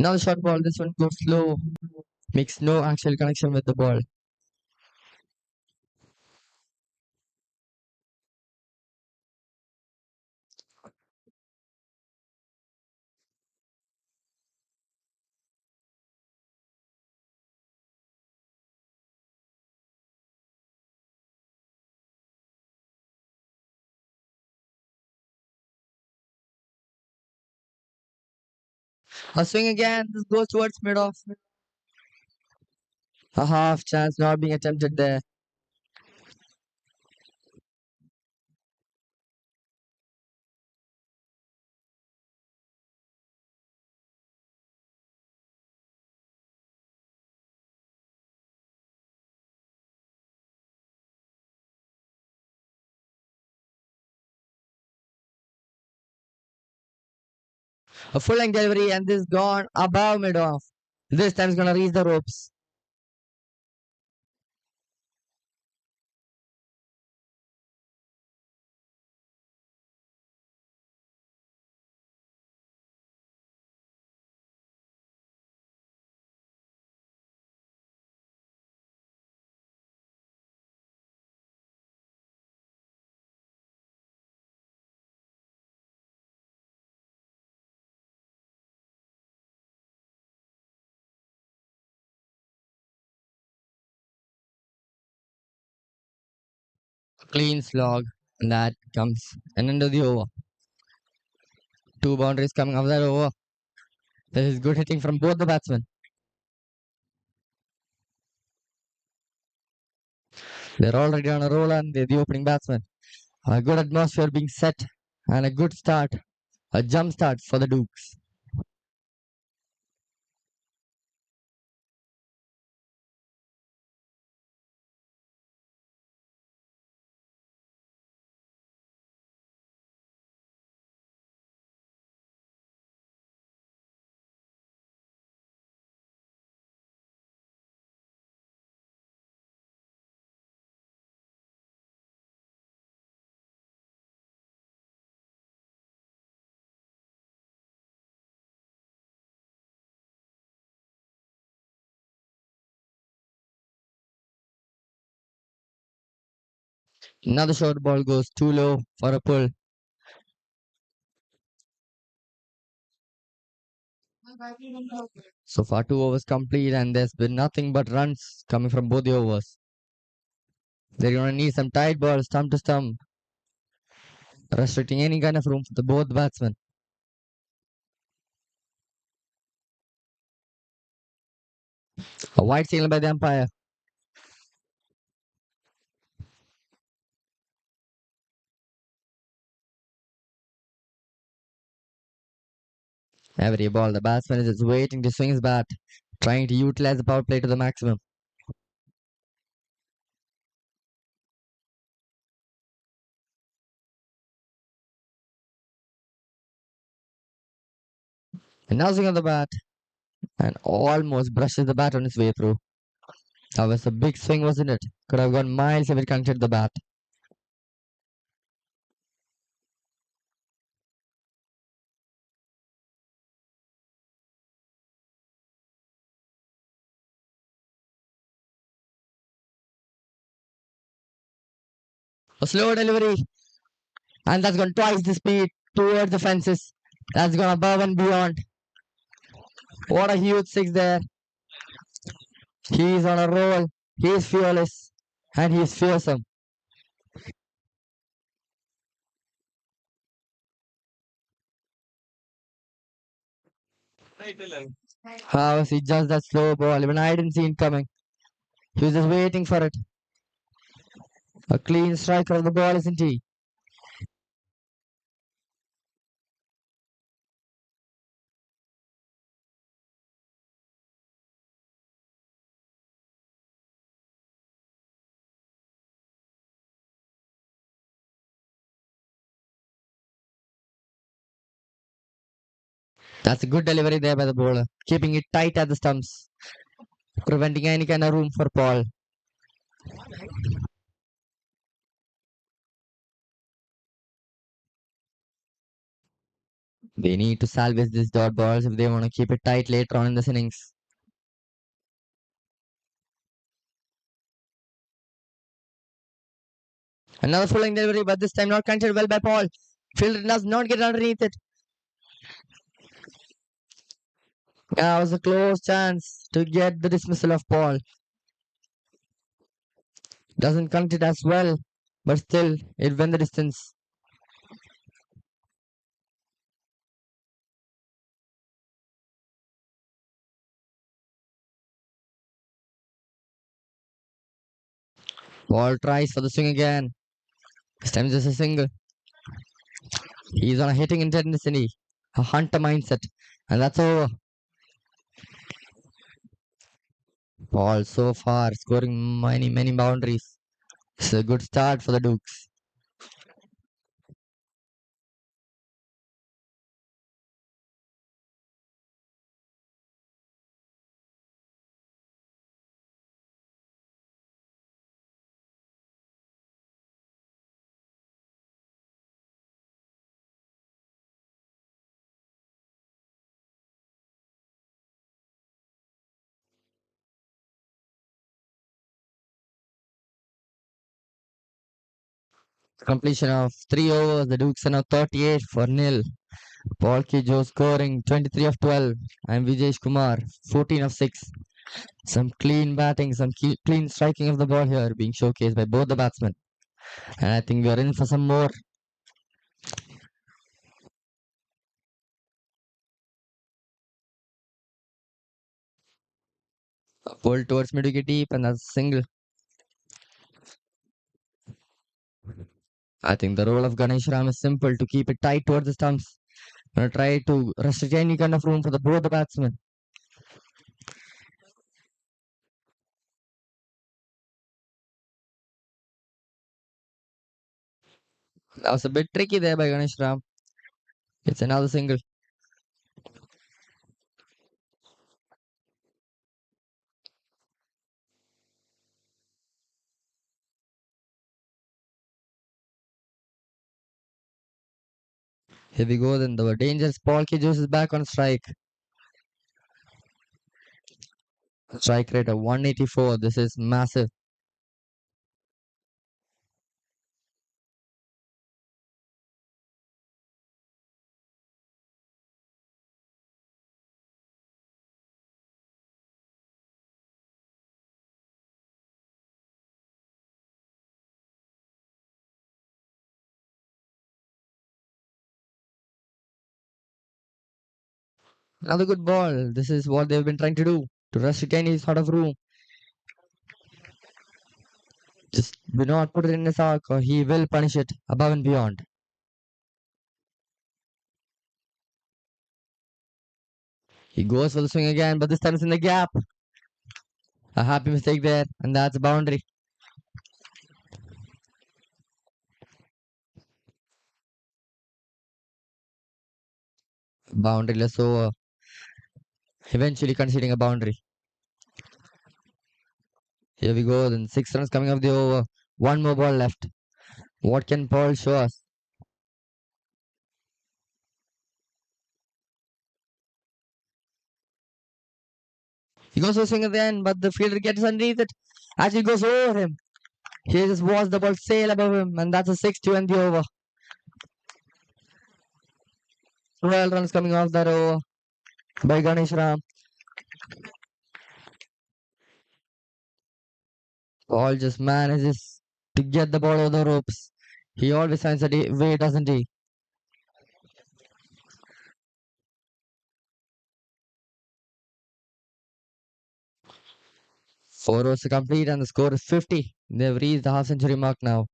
Now the short ball, this one goes slow, makes no actual connection with the ball. A swing again, this goes towards mid off. A half chance not being attempted there. A full length delivery and this gone above mid off. This time it's gonna reach the ropes. Clean slog. And that comes an end of the over. Two boundaries coming off that over. This is good hitting from both the batsmen. They're already on a roll and they're the opening batsman. A good atmosphere being set and a good start, a jump start for the Dukes. Another short ball goes too low for a pull. So far, 2 overs complete, and there's been nothing but runs coming from both the overs. They're going to need some tight balls, stump to stump, restricting any kind of room for the both batsmen. A wide signal by the umpire. Every ball, the batsman is just waiting to swing his bat, trying to utilize the power play to the maximum. And now swing on the bat, and almost brushes the bat on his way through. That was a big swing, wasn't it? Could have gone miles if it connected the bat. A slow delivery, and that's gone twice the speed towards the fences. That's gone above and beyond. What a huge six there. He's on a roll. He's fearless, and he's fearsome. How was he just that slow ball? Even I didn't see it coming. He was just waiting for it. A clean striker of the ball, isn't he? That's a good delivery there by the bowler, keeping it tight at the stumps, preventing any kind of room for Paul. They need to salvage these dot balls if they want to keep it tight later on in the innings. Another full length delivery, but this time not connected well by Paul. Fielder does not get underneath it. That was a close chance to get the dismissal of Paul. Doesn't connect it as well, but still, it went the distance. Paul tries for the swing again. This time just a single. He's on a hitting intensity, a hunter mindset, and that's over. Paul so far scoring many boundaries. It's a good start for the Dukes. Completion of 3 overs. The Dukes are now 38 for nil. Paul Kijo scoring 23 of 12 and Vijay Kumar 14 of 6. Some clean batting, some clean striking of the ball here being showcased by both the batsmen. And I think we are in for some more. A pull towards mid wicket deep and that's a single. I think the role of Ganesh Ram is simple to keep it tight towards the stumps. Gonna try to restrict any kind of room for the both the batsmen. That was a bit tricky there by Ganesh Ram. It's another single. Here we go then. The dangerous Paul Kijos is back on strike. Strike rate of 184. This is massive. Another good ball. This is what they've been trying to do to restrict any sort of room. Just do not put it in his arc or he will punish it above and beyond. He goes for the swing again, but this time it's in the gap. A happy mistake there, and that's a boundary. Boundaryless over. Eventually conceding a boundary. Here we go. Then 6 runs coming off the over. One more ball left. What can Paul show us? He goes for a swing at the end, but the fielder gets underneath it as he goes over him. He just watched the ball sail above him, and that's a 6 to end the over. 12 runs coming off that over by Ganesh Ram. Paul just manages to get the ball over the ropes. He always finds a way, doesn't he? Four overs to complete, and the score is 50. They've reached the half century mark now.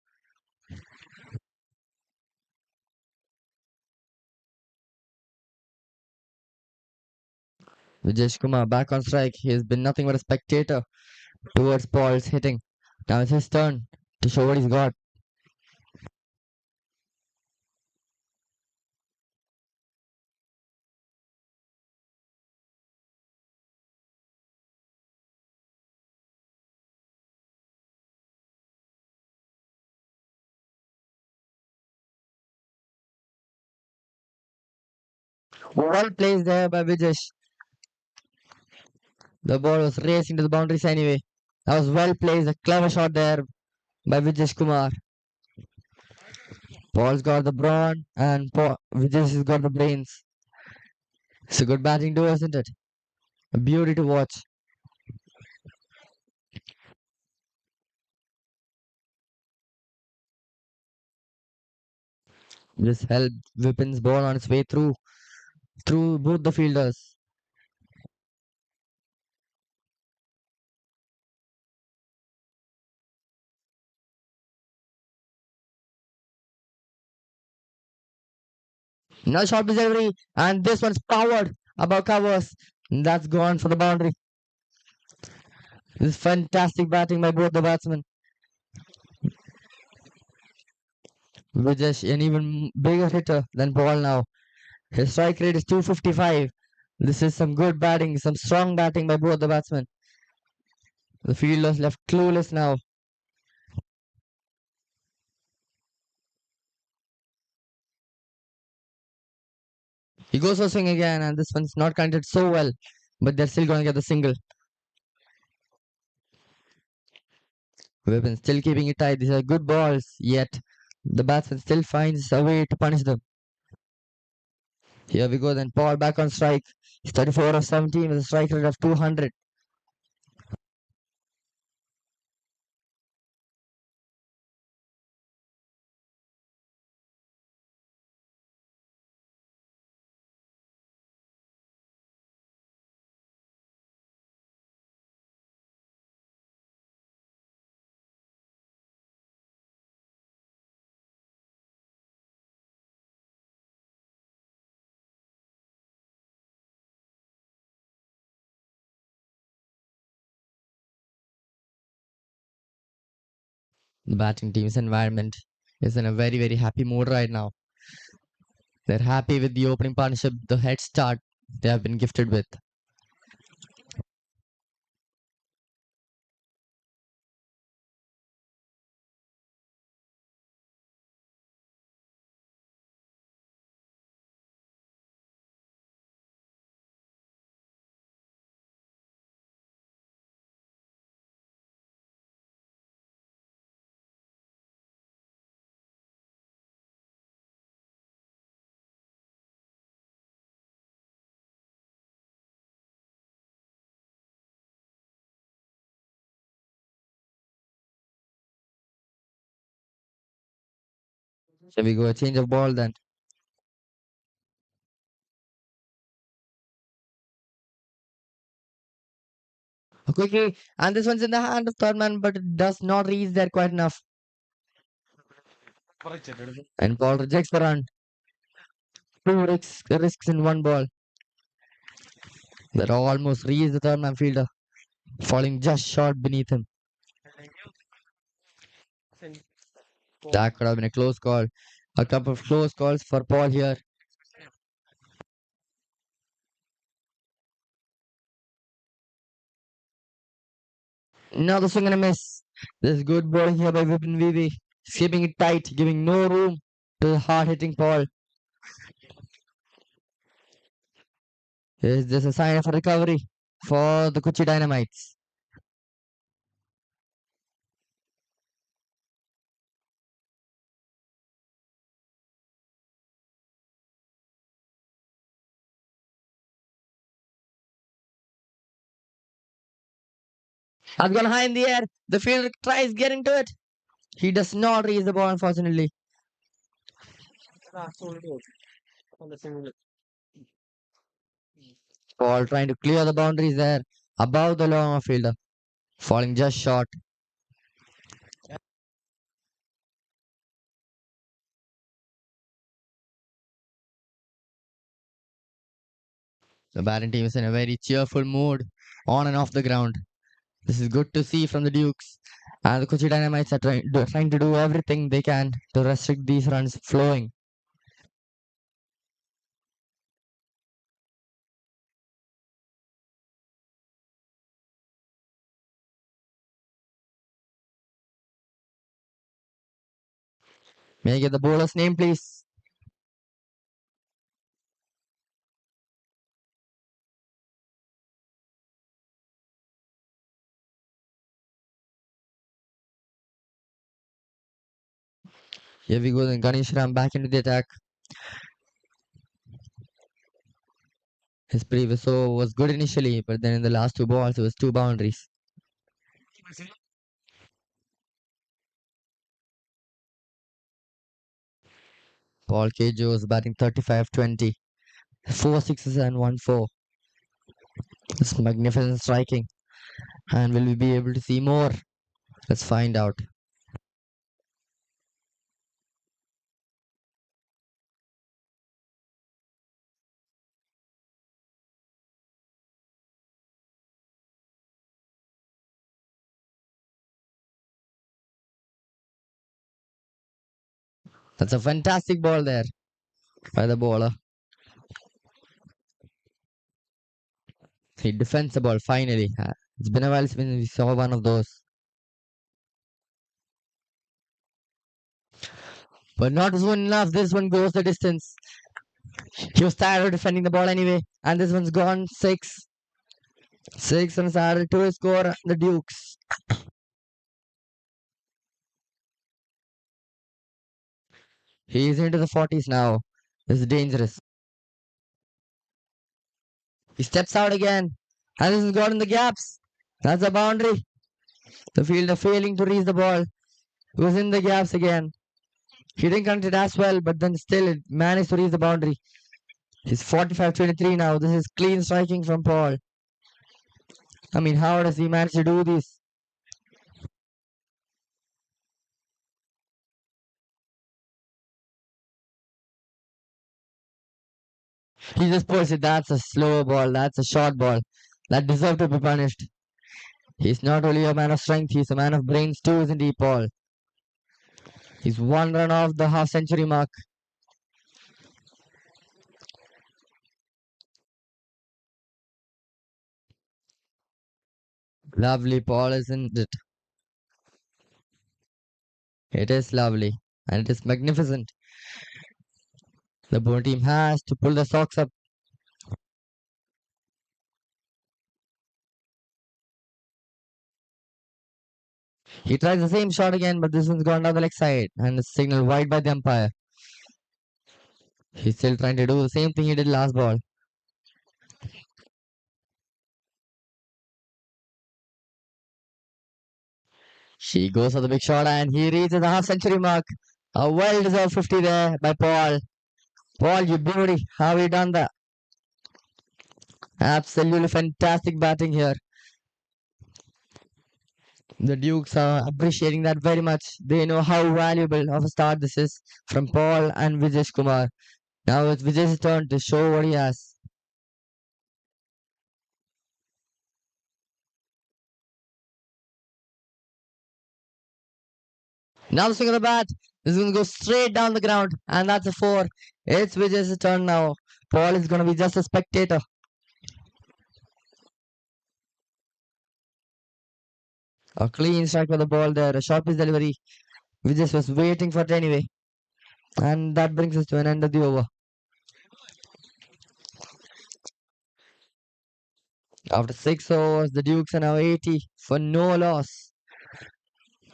Vijay Kumar back on strike. He has been nothing but a spectator towards Paul's hitting. Now it's his turn to show what he's got. Well placed there by Vijesh. The ball was racing to the boundaries anyway. That was well placed. A clever shot there by Vijesh Kumar. Paul's got the brawn and Vijesh has got the brains. It's a good batting duo, isn't it? A beauty to watch. This helped Vipin's ball on its way through both the fielders. Now shot delivery, and this one's powered above covers. That's gone for the boundary. This is fantastic batting by both the batsmen. Vijesh, an even bigger hitter than Paul now. His strike rate is 255. This is some good batting, some strong batting by both the batsmen. The fielders left clueless now. He goes for swing again, and this one's not connected so well, but they're still going to get the single. Weapon still keeping it tight. These are good balls, yet the batsman still finds a way to punish them. Here we go then. Paul back on strike. He's 34 of 17 with a strike rate of 200. The batting team's environment is in a very, very happy mood right now. They're happy with the opening partnership, the head start they have been gifted with. Shall we go a change of ball then? Quickly, and this one's in the hand of third man, but it does not reach there quite enough. And Paul rejects the run. Two risks in one ball. That almost reached the third man fielder, falling just short beneath him. That could have been a close call. A couple of close calls for Paul here. Now the swing and a miss. This is good bowling here by Vipin Vivi. Keeping it tight, giving no room to the hard hitting Paul. Is this a sign of a recovery for the Kochi Dynamites? Has gone high in the air. The fielder tries getting to it. He does not reach the ball, unfortunately. Paul trying to clear the boundaries there above the long fielder, falling just short. The batting team is in a very cheerful mood on and off the ground. This is good to see from the Dukes. And the Kochi Dynamites are trying to do everything they can to restrict these runs flowing. May I get the bowler's name, please? Here we go then. Ganesh Ram back into the attack. His previous over was good initially, but then in the last two balls, it was two boundaries. Paul Kejo is batting 35-20. Four sixes and one four. It's magnificent striking. And will we be able to see more? Let's find out. That's a fantastic ball there by the bowler. He defends the ball finally. It's been a while since we saw one of those. But not soon enough. This one goes the distance. He was tired of defending the ball anyway. And this one's gone six. Six runs added to his score. The Dukes. He's into the 40s now. This is dangerous. He steps out again. And this has got in the gaps. That's a boundary. The fielder failing to reach the ball. He was in the gaps again. He didn't count it as well, but then still it managed to reach the boundary. He's 45-23 now. This is clean striking from Paul. I mean, how does he manage to do this? He just pulls it. That's a slow ball. That's a short ball. That deserved to be punished. He's not only a man of strength, he's a man of brains too, isn't he, Paul? He's one run off the half century mark. Lovely, Paul, isn't it? It is lovely. And it is magnificent. The bowling team has to pull the socks up. He tries the same shot again, but this one's gone down the leg side. And it's signaled wide by the umpire. He's still trying to do the same thing he did last ball. She goes for the big shot and he reaches the half century mark. A well deserved 50 there by Paul. Paul, you beauty. How have you done that? Absolutely fantastic batting here. The Dukes are appreciating that very much. They know how valuable of a start this is from Paul and Vijay Kumar. Now it's Vijay's turn to show what he has. Now the swing of the bat. This is going to go straight down the ground. And that's a four. It's Vijay's turn now. Paul is going to be just a spectator. A clean strike for the ball there. A sharp pitch delivery. Vijay was waiting for it anyway. And that brings us to an end of the over. After 6 overs, the Dukes are now 80 for no loss.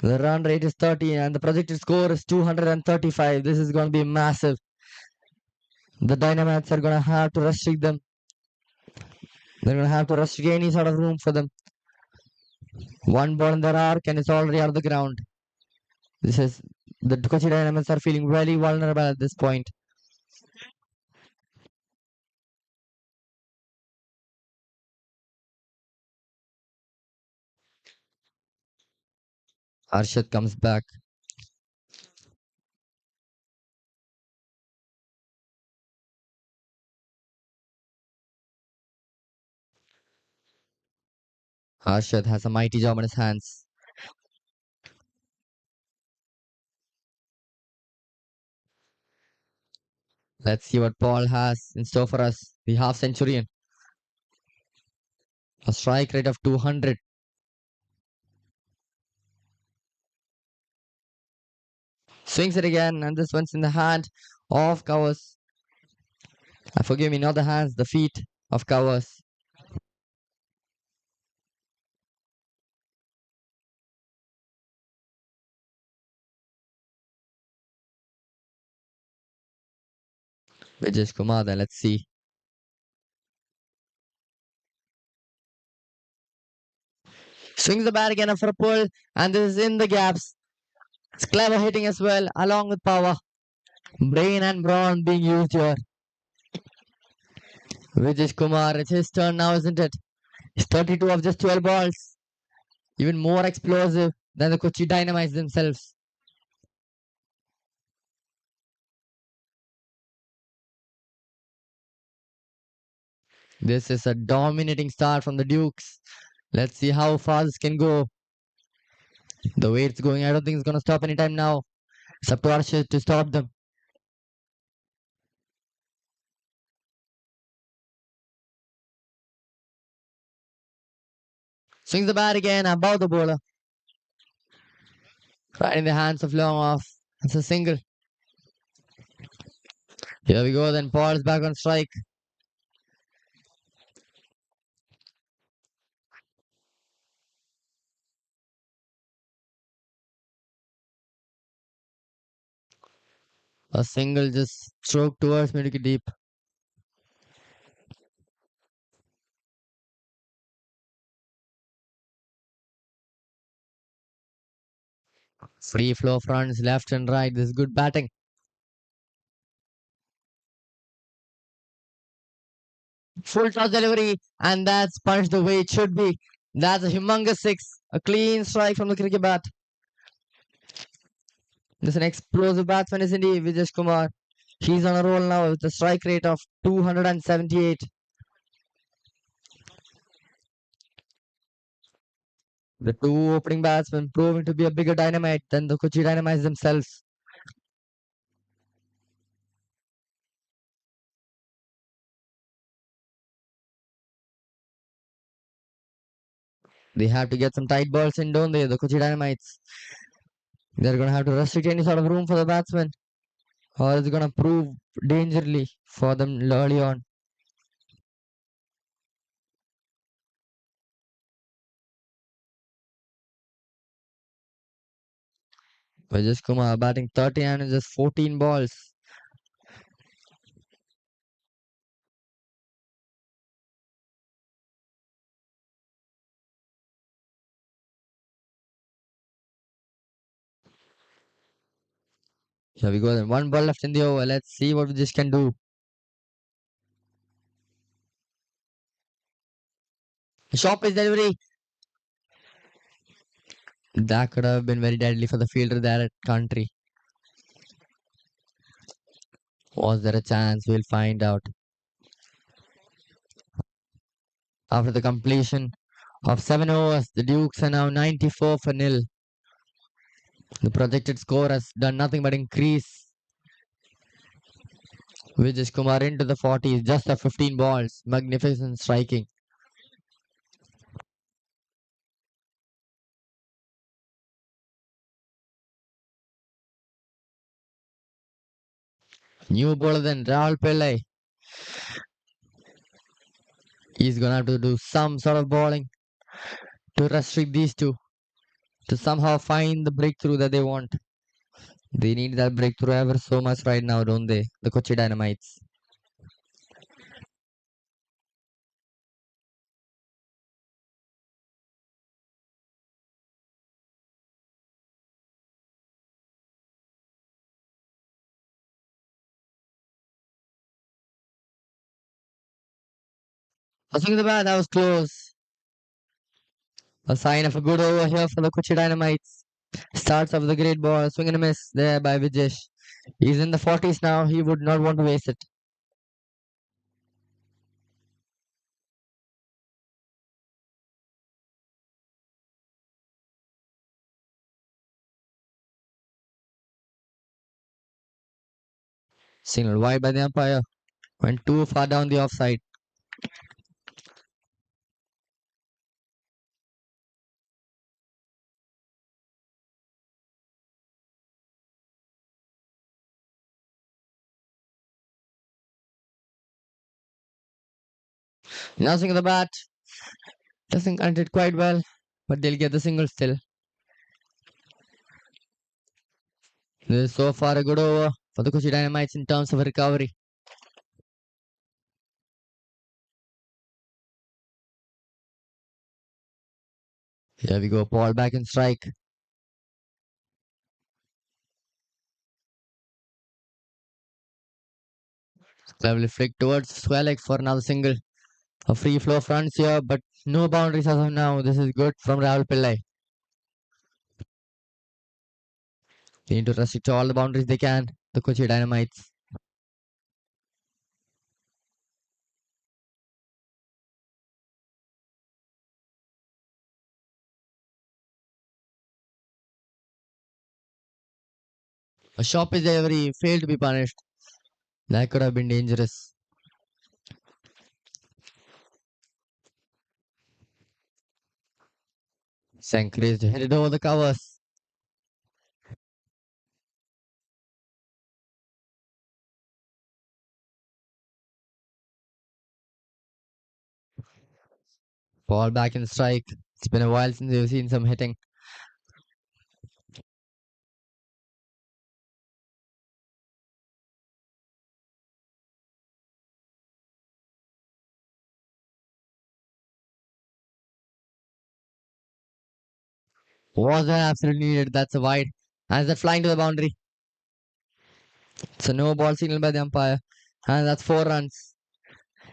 The run rate is 30 and the projected score is 235. This is going to be massive. The Dynamites are going to have to restrict them. They're going to have to restrict any sort of room for them. One ball in their arc and it's already out of the ground. This is the KOCHI Dynamites are feeling very vulnerable at this point. Arshad comes back. Arshad has a mighty job on his hands. Let's see what Paul has in store for us. The half centurion. A strike rate of 200. Swings it again, and this one's in the hand of Covers. Forgive me, not the hands, the feet of Covers. Vijay Kumar, then let's see. Swings the bat again for a pull, and this is in the gaps. It's clever hitting as well, along with power. Brain and brawn being used here. Vijay Kumar, it's his turn now, isn't it? He's 32 of just 12 balls. Even more explosive than the Kochi Dynamites themselves. This is a dominating start from the Dukes. Let's see how far this can go. The way it's going, I don't think it's going to stop anytime now. It's up to Arshit to stop them. Swings the bat again above the bowler. Right in the hands of long off. It's a single. Here we go. Then Paul is back on strike. A single just stroke towards me to get deep. Free flow fronts left and right. This is good batting. Full toss delivery, and that's punched the way it should be. That's a humongous six. A clean strike from the cricket bat. This is an explosive batsman, isn't he? Vijay Kumar. He's on a roll now with a strike rate of 278. The two opening batsmen proving to be a bigger dynamite than the Kochi Dynamites themselves. They have to get some tight balls in, don't they? The Kochi Dynamites. They're going to have to restrict any sort of room for the batsman, or it's going to prove dangerously for them early on. Vijay Kumar batting 30 and just 14 balls. Here we go then. One ball left in the over. Let's see what Vijay can do. Short pitch delivery. That could have been very deadly for the fielder there at country. Was there a chance? We'll find out. After the completion of 7 overs, the Dukes are now 94 for nil. The projected score has done nothing but increase. Vijay Kumar into the 40s, just a 15 balls. Magnificent striking. New bowler then Rahul Pillai. He's gonna have to do some sort of bowling to restrict these two to somehow find the breakthrough that they want. They need that breakthrough ever so much right now, don't they? The Kochi Dynamites. Passing the bat, that was close. A sign of a good over here for the Kochi Dynamites. Starts off with a great ball, swing and a miss there by Vijesh. He's in the 40s now. He would not want to waste it. Signal wide by the umpire. Went too far down the offside. Now swing of the bat. Doesn't count it quite well, but they'll get the single still. This is so far a good over for the Kochi Dynamites in terms of recovery. Here we go. Paul back in strike. Cleverly flicked towards Swelek for another single. A free flow fronts here, but no boundaries as of now. This is good from Rahul Pillai. They need to restrict all the boundaries they can. The Kochi Dynamites. A stoppage delivery failed to be punished. That could have been dangerous. Sankres hit it over the covers. Paul back in strike. It's been a while since we've seen some hitting. Was that absolutely needed? That's a wide. And that flying to the boundary. It's a no ball signal by the umpire. And that's 4 runs.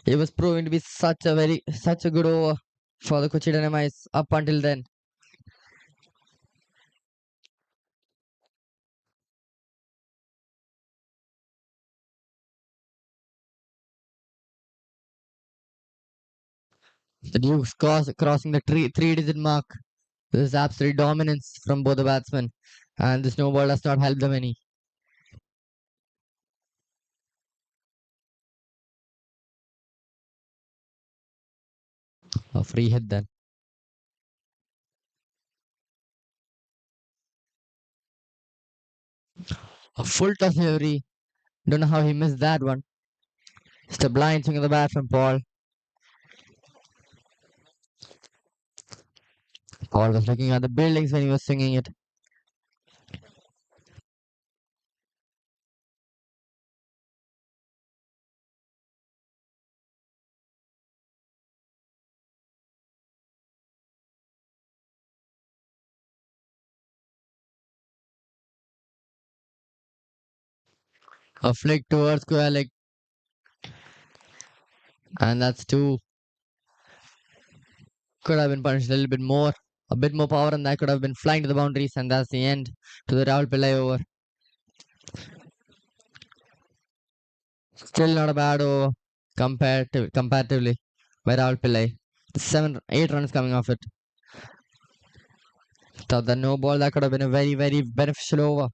It was proving to be such a good over for the Kochi Dynamites up until then. The Dukes crossing the three-digit mark. This is absolute dominance from both the batsmen. And the snowball does not help them any. A free hit then. A full toss delivery. Don't know how he missed that one. Just a blind swing of the bat from Paul. Paul was looking at the buildings when he was swinging it. A flick towards Kualik. And that's two. Could have been punished a little bit more. A bit more power, and that could have been flying to the boundaries. And that's the end to the Rahul Pillai over. Still not a bad over comparatively by Rahul Pillai. 8 runs coming off it. Thought the no ball that could have been a very beneficial over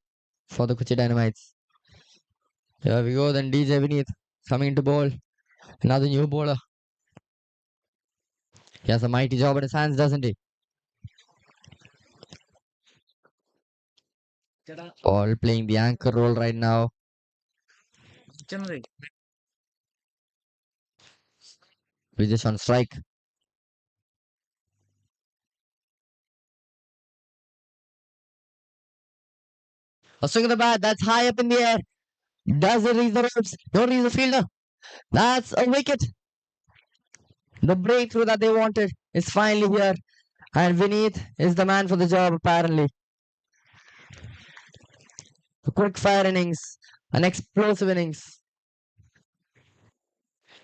for the Kochi Dynamites. Here we go. Then DJ Vineeth coming into bowl. Another new bowler. He has a mighty job in his hands, doesn't he? Paul playing the anchor role right now. We're just on strike. A swing of the bat. That's high up in the air. Does it reach the ropes? Don't reach the fielder. That's a wicket. The breakthrough that they wanted is finally here. And Vineeth is the man for the job, apparently. A quick fire innings. An explosive innings.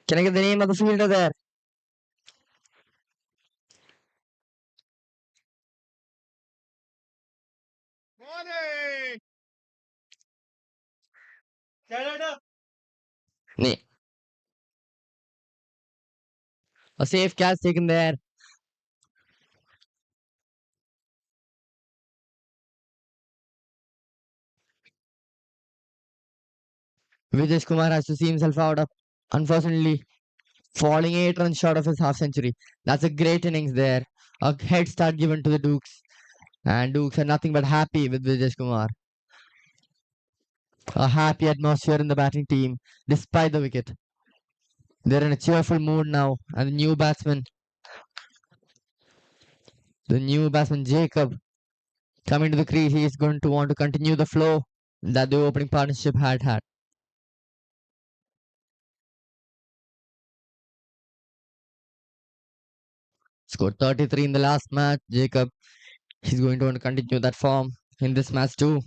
Can I get the name of the fielder there? Nee. A safe catch taken there. Vijay Kumar has to see himself out of, unfortunately, falling 8 runs short of his half century. That's a great innings there. A head start given to the Dukes. And Dukes are nothing but happy with Vijay Kumar. A happy atmosphere in the batting team, despite the wicket. They're in a cheerful mood now. And the new batsman Jacob, coming to the crease, he is going to want to continue the flow that the opening partnership had. Scored 33 in the last match. Jacob, he's going to want to continue that form in this match too.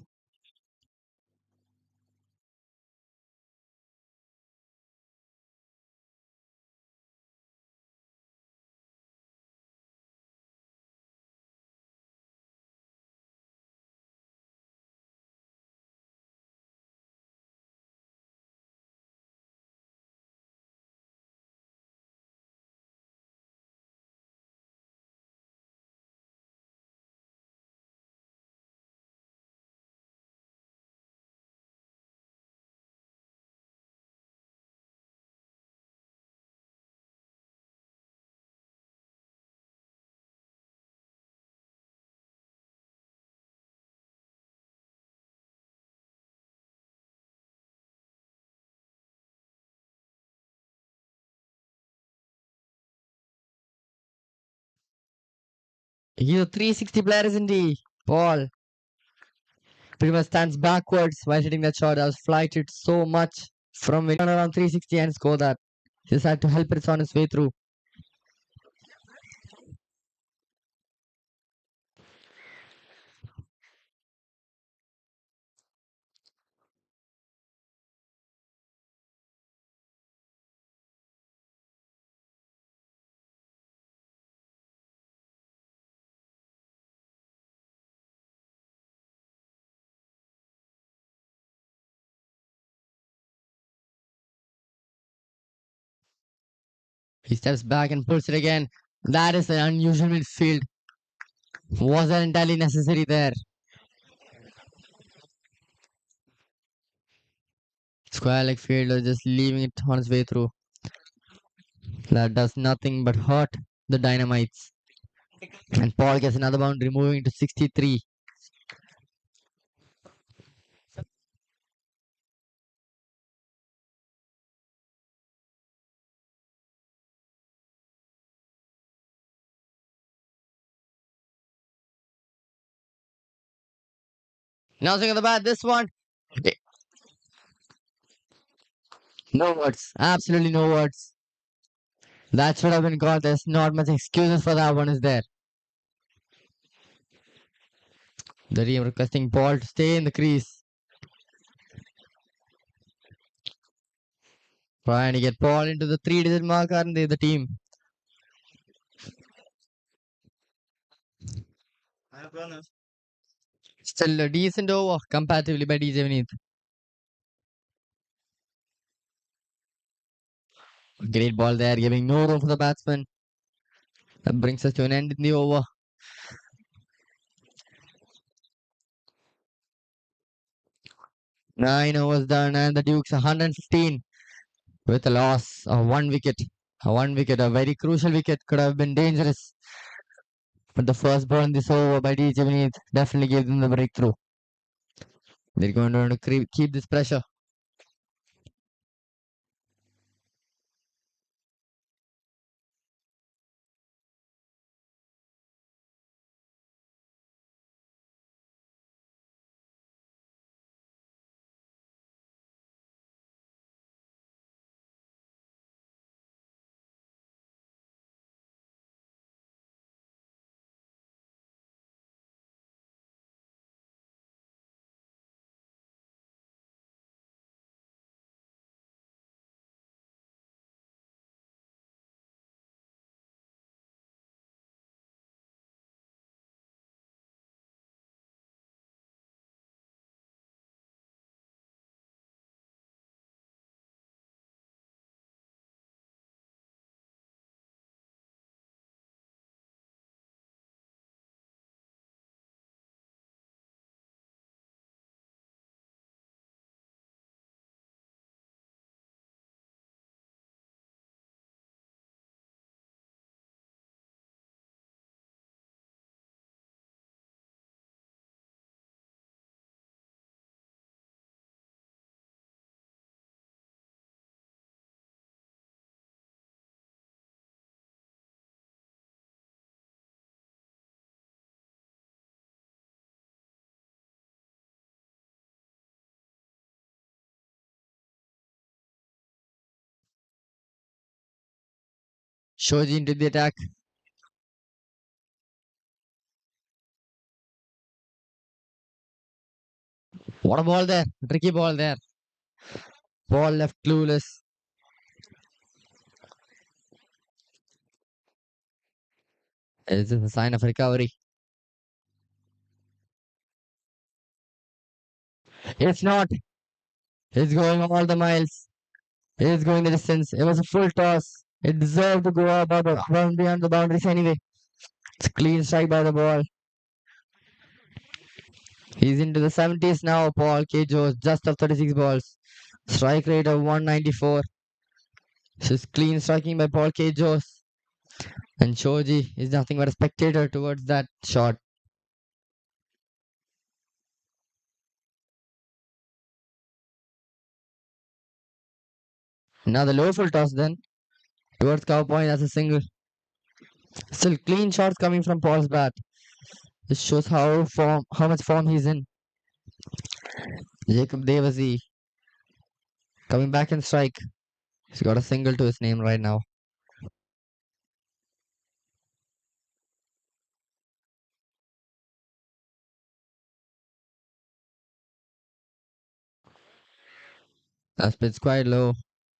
He's a 360 player, isn't he? Paul pretty much stands backwards while hitting that shot. That was flighted so much from when he turned around 360 and score that. He just had to help it on his way through. He steps back and pulls it again. That is an unusual midfield. Wasn't entirely necessary there. Square leg fielder just leaving it on his way through. That does nothing but hurt the Dynamites. And Paul gets another boundary, moving to 63. Now swing at the bat. This one, eh, no words. Absolutely no words. That should have been caught. There's not much excuses for that one, is there? The team requesting Paul to stay in the crease. Trying to get Paul into the 3-digit marker and the team. Still a decent over comparatively by DJ Vineeth. Great ball there, giving no room for the batsman. That brings us to an end in the over. 9 overs done, and the Dukes 115 with a loss of 1 wicket. A very crucial wicket, could have been dangerous. But the first ball in this over by DJ Vineeth definitely gave them the breakthrough. They're going to keep this pressure. Shoji into the attack. What a ball there. Tricky ball there. Ball left clueless. Is this a sign of recovery? It's not. It's going all the miles. It's going the distance. It was a full toss. It deserved to go above and beyond the boundaries anyway. It's a clean strike by the ball. He's into the 70s now. Paul K. Jones just of 36 balls. Strike rate of 194. This is clean striking by Paul K. Jones. And Shoji is nothing but a spectator towards that shot. Now the low full toss then towards cow point as a single. Still clean shots coming from Paul's bat. This shows how much form he's in. Jacob Devasi coming back and strike. He's got a single to his name right now. That's pitch quite low.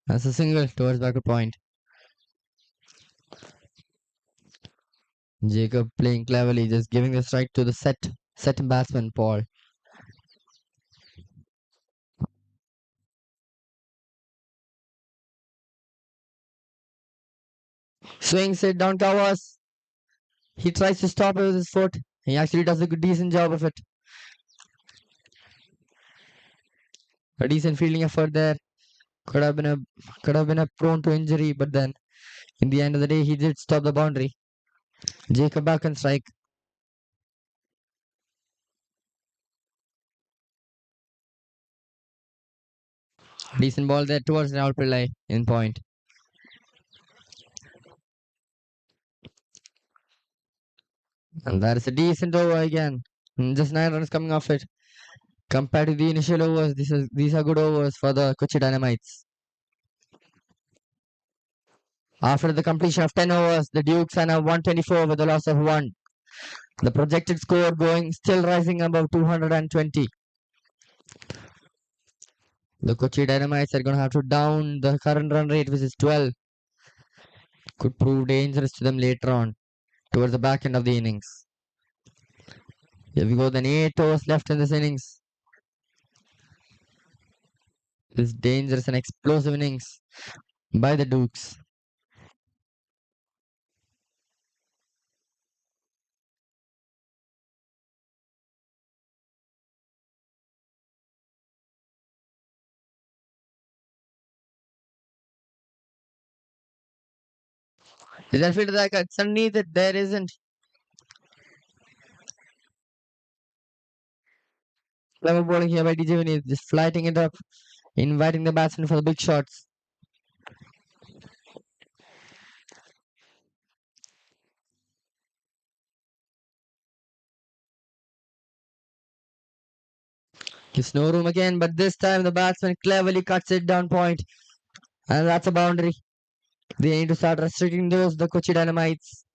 That's a single towards backward point. Jacob playing cleverly, just giving the strike to the set batsman Paul. Swings it down covers. He tries to stop it with his foot. He actually does a good decent job of it. A decent fielding effort there. Could have been a prone to injury, but then in the end of the day he did stop the boundary. Jacob back and strike. Decent ball there towards Rahul Pillai in point. And that is a decent over again. Just 9 runs coming off it. Compared to the initial overs, these are good overs for the Kochi Dynamites. After the completion of 10 overs, the Dukes are now 124 with a loss of 1. The projected score going still rising above 220. The Kochi Dynamites are going to have to down the current run rate, which is 12. Could prove dangerous to them later on, towards the back end of the innings. Here we go, then 8 overs left in this innings. This dangerous and explosive innings by the Dukes. Is that field that it's underneath it? There isn't. Clever bowling here by DJ Vinny, just flighting it up, inviting the batsman for the big shots. Gives no room again, but this time the batsman cleverly cuts it down point. And that's a boundary. They need to start restricting those, the Kochi Dynamites.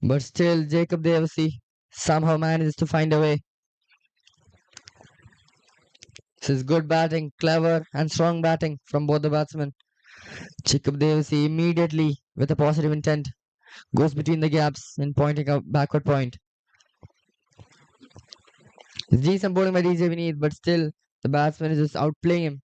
But still, Jacob Devasi somehow manages to find a way. This is good batting, clever and strong batting from both the batsmen. Jacob Devasi immediately, with a positive intent, goes between the gaps in pointing out backward point. It's decent bowling by DJ Vinny, but still, the batsman is just outplaying him.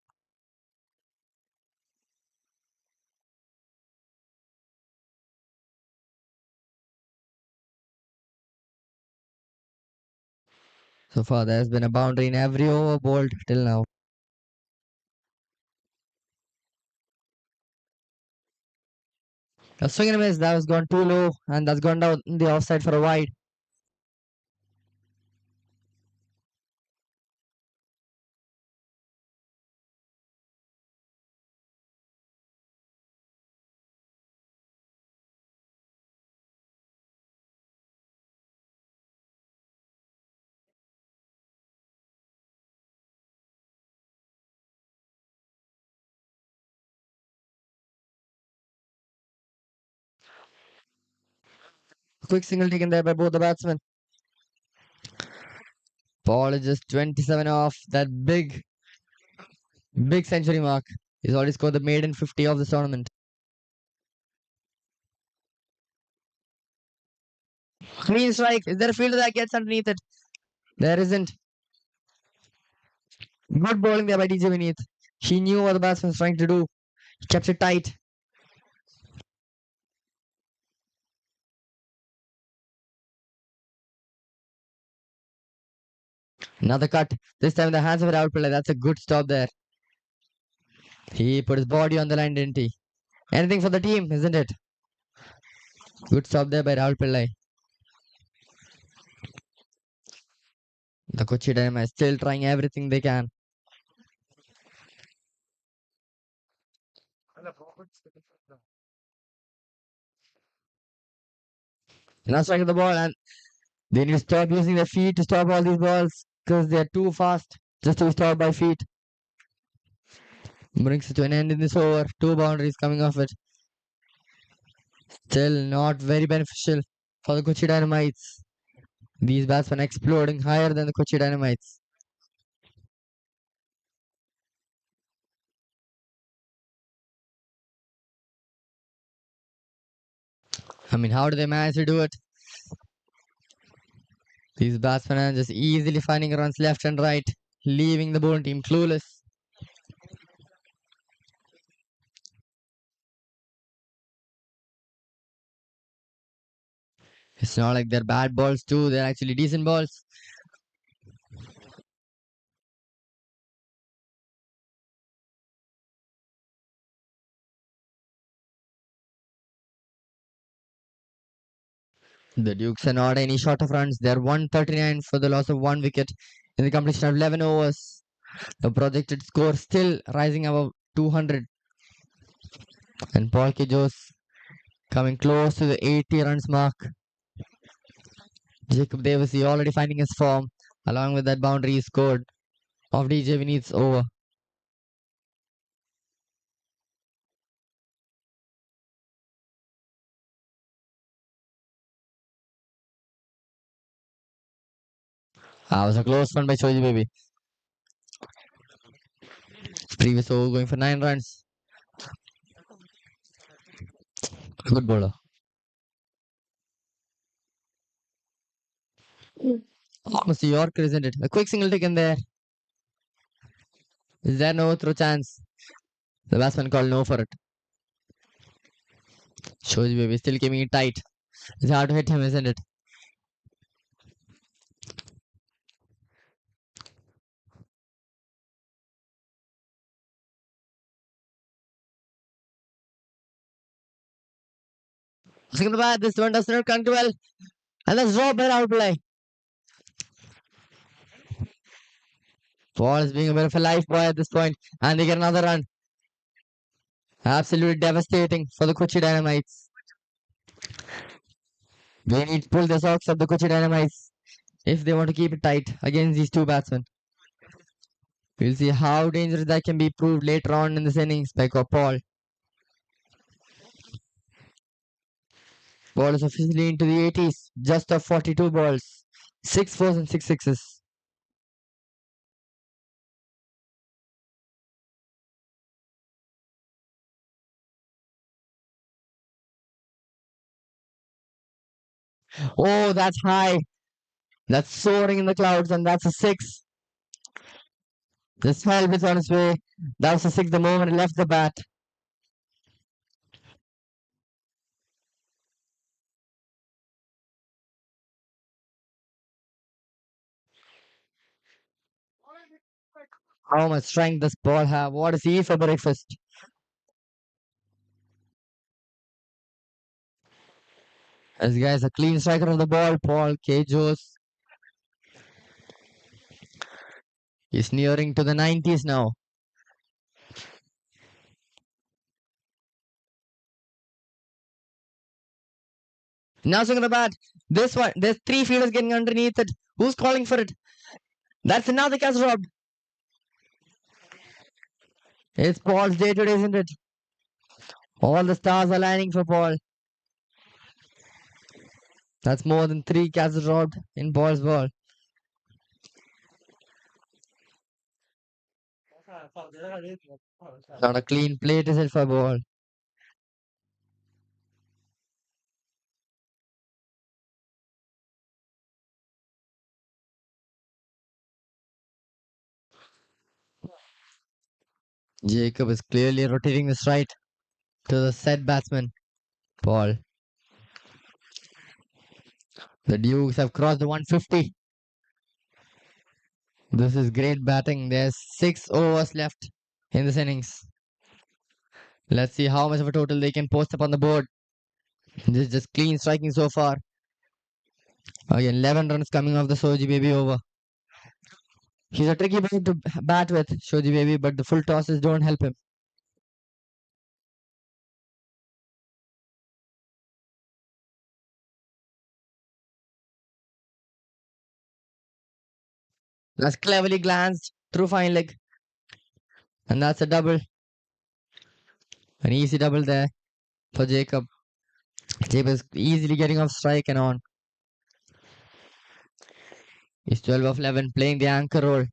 So far, there has been a boundary in every over bowled till now. A swing and a miss, that was gone too low, and that's gone down in the offside for a wide. Quick single taken there by both the batsmen. Paul is just 27 off that big century mark. He's already scored the maiden 50 of this tournament. Clean strike. Is there a fielder that gets underneath it? There isn't. Good bowling there by DJ Vineeth. He knew what the batsman was trying to do. He kept it tight. Another cut. This time the hands of Rahul Pillai. That's a good stop there. He put his body on the line, didn't he? Anything for the team, isn't it? Good stop there by Rahul Pillai. The Kochi Dynamites still trying everything they can. Now striking the ball, and they need to stop using their feet to stop all these balls because they're too fast just to be stopped by feet. Brings it to an end in this over. 2 boundaries coming off it. Still not very beneficial for the Kochi Dynamites. These batsmen exploding higher than the Kochi Dynamites. I mean, how do they manage to do it? These batsmen are just easily finding runs left and right, leaving the bowling team clueless. It's not like they're bad balls too, they're actually decent balls. The Dukes are not any short of runs. They're 139 for the loss of 1 wicket in the completion of 11 overs. The projected score still rising above 200. And Paul Kijos coming close to the 80 runs mark. Jacob Davis is already finding his form along with that boundary he scored of DJ Vineeth's over. That was a close one by Shoji Baby. Previous over going for 9 runs. Good bowler. Almost a Yorker, isn't it? A quick single taken there. Is there no throw chance? The batsman called no for it. Shoji Baby still keeping it tight. It's hard to hit him, isn't it? Second the bat, this one does not connect well. And that's dropped by Rahul Pillai. Paul is being a bit of a life boy at this point, and they get another run. Absolutely devastating for the Kochi Dynamites. They need to pull the socks of the Kochi Dynamites if they want to keep it tight against these 2 batsmen. We'll see how dangerous that can be proved later on in this innings by Paul. Ball is officially into the 80s, just of 42 balls, 6 fours and 6 sixes. Oh, that's high. That's soaring in the clouds, and that's a 6. This help is on its way. That was a 6 the moment it left the bat. How much strength does Paul have? What does he eat for breakfast? This guy is a clean striker of the ball, Paul Kijos. He's nearing to the 90s now. Now swing the bat. This one, there's 3 fielders getting underneath it. Who's calling for it? That's another catch robbed. It's Paul's day today, isn't it? All the stars are lining for Paul. That's more than 3 catches robbed in Paul's ball. Not a clean plate is it for ball. Jacob is clearly rotating this right to the set batsman, Paul. The Dukes have crossed the 150. This is great batting. There's 6 overs left in this innings. Let's see how much of a total they can post up on the board. This is just clean striking so far. Again, 11 runs coming off the Soji Baby over. He's a tricky ball to bat with, Shoji Baby, but the full tosses don't help him. That's cleverly glanced through fine leg. And that's a double. An easy double there for Jacob. Jacob is easily getting off strike and on. He's 12 of 11 playing the anchor role.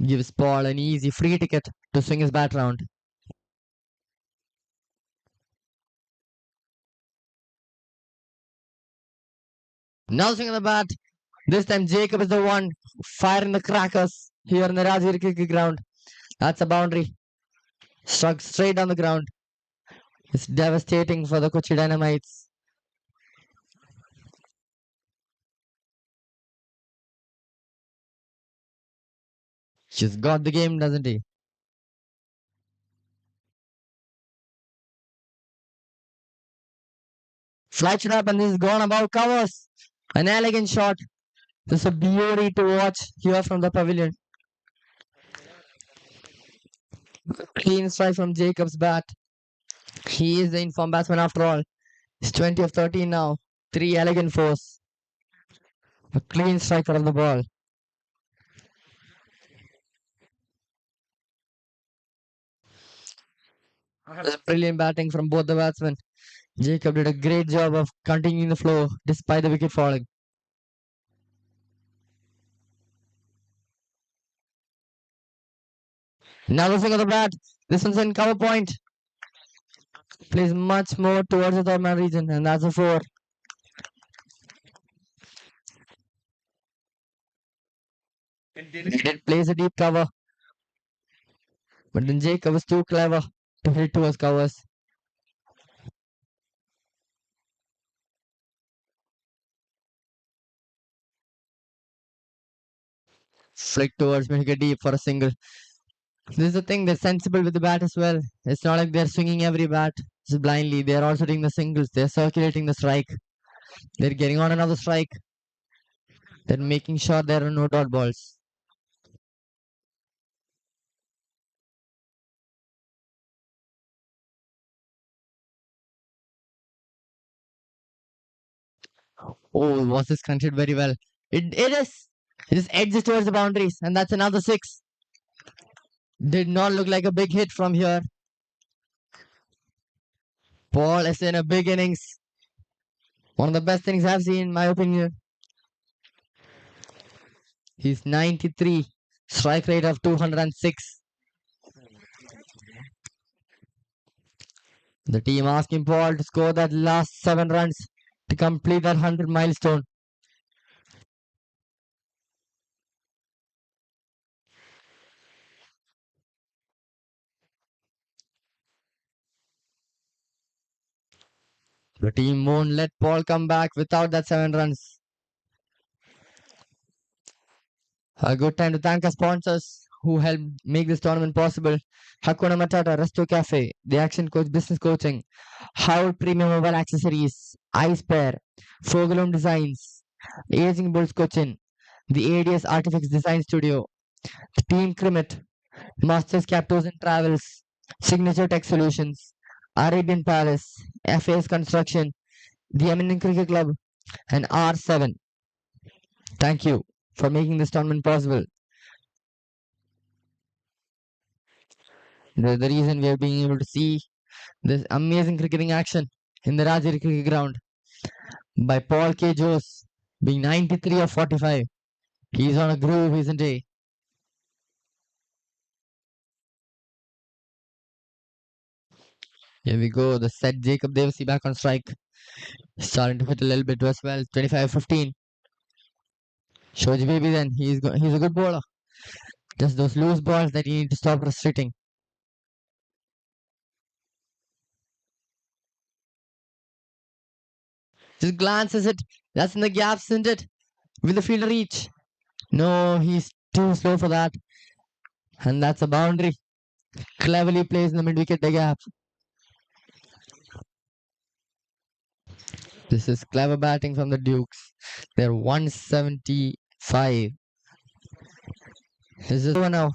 Gives Paul an easy free ticket to swing his bat round. Now swing of the bat. This time Jacob is the one firing the crackers here in the Rajgir cricket ground. That's a boundary. Struck straight on the ground. It's devastating for the Kochi Dynamites. He's got the game, doesn't he? Flight it up and this is gone about covers. An elegant shot. This is a beauty to watch here from the pavilion. Clean strike from Jacob's bat. He is the informed batsman after all. He's 20 of 13 now. 3 elegant fours. A clean strike out of the ball. That's brilliant batting from both the batsmen. Jacob did a great job of continuing the flow despite the wicket falling. Another swing of the bat. This one's in cover point. Plays much more towards the third man region, and that's a 4. He did place a deep cover. But then Jacob was too clever to hit towards covers. Flick towards make it deep for a single. This is the thing, they're sensible with the bat as well. It's not like they're swinging every bat just blindly. They're also doing the singles. They're circulating the strike. They're getting on another strike. They're making sure there are no dot balls. Oh, was this connected very well? It is. It just edges towards the boundaries, and that's another 6. Did not look like a big hit from here. Paul is in a big innings. One of the best innings I've seen, in my opinion. He's 93. Strike rate of 206. The team asking Paul to score that last 7 runs to complete that 100 milestone. The team won't let Paul come back without that 7 runs. A good time to thank our sponsors who helped make this tournament possible. Hakuna Matata, Resto Cafe, The Action Coach Business Coaching, Howard Premium Mobile Accessories, Ice Pair, Fogelum Designs, Aging Bulls Coaching, the ADS Artifacts Design Studio, the Team Crimet, Masters Captos and Travels, Signature Tech Solutions, Arabian Palace, FAS Construction, the Eminent Cricket Club, and R7. Thank you for making this tournament possible. The reason we are being able to see this amazing cricketing action in the Rajgir cricket ground by Paul K. Jose being 93 of 45. He's on a groove, isn't he? Here we go. The set Jacob Devasi back on strike. Starting to hit a little bit as well. 25-15. Shoji Baby then. He's a good bowler. Just those loose balls that you need to stop restricting. Just glances it. That's in the gaps, isn't it? Will the fielder reach? No, he's too slow for that. And that's a boundary. Cleverly placed in the mid-wicket gap. This is clever batting from the Dukes. They're 175. This is over now.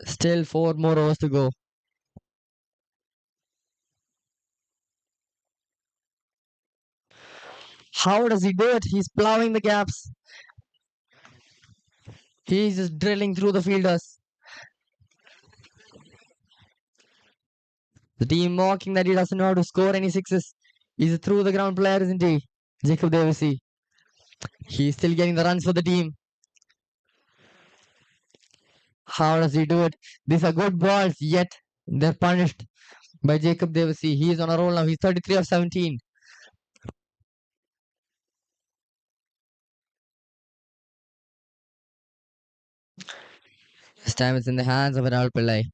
Still 4 more overs to go. How does he do it? He's plowing the gaps. He's just drilling through the fielders. The team mocking that he doesn't know how to score any sixes. He's a through the ground player, isn't he? Jacob Devasi. He's still getting the runs for the team. How does he do it? These are good balls, yet they're punished by Jacob Devasi. He's on a roll now. He's 33 of 17. This time it's in the hands of Rahul Pillai.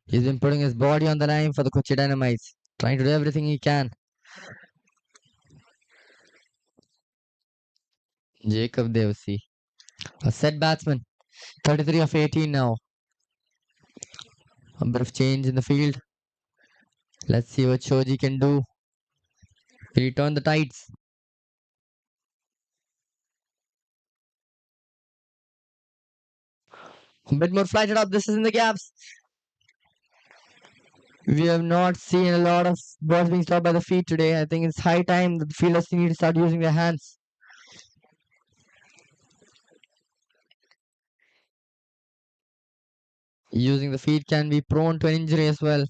He's been putting his body on the line for the Kochi Dynamites, trying to do everything he can. Jacob Devasi, a set batsman, 33 of 18 now. A bit of change in the field. Let's see what Shoji can do. Will he turn the tides? A bit more flighted up. This is in the gaps. We have not seen a lot of balls being stopped by the feet today. I think it's high time that the fielders need to start using their hands. Using the feet can be prone to an injury as well.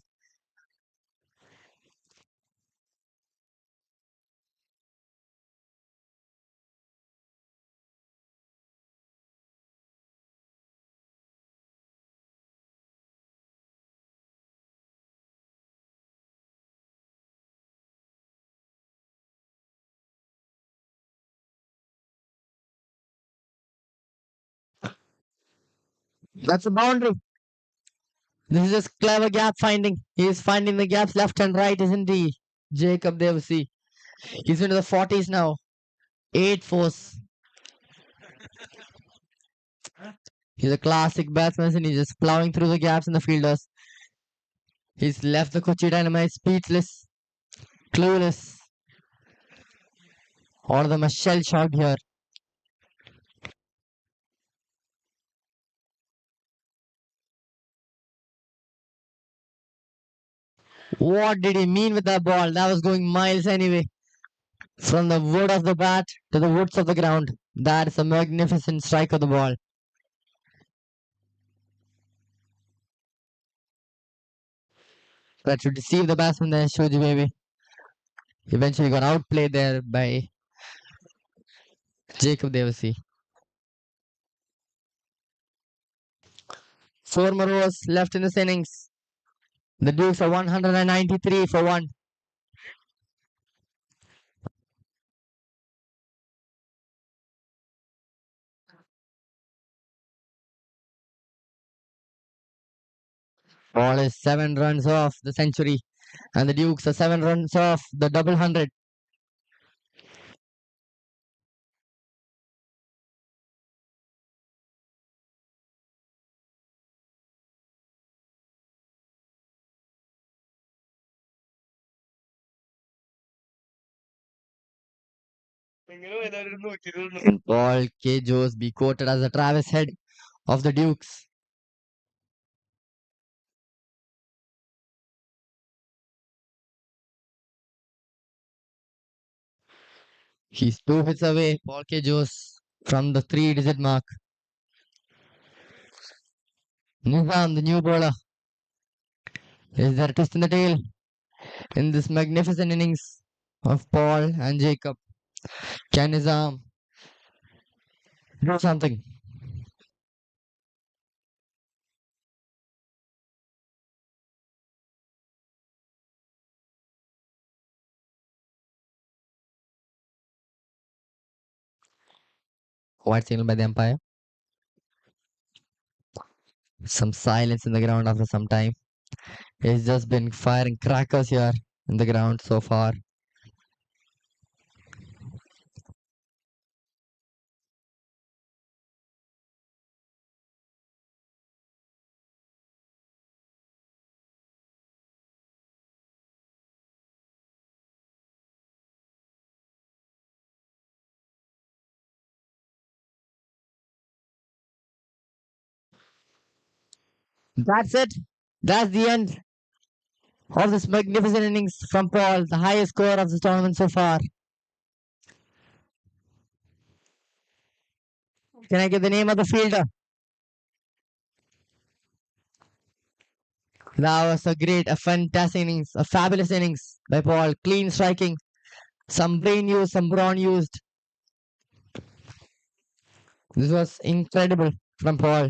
That's a boundary. This is just clever gap finding. He is finding the gaps left and right, isn't he? Jacob Devasi. He's into the 40s now. 8 fours. He's a classic batsman and he's just plowing through the gaps in the fielders. He's left the Kochi Dynamite speechless, clueless. All of them are shell shocked here. What did he mean with that ball? That was going miles anyway. From the wood of the bat to the woods of the ground. That is a magnificent strike of the ball. That should deceive the batsman there, Shoji Baby. Eventually got outplayed there by Jacob Devasi. 4 more overs left in this innings. The Dukes are 193 for 1. Ball is 7 runs off the century, and the Dukes are 7 runs off the double hundred. Paul K. Jose be quoted as the Travis Head of the Dukes. He's 2 hits away, Paul K. Jose, from the 3-digit mark. Nizam, the new bowler. Is there a twist in the tail in this magnificent innings of Paul and Jacob? Can Nizam do something? White signal by the umpire. Some silence in the ground after some time. He's just been firing crackers here in the ground so far. That's it. That's the end of this magnificent innings from Paul, the highest score of this tournament so far. Can I get the name of the fielder? That was a great, a fantastic innings, a fabulous innings by Paul. Clean striking, some brain used, some brawn used. This was incredible from Paul.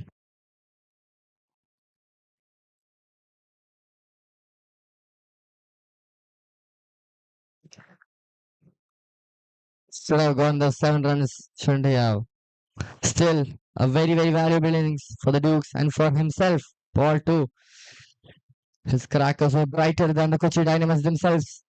Should have gone the 7 runs, shouldn't he have? Still, a very, very valuable innings for the Dukes and for himself, Paul too. His crackers were brighter than the Kochi Dynamites themselves.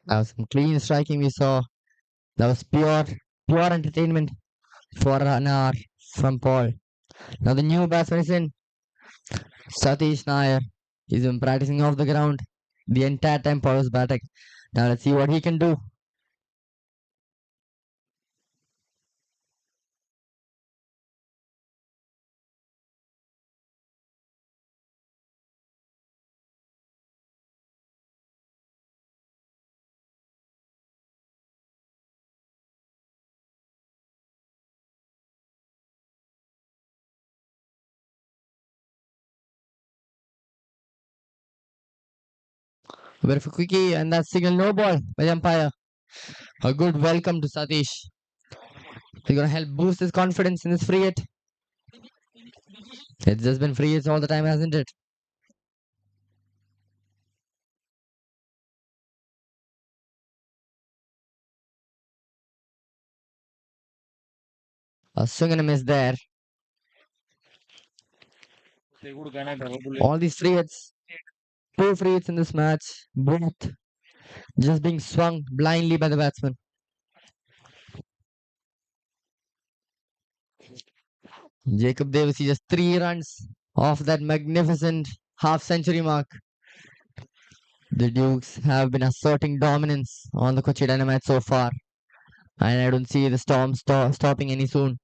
That was some clean striking we saw. That was pure entertainment for an hour from Paul. Now the new batsman is in, Satish Nair. He's been practicing off the ground the entire time Paul was batting. Now let's see what he can do. Very for quickie, and that signal no ball by the umpire. A good welcome to Satish. He's gonna help boost his confidence in this free hit. It's just been free hits all the time, hasn't it? A swing and a miss there. All these free hits, two free hits in this match, both just being swung blindly by the batsman. Jacob Davis, he just 3 runs off that magnificent half century mark. The Dukes have been asserting dominance on the Kochi Dynamite so far, and I don't see the storm stopping any soon.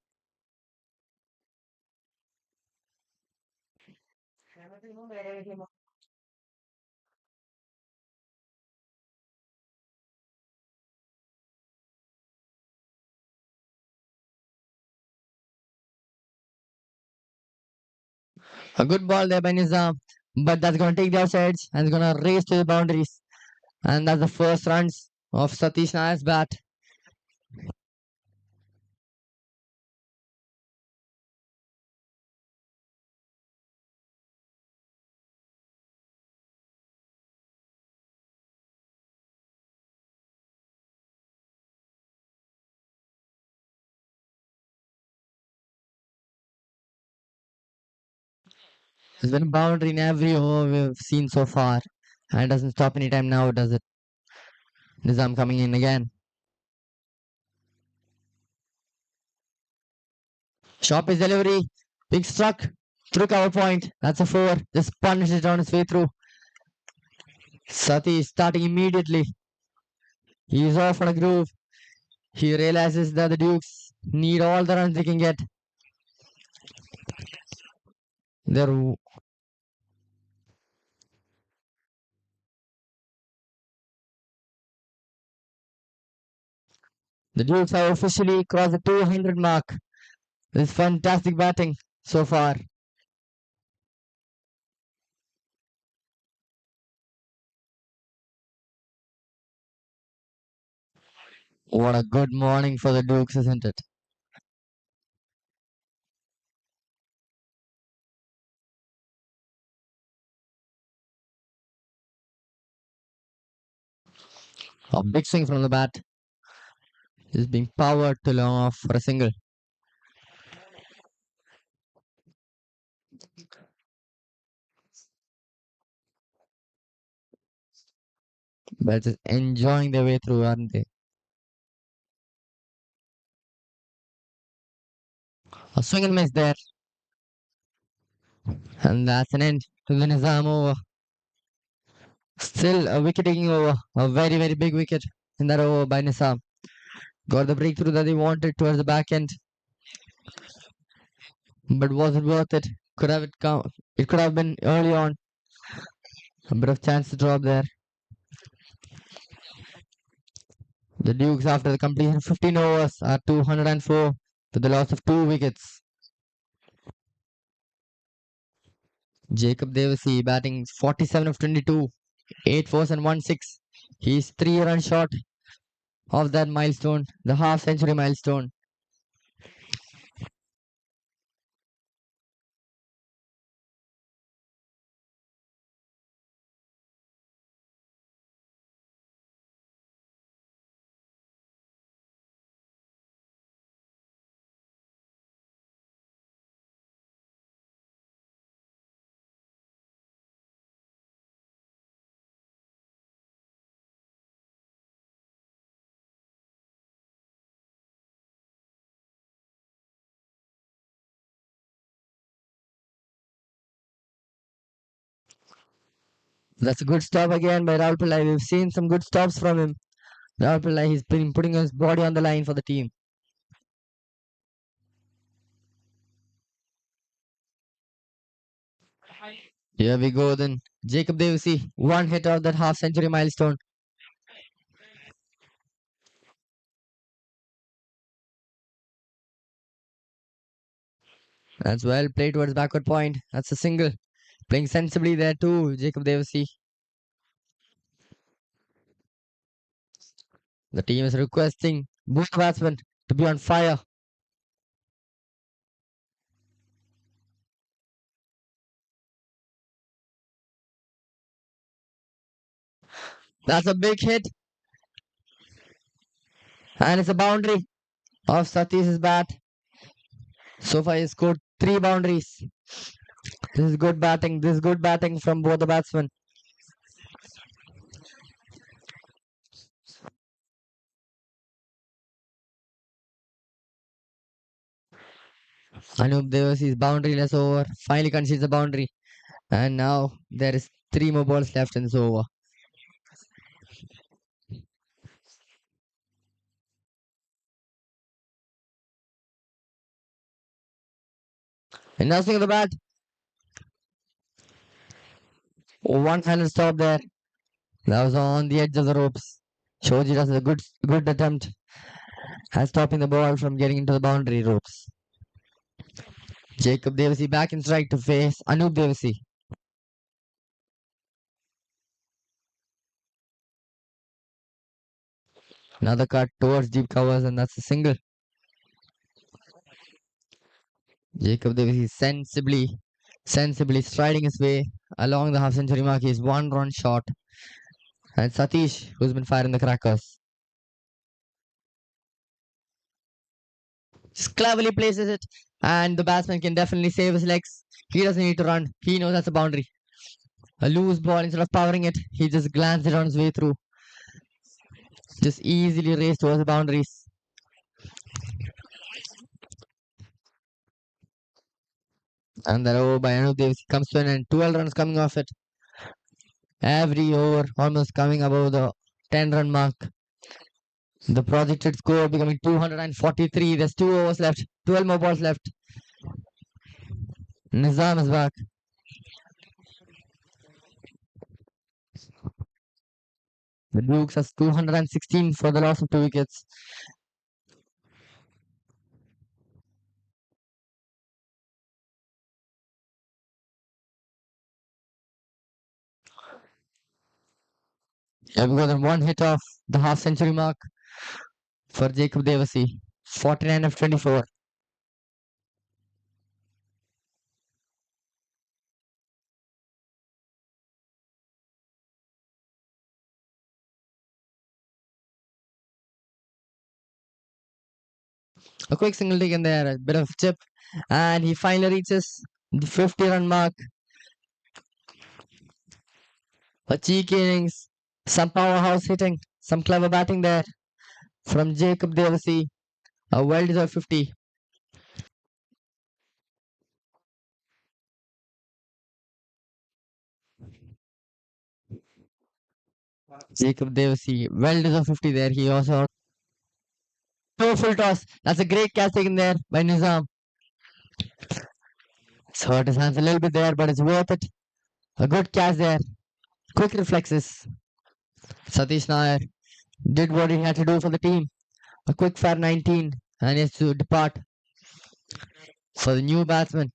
A good ball there by Nizam, but that's going to take the outside and it's going to race to the boundaries. And that's the first runs of Satish Nair's bat. There's been a boundary in every over we've seen so far, and it doesn't stop anytime now, does it? Nizam coming in again. Short pitch delivery, big struck through cover point. That's a four. Just punishes it on his way through. Satish starting immediately. He's off on a groove. He realizes that the Dukes need all the runs they can get. They're, the Dukes have officially crossed the 200 mark. This is fantastic batting so far. What a good morning for the Dukes, isn't it? A big swing from the bat is being powered to long off for a single. But just enjoying their way through, aren't they? A swing and miss there. And that's an end to the Nizam over. Still a wicket taking over. A very, very big wicket in that over by Nizam. Got the breakthrough that they wanted towards the back end. But was it worth it? Could have it come? It could have been early on. A bit of chance to drop there. The Dukes, after the completion of 15 overs, are 204 to the loss of 2 wickets. Jacob Devasi batting 47 of 22, 8 fours and 1 6. He's 3 runs short of that milestone, the half century milestone. That's a good stop again by Rahul Pillai. We've seen some good stops from him. Rahul Pillai, he's been putting his body on the line for the team. Here we go then. Jacob Devasi, one hit of that half century milestone. That's well played towards backward point. That's a single. Playing sensibly there too, Jacob Devasi. The team is requesting both batsmen to be on fire. That's a big hit. And it's a boundary of Satish's bat. So far, he scored 3 boundaries. This is good batting. This is good batting from both the batsmen. Anup Devasi's boundaryless over finally concedes a boundary. And now there is 3 more balls left in this over. And now swing of the bat. One-handed stop there. That was on the edge of the ropes. Shoji does a good attempt at stopping the ball from getting into the boundary ropes. Jacob Devasi back in strike to face Anup Devasi. Another cut towards deep covers, and that's a single. Jacob Devasi sensibly striding his way along the half century mark. He's 1 run short. And Satish, who's been firing the crackers, just cleverly places it, and the batsman can definitely save his legs. He doesn't need to run. He knows that's a boundary. A loose ball, instead of powering it, he just glanced it on his way through. Just easily raced towards the boundaries. And that over by Anup Devasi comes to an end. 12 runs coming off it. Every over almost coming above the 10 run mark. The projected score becoming 243. There's 2 overs left. 12 more balls left. Nizam is back. The Dukes has 216 for the loss of 2 wickets. Yeah, we got them one hit off the half century mark for Jacob Devasi. 49 of 24. A quick single taken there, a bit of chip, and he finally reaches the 50-run mark. A cheeky innings, some powerhouse hitting, some clever batting there from Jacob Devasi. A well-deserved 50. Jacob Devasi, well-deserved 50 there. He also no full toss. That's a great catch taken there by Nizam. It's hurt his hands a little bit there, but it's worth it. A good catch there. Quick reflexes. Satish Nair did what he had to do for the team. A quick fair 19, and he has to depart for the new batsman.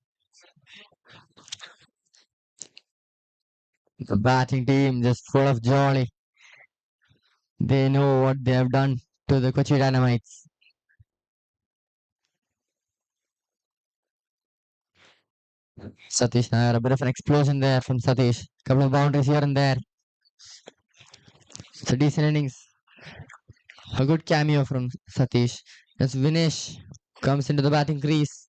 The batting team just full of joy. They know what they have done to the Kochi Dynamites. Satish Nair, a bit of an explosion there from Satish. Couple of boundaries here and there. It's a decent innings. A good cameo from Satish. As Vinesh comes into the batting crease.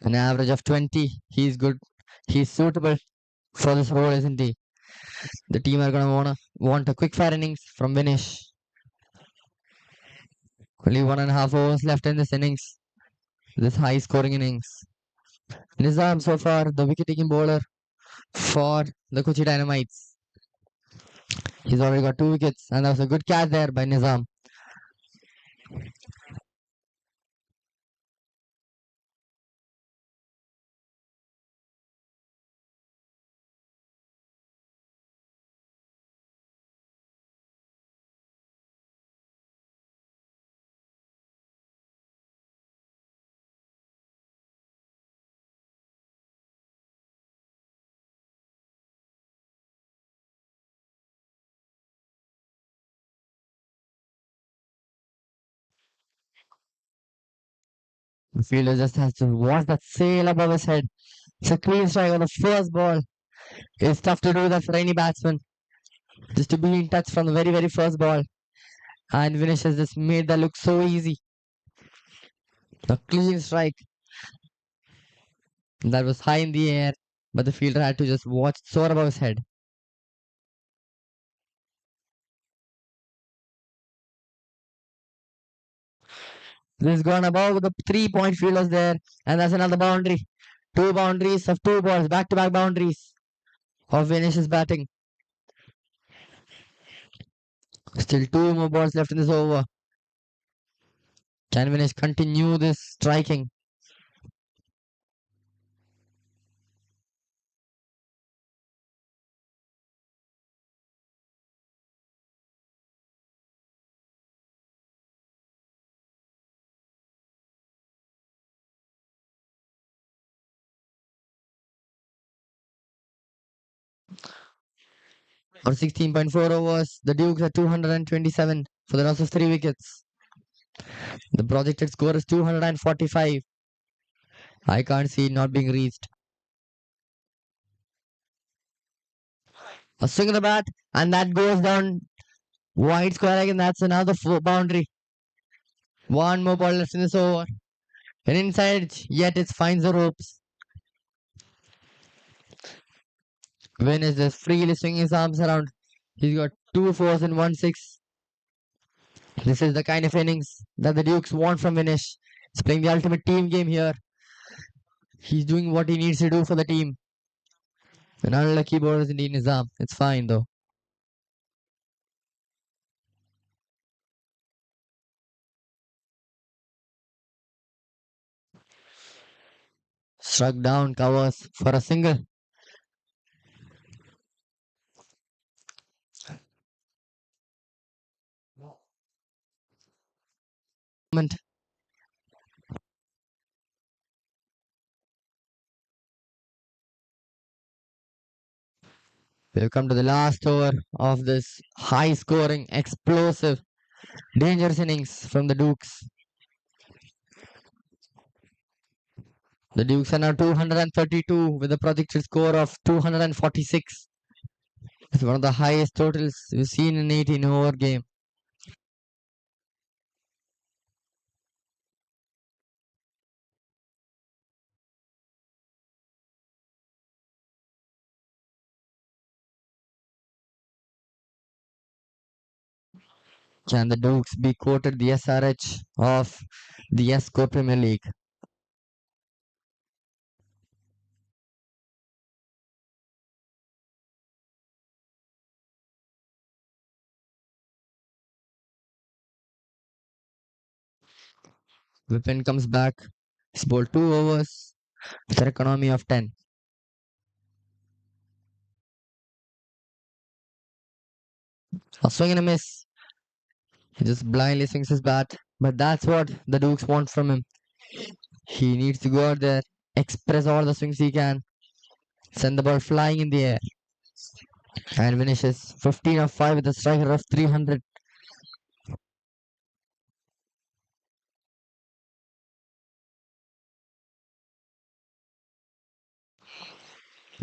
An average of 20. He's good. He's suitable for this role, isn't he? The team are gonna want a quick fire innings from Vinesh. Only 1.5 overs left in this innings. This high scoring innings. Nizam so far the wicket taking bowler for the Kochi Dynamites. He's already got 2 wickets, and that was a good catch there by Nizam. The fielder just has to watch that sail above his head. It's a clean strike on the first ball. It's tough to do that for any batsman. Just to be in touch from the very, very first ball. And Vinesh has just made that look so easy. A clean strike. That was high in the air, but the fielder had to just watch soar above his head. This has gone above the 3-point fielders there, and that's another boundary. 2 boundaries of 2 balls, back-to-back boundaries of Vinish's batting. Still 2 more balls left in this over. Can Vinish continue this striking? For 16.4 overs, the Dukes are 227 for the loss of 3 wickets. The projected score is 245. I can't see it not being reached. A swing of the bat, and that goes down wide square again. That's another boundary. 1 more ball left in this over. And inside, yet it finds the ropes. Win is just freely swinging his arms around. He's got 2 4s and 1 6. This is the kind of innings that the Dukes want from Vinish. He's playing the ultimate team game here. He's doing what he needs to do for the team. An unlucky bowler is indeed Nizam. It's fine though. Struck down, covers for a single. We've come to the last over of this high scoring, explosive, dangerous innings from the Dukes. The Dukes are now 232 with a projected score of 246. It's one of the highest totals we've seen in 18 over game. Can the Dukes be quoted the SRH of the ESCO Premier League? Whippen comes back. He's bowled 2 overs with an economy of 10. A swing and a miss. He just blindly swings his bat. But that's what the Dukes want from him. He needs to go out there, express all the swings he can, send the ball flying in the air, and finishes 15 of 5 with a striker of 300.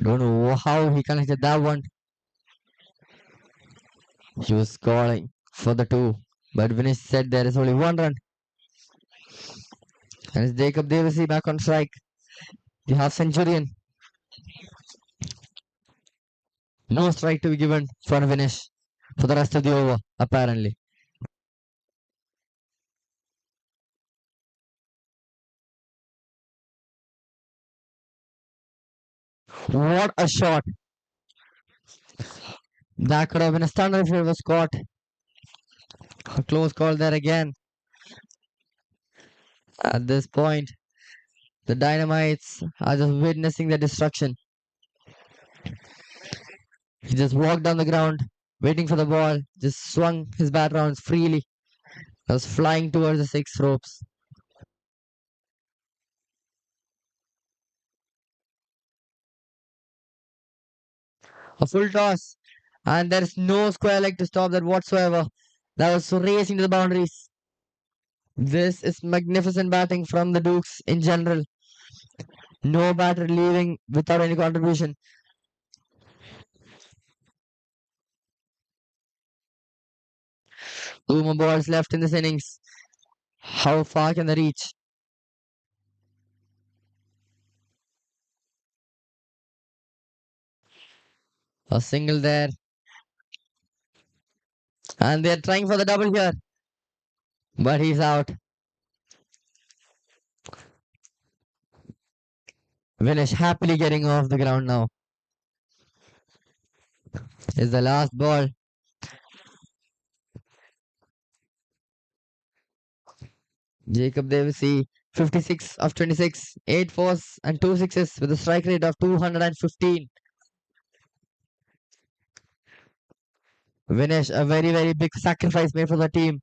Don't know how he connected that one. He was calling for the two, but Vinesh said there is only one run. And it's Jacob Devasi back on strike, the half centurion. No strike to be given for Vinesh for the rest of the over, apparently. What a shot! That could have been a stunner if it was caught. A close call there again. At this point, the Dynamites are just witnessing the destruction. He just walked down the ground, waiting for the ball, just swung his bat rounds freely. Was flying towards the six ropes. A full toss, and there's no square leg to stop that whatsoever. That was racing to the boundaries. This is magnificent batting from the Dukes in general. No batter leaving without any contribution. Two more balls left in this innings. How far can they reach? A single there, and they're trying for the double here, but he's out. Vinesh happily getting off the ground now. Is the last ball. Jacob Devasi, 56 of 26, 8 fours and 2 sixes with a strike rate of 215. Vinesh, a very big sacrifice made for the team.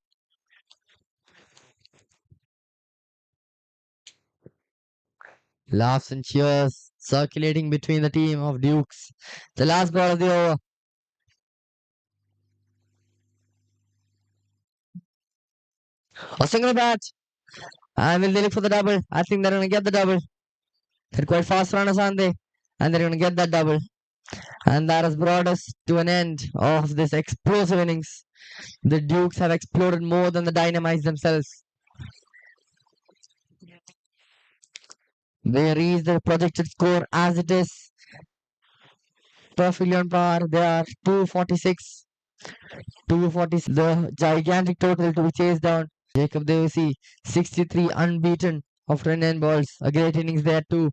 Laughs and cheers circulating between the team of Dukes. The last ball of the over. A single bat. And will they look for the double? I think they're going to get the double. They're quite fast runners, aren't they? And they're going to get that double. And that has brought us to an end of this explosive innings. The Dukes have exploded more than the Dynamites themselves. They reached the projected score as it is. Perfectly on par. They are 246. 246. The gigantic total to be chased down. Jacob Devasi, 63 unbeaten of 29 balls. A great innings there too.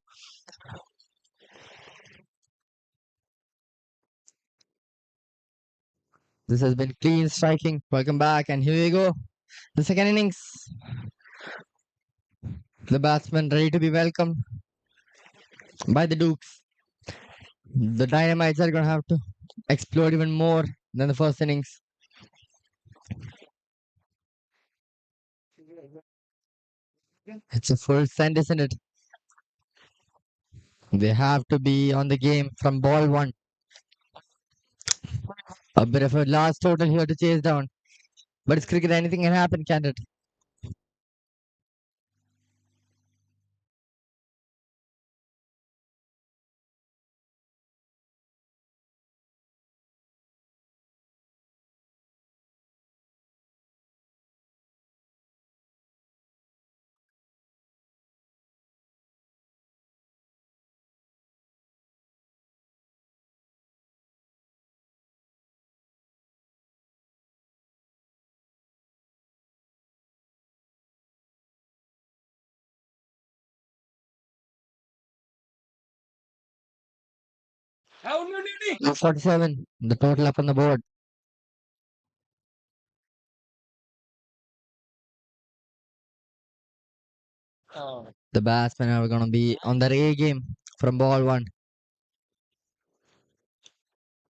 This has been clean striking. Welcome back, and here we go. The second innings. The batsmen ready to be welcomed by the Dukes. The Dynamites are going to have to explode even more than the first innings. It's a full send, isn't it? They have to be on the game from ball one. A bit of a large total here to chase down. But it's cricket, anything can happen, can't it? 47, the total up on the board. The batsmen are going to be on their A game from ball one.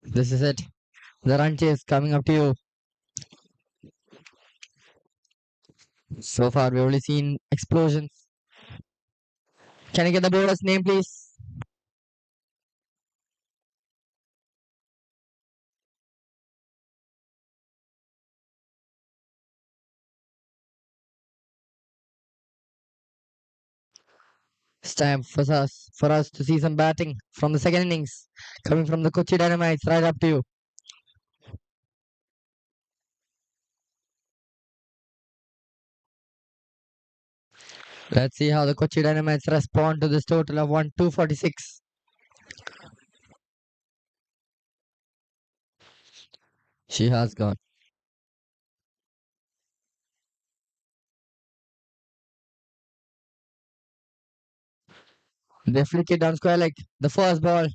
This is it. The run chase coming up to you. So far, we've only seen explosions. Can I get the bowler's name, please? It's time for us to see some batting from the second innings coming from the Kochi Dynamites. Right up to you. Let's see how the Kochi Dynamites respond to this total of 246. She has gone. They flick it down square leg. The first ball.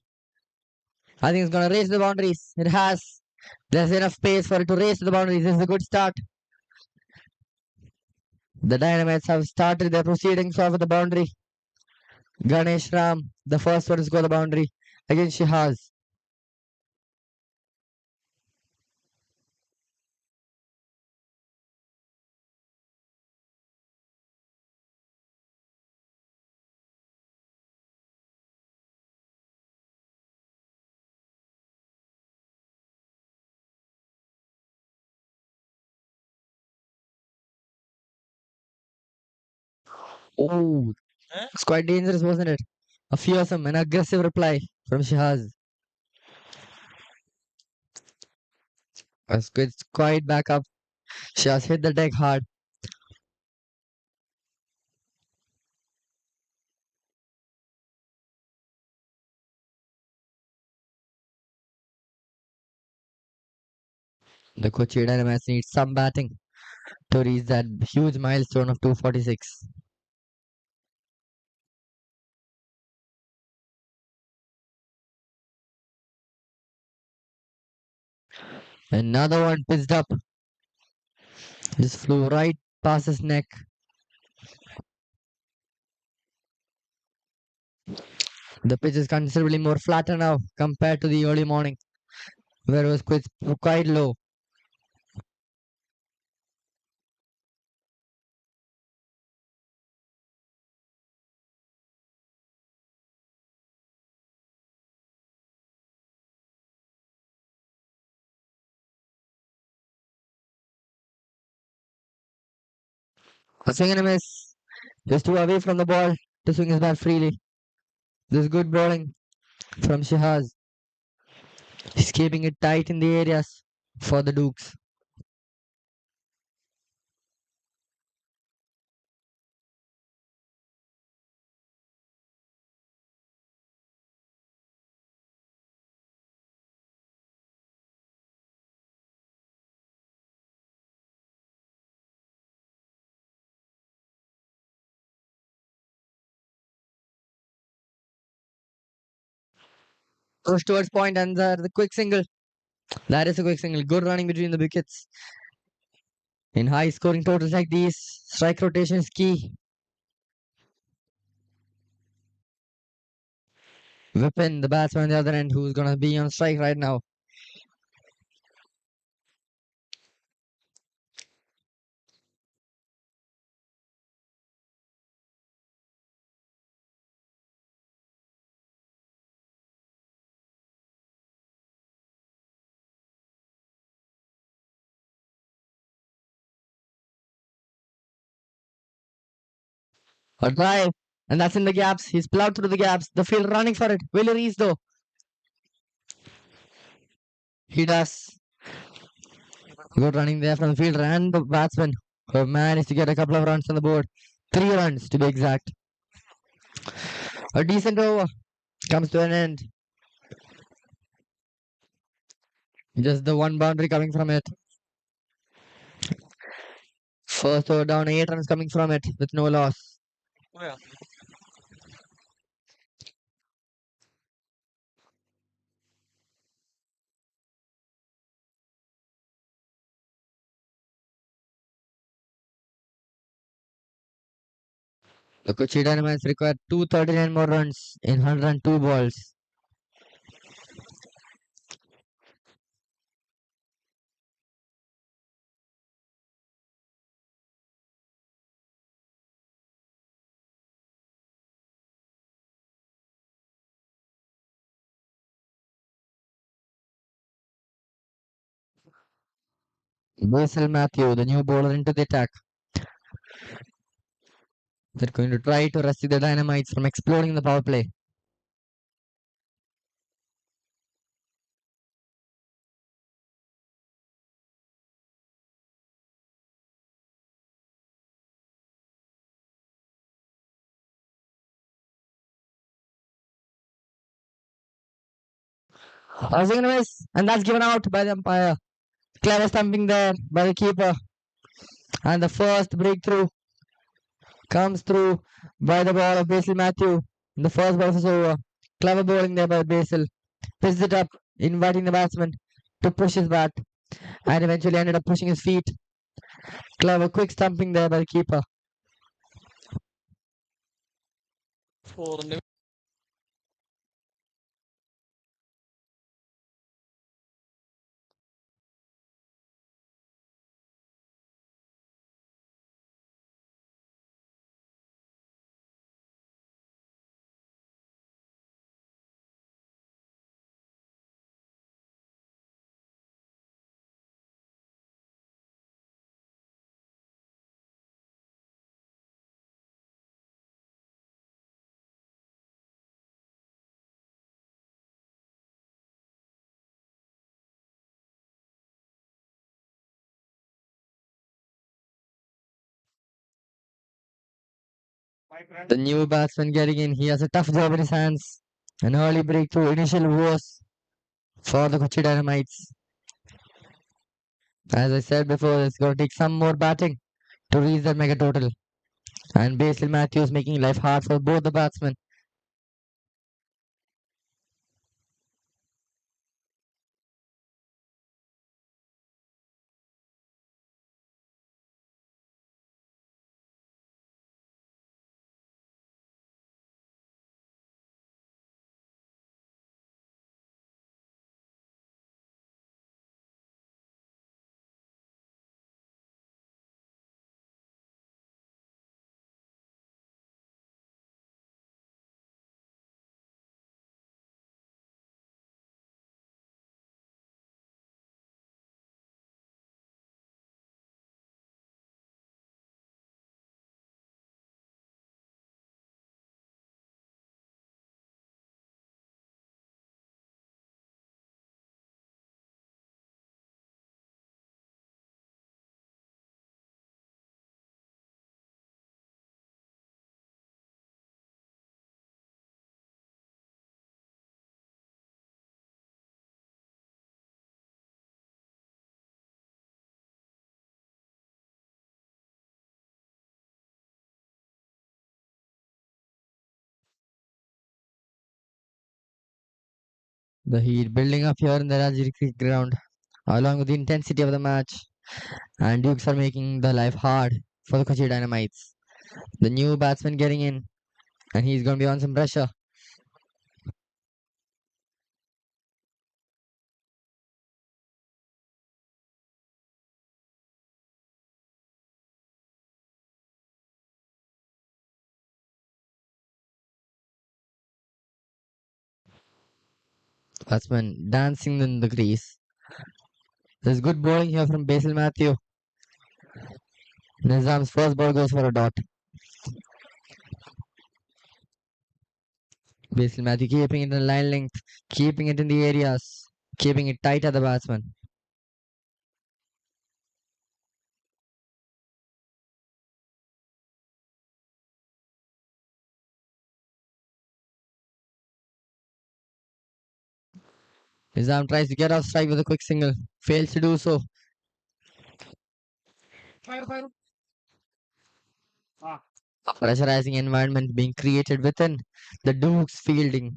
I think it's going to race the boundaries. It has. There's enough space for it to race to the boundaries. This is a good start. The Dynamites have started their proceedings over the boundary. Ganesh Ram, the first one to score the boundary against Shihaz. Oh, it's quite dangerous, wasn't it? A fearsome and aggressive reply from Shihaz. It's quite back up. Shihaz hit the deck hard. The Kochi Dynamites need some batting to reach that huge milestone of 246. Another one pitched up. Just flew right past his neck. The pitch is considerably more flatter now compared to the early morning, where it was quite low. A swing and a miss. Just two away from the ball to swing his bat freely. This is good bowling from Shihaz. He's keeping it tight in the areas for the Dukes. Goes towards point and the quick single. That is a quick single. Good running between the wickets. In high scoring totals like these, strike rotation is key. Vipin, the batsman on the other end, who's gonna be on strike right now. A drive, and that's in the gaps. He's plowed through the gaps. The field running for it. Will he reach though? He does. Good running there from the fielder and the batsman who managed to get a couple of runs on the board. 3 runs to be exact. A decent over comes to an end. Just the one boundary coming from it. First over down, 8 runs coming from it with no loss. The Kochi Dynamites required 239 more runs in 102 balls. Basil Matthew, the new bowler, into the attack. They're going to try to rescue the Dynamites from exploding the power play. I was going to miss, and that's given out by the umpire. Clever stumping there by the keeper. And the first breakthrough comes through by the ball of Basil Matthew. The first ball is over. Clever bowling there by Basil. Pitched it up, inviting the batsman to push his bat, and eventually ended up pushing his feet. Clever quick stumping there by the keeper. The new batsman getting in, he has a tough job in his hands. An early breakthrough, initial woes for the Kochi Dynamites. As I said before, it's going to take some more batting to reach that mega total. And Basil Matthews making life hard for both the batsmen. The heat building up here in the Rajgiri cricket ground, along with the intensity of the match, and Dukes are making the life hard for the Kochi Dynamites. The new batsman getting in, and he's going to be on some pressure. Batsman dancing in the crease. There's good bowling here from Basil Matthew. Nizam's first ball goes for a dot. Basil Matthew keeping it in line length, keeping it in the areas, keeping it tight at the batsman. Nizam tries to get off strike with a quick single, fails to do so. A pressurizing environment being created within the Dukes fielding.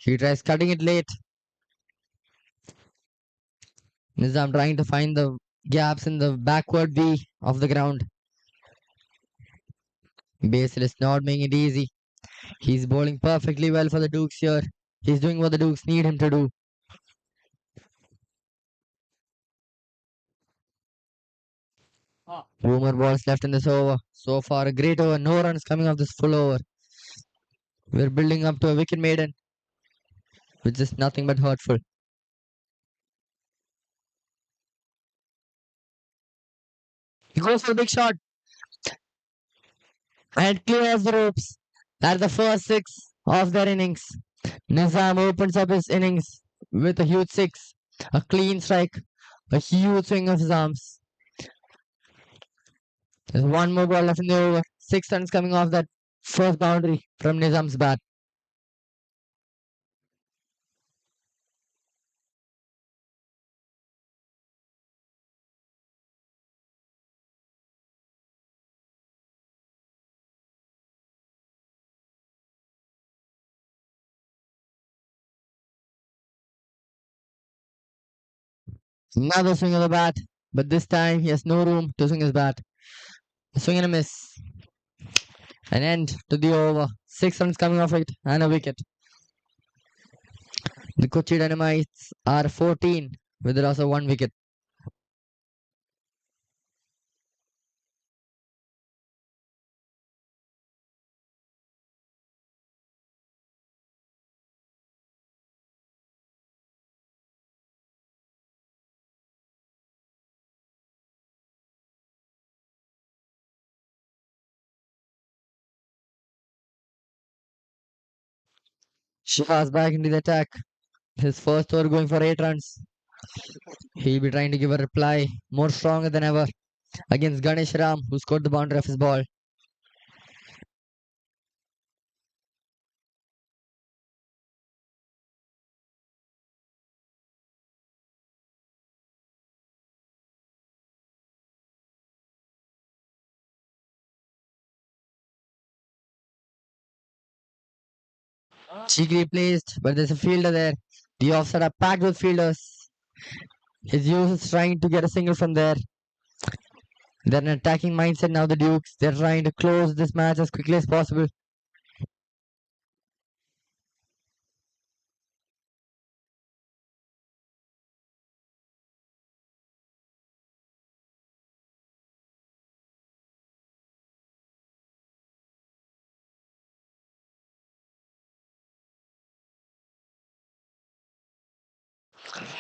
He tries cutting it late. Nizam trying to find the gaps in the backward V of the ground. Basil is not making it easy. He's bowling perfectly well for the Dukes here. He's doing what the Dukes need him to do. Boomer balls left in this over. So far, a great over. No runs coming off this full over. We're building up to a wicket maiden, which is nothing but hurtful. He goes for a big shot and clears the ropes. That's the first six of their innings. Nizam opens up his innings with a huge six, a clean strike, a huge swing of his arms. There's one more ball left in the over. 6 runs coming off that first boundary from Nizam's bat. Another swing of the bat, but this time he has no room to swing his bat. A swing and a miss. An end to the over. 6 runs coming off it and a wicket. The Kochi Dynamites are 14 with the loss of 1 wicket. Shihaz back into the attack. His first over going for 8 runs. He'll be trying to give a reply more stronger than ever against Ganesh Ram, who scored the boundary of his ball. Cheekily placed, but there's a fielder there. The offside are packed with fielders. His use is trying to get a single from there. They're in an attacking mindset now, the Dukes. They're trying to close this match as quickly as possible.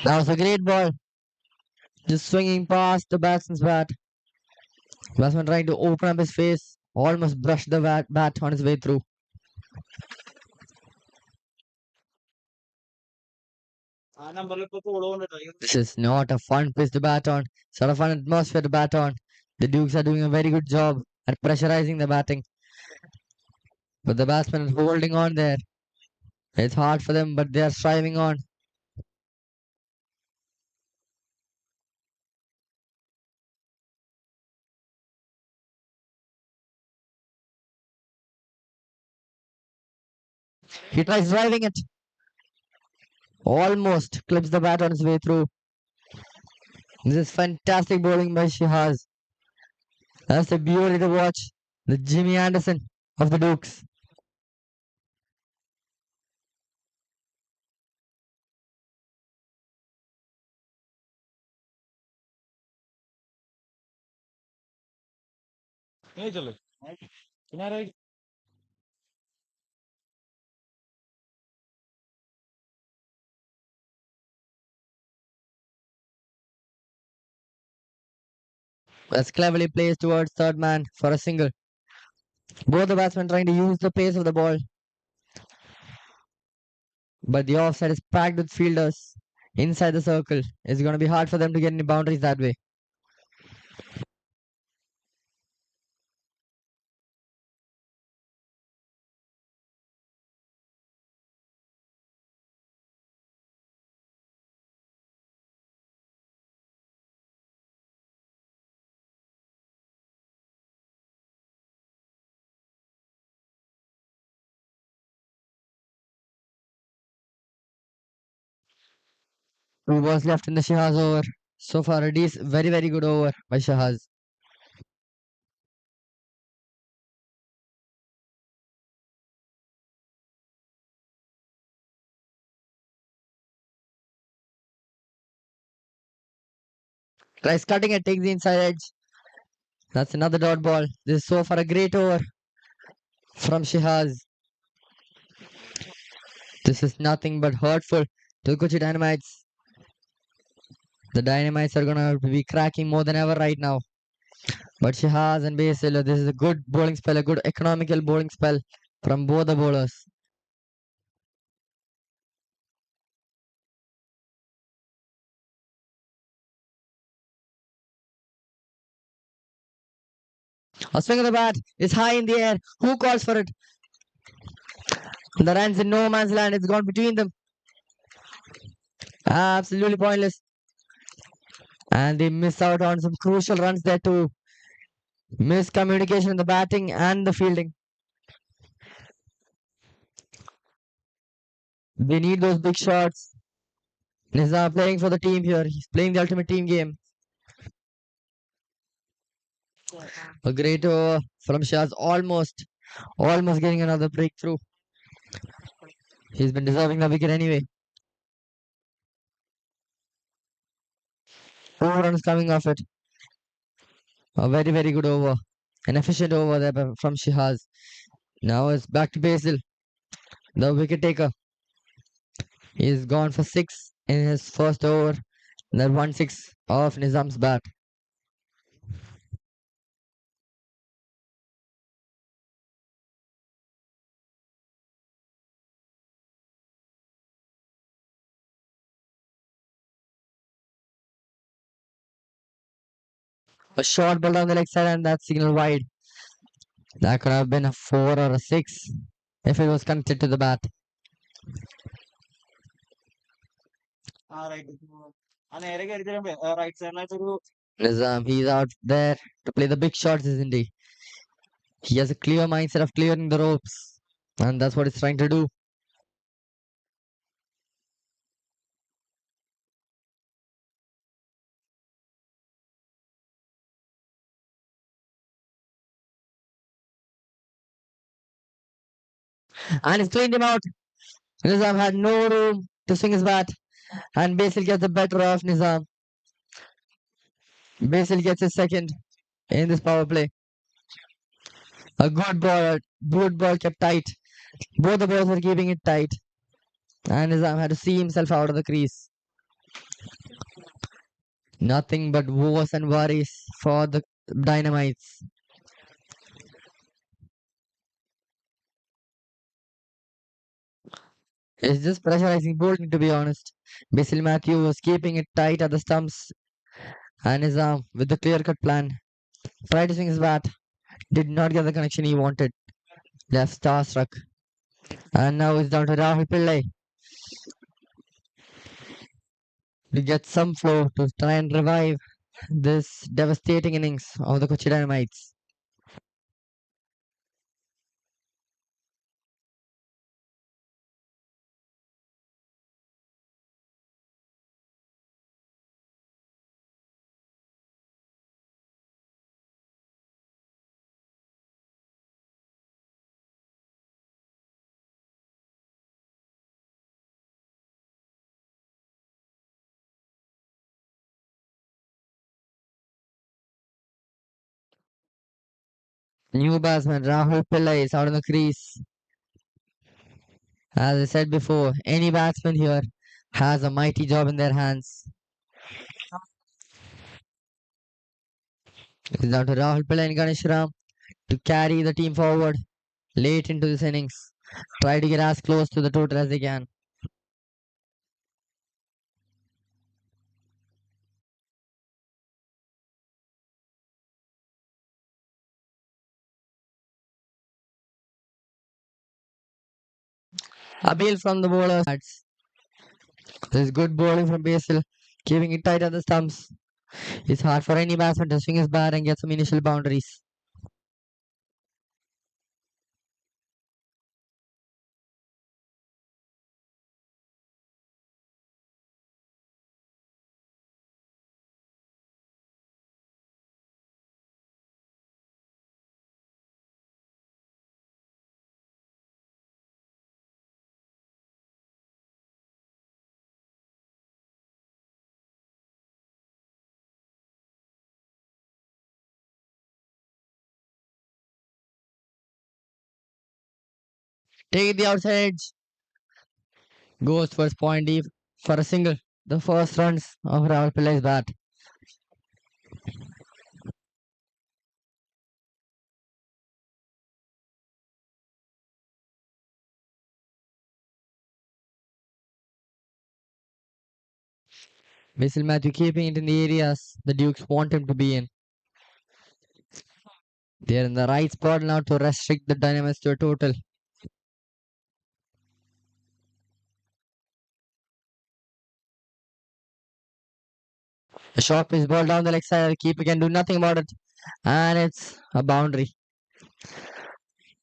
That was a great ball. Just swinging past the batsman's bat. Batsman trying to open up his face. Almost brushed the bat on his way through. This is not a fun pitch to bat on. It's not a fun atmosphere to bat on. The Dukes are doing a very good job at pressurizing the batting. But the batsman is holding on there. It's hard for them, but they are striving on. He tries driving it. Almost clips the bat on his way through. This is fantastic bowling by Shihaz. That's a beauty to watch. The Jimmy Anderson of the Dukes. That's cleverly placed towards third man for a single. Both the batsmen trying to use the pace of the ball. But the offside is packed with fielders inside the circle. It's going to be hard for them to get any boundaries that way. Two balls left in the Shahaz over. So far, it is very good over by Shahaz. Tries cutting it, takes the inside edge. That's another dot ball. This is so far a great over from Shahaz. This is nothing but hurtful to the Kochi Dynamites. The Dynamites are gonna be cracking more than ever right now. But Shahaz and Basil, this is a good bowling spell, a good economical bowling spell from both the bowlers. A swing of the bat is high in the air. Who calls for it? The runs in no man's land. It's gone between them. Absolutely pointless. And they miss out on some crucial runs there too. Miscommunication in the batting and the fielding. They need those big shots. Nizam playing for the team here. He's playing the ultimate team game. A great over from Shaz. Almost getting another breakthrough. He's been deserving the wicket anyway. 4 runs coming off it. A very good over. An efficient over there from Shihaz. Now it's back to Basil, the wicket taker. He's gone for 6 in his first over. That 1-6 off Nizam's bat. A short ball down the leg side and that signal wide. That could have been a 4 or a 6 if it was connected to the bat. Nizam, he's out there to play the big shots, isn't he? He has a clear mindset of clearing the ropes. And that's what he's trying to do. And he's cleaned him out. Nizam had no room to swing his bat. And Basil gets the better of Nizam. Basil gets his second in this power play. A good ball kept tight. Both the balls were keeping it tight. And Nizam had to see himself out of the crease. Nothing but woes and worries for the Dynamites. It's just pressurizing bowling, to be honest. Basil Matthew was keeping it tight at the stumps, and Nizam, with the clear-cut plan, tried to swing his bat, did not get the connection he wanted. Left starstruck. And now it's down to Rahul Pillai to get some flow to try and revive this devastating innings of the Kochi Dynamites. New batsman Rahul Pillai is out on the crease. As I said before, any batsman here has a mighty job in their hands. It's down to Rahul Pillai and Ganesh Ram to carry the team forward late into this innings. Try to get as close to the total as they can. Appeal from the bowlers. This good bowling from Basil, keeping it tight at the stumps. It's hard for any batsman to swing his bat and get some initial boundaries. Take the outside edge. Goes towards point deep for a single. The first runs of Rahul Pillai's bat. Basil Matthew keeping it in the areas the Dukes want him to be in. They're in the right spot now to restrict the Dynamites to a total. A short pitch ball down the leg side. The keeper can do nothing about it. And it's a boundary.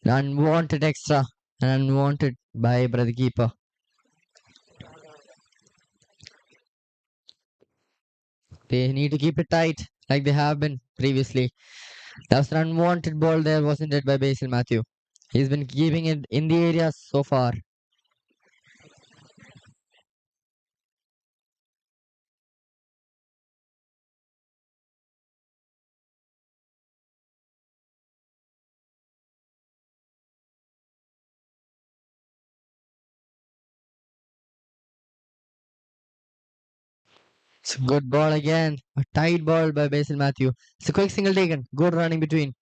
Unwanted extra. And unwanted by the keeper. They need to keep it tight like they have been previously. That was an unwanted ball there, wasn't it, by Basil Matthew? He's been keeping it in the areas so far. It's a good ball again. A tight ball by Basil Matthew. It's a quick single taken. Good running between.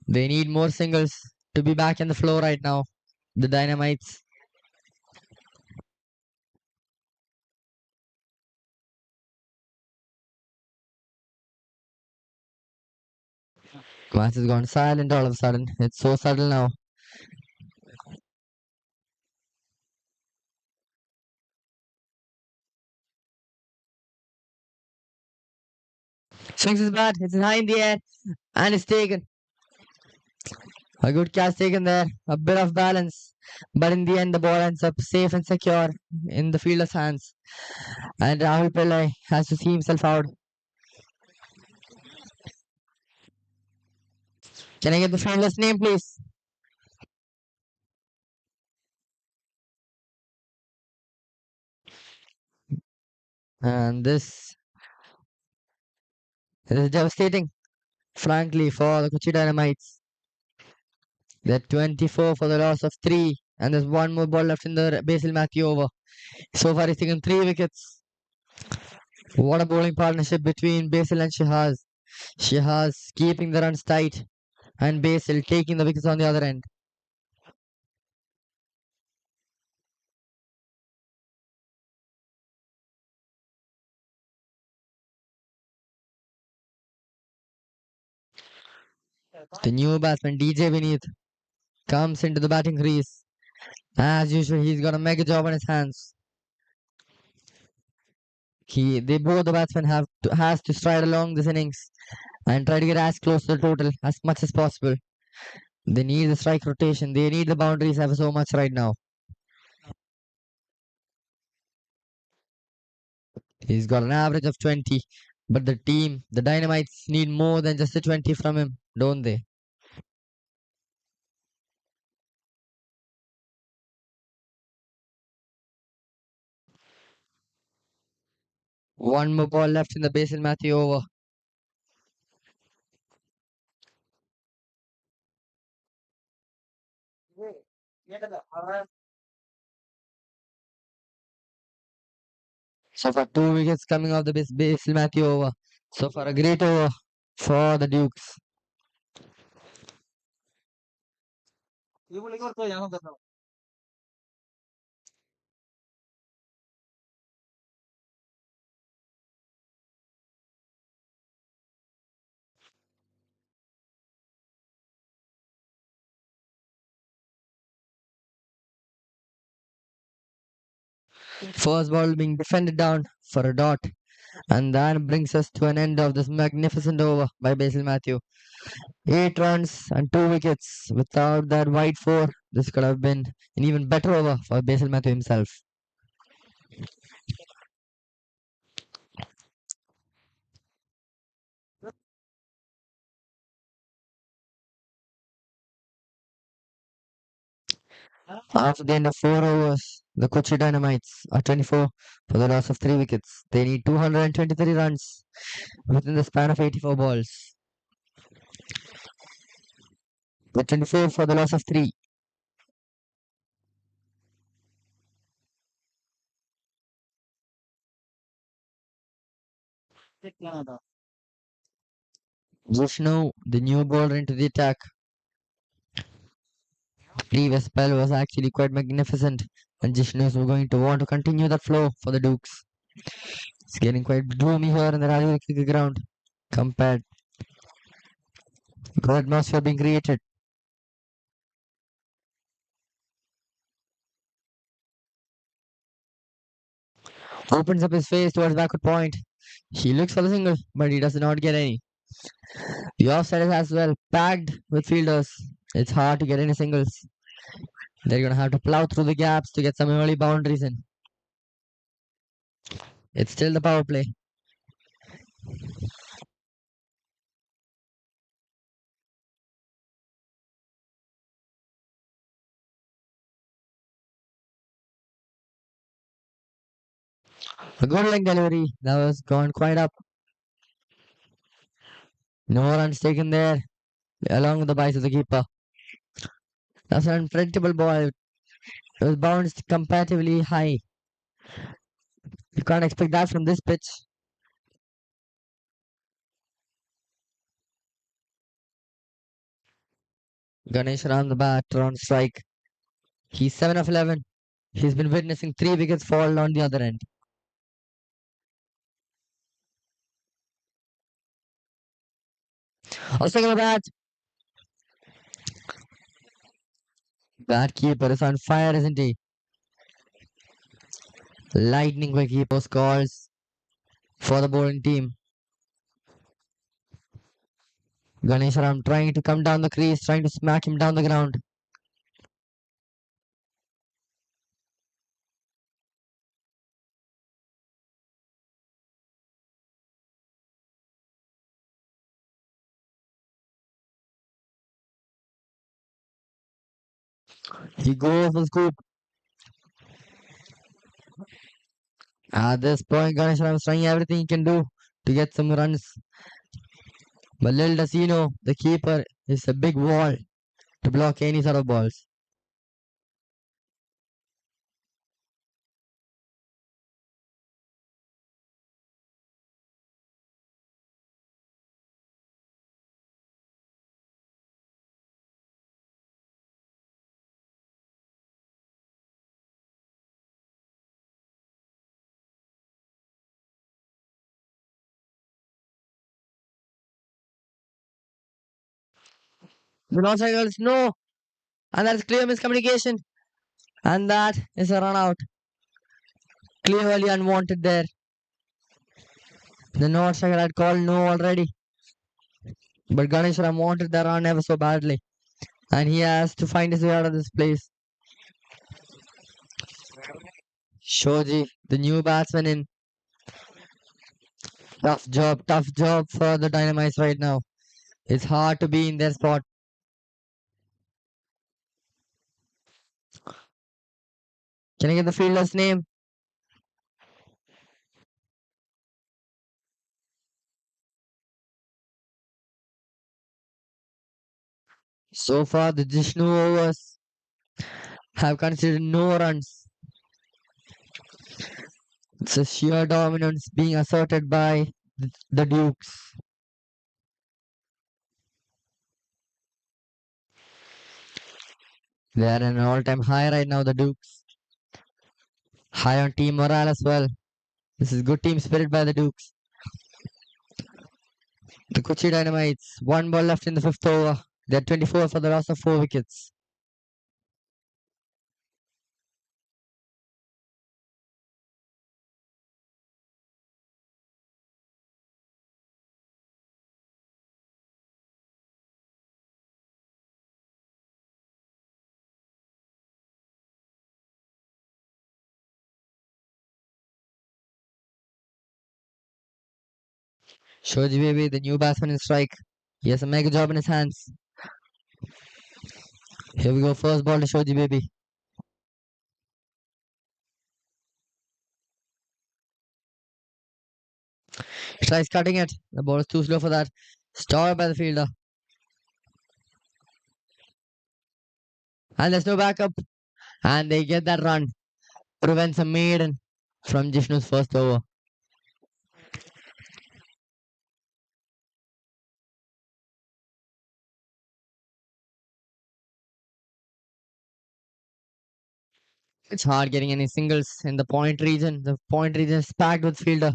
They need more singles to be back in the flow right now. The Dynamites. Match has gone silent all of a sudden. It's so subtle now. Swings his bat. It's high in the air. And it's taken. A good catch taken there. A bit of balance. But in the end, the ball ends up safe and secure in the fielder's hands. And Rahul Pillai has to see himself out. Can I get the fielder's name, please? And this is devastating, frankly, for the Kochi Dynamites. They're 24 for the loss of 3. And there's one more ball left in the Basil Matthew over. So far, he's taken 3 wickets. What a bowling partnership between Basil and Shahaz. Shahaz keeping the runs tight and Basil taking the wickets on the other end. The new batsman DJ Beneath comes into the batting crease. As usual, he's got a mega job on his hands. Both the batsmen has to stride along this innings and try to get as close to the total as much as possible. They need the strike rotation. They need the boundaries ever so much right now. He's got an average of 20, but the Dynamites, need more than just a 20 from him, don't they? One more ball left in the Basil Matthew over. So far, 2 wickets coming off the Basil Matthew over. So far, a great over for the Dukes. First ball being defended down for a dot. And that brings us to an end of this magnificent over by Basil Matthew. 8 runs and 2 wickets. Without that wide 4, this could have been an even better over for Basil Matthew himself. After the end of 4 overs, the Kochi Dynamites are 24 for the loss of 3 wickets. They need 223 runs within the span of 84 balls. The 24 for the loss of 3. Vishnu, the new bowler into the attack. Previous spell was actually quite magnificent, and Jishnu were going to want to continue that flow for the Dukes. It's getting quite gloomy here in the rally cricket ground. Compared, good atmosphere being created. Opens up his face towards backward point. He looks for the single, but he does not get any. The offside is as well packed with fielders. It's hard to get any singles. They're gonna have to plow through the gaps to get some early boundaries in. It's still the power play. A good leg delivery. That was gone quite up. No runs taken there, along with the bites of the keeper. That's an unpredictable ball. It was bounced comparatively high. You can't expect that from this pitch. Ganesh around the bat on strike. He's 7 of 11. He's been witnessing 3 wickets fall on the other end. Also the bat. Bat keeper is on fire, isn't he? Lightning quick keeper scores for the bowling team. Ganesh Ram trying to come down the crease, trying to smack him down the ground. He goes for the scoop. At this point, Ganesh Ram is trying everything he can do to get some runs. But little does he know, the keeper is a big wall to block any sort of balls. The non-strike girls, no. And that's clear miscommunication. And that is a run out. Clearly unwanted there. The non-striker had called no already. But Ganesh Ram wanted the run ever so badly. And he has to find his way out of this place. Shoji, the new batsman in. Tough job for the Dynamites right now. It's hard to be in their spot. Can I get the fielder's name? So far, the Jishnu overs have considered no runs. It's a sheer dominance being asserted by the Dukes. They are at an all-time high right now, the Dukes. High on team morale as well. This is good team spirit by the Dukes. The Kochi Dynamites, 1 ball left in the 5th over. They're 24 for the loss of 4 wickets. Shoji Baby, the new batsman in strike. He has a mega job in his hands. Here we go, first ball to Shoji Baby. He tries cutting it. The ball is too slow for that. Stopped by the fielder. And there's no backup. And they get that run. Prevents a maiden from Jishnu's first over. It's hard getting any singles in the point region. The point region is packed with fielder.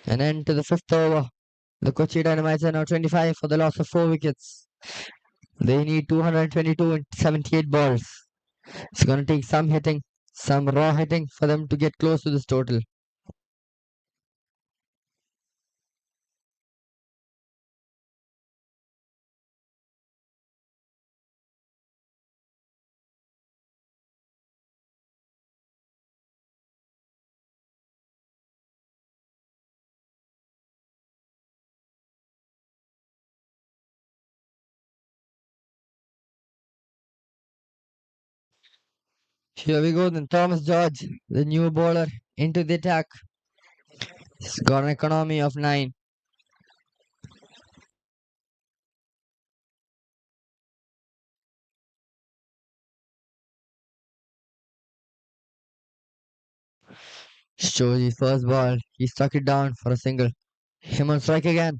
And then to the fifth over. The Kochi Dynamites are now 25 for the loss of 4 wickets. They need 222 and 78 balls. It's going to take some hitting, some raw hitting for them to get close to this total. Here we go then. Thomas George, the new bowler, into the attack. He's got an economy of 9. Shoji first ball. He struck it down for a single. Him on strike again.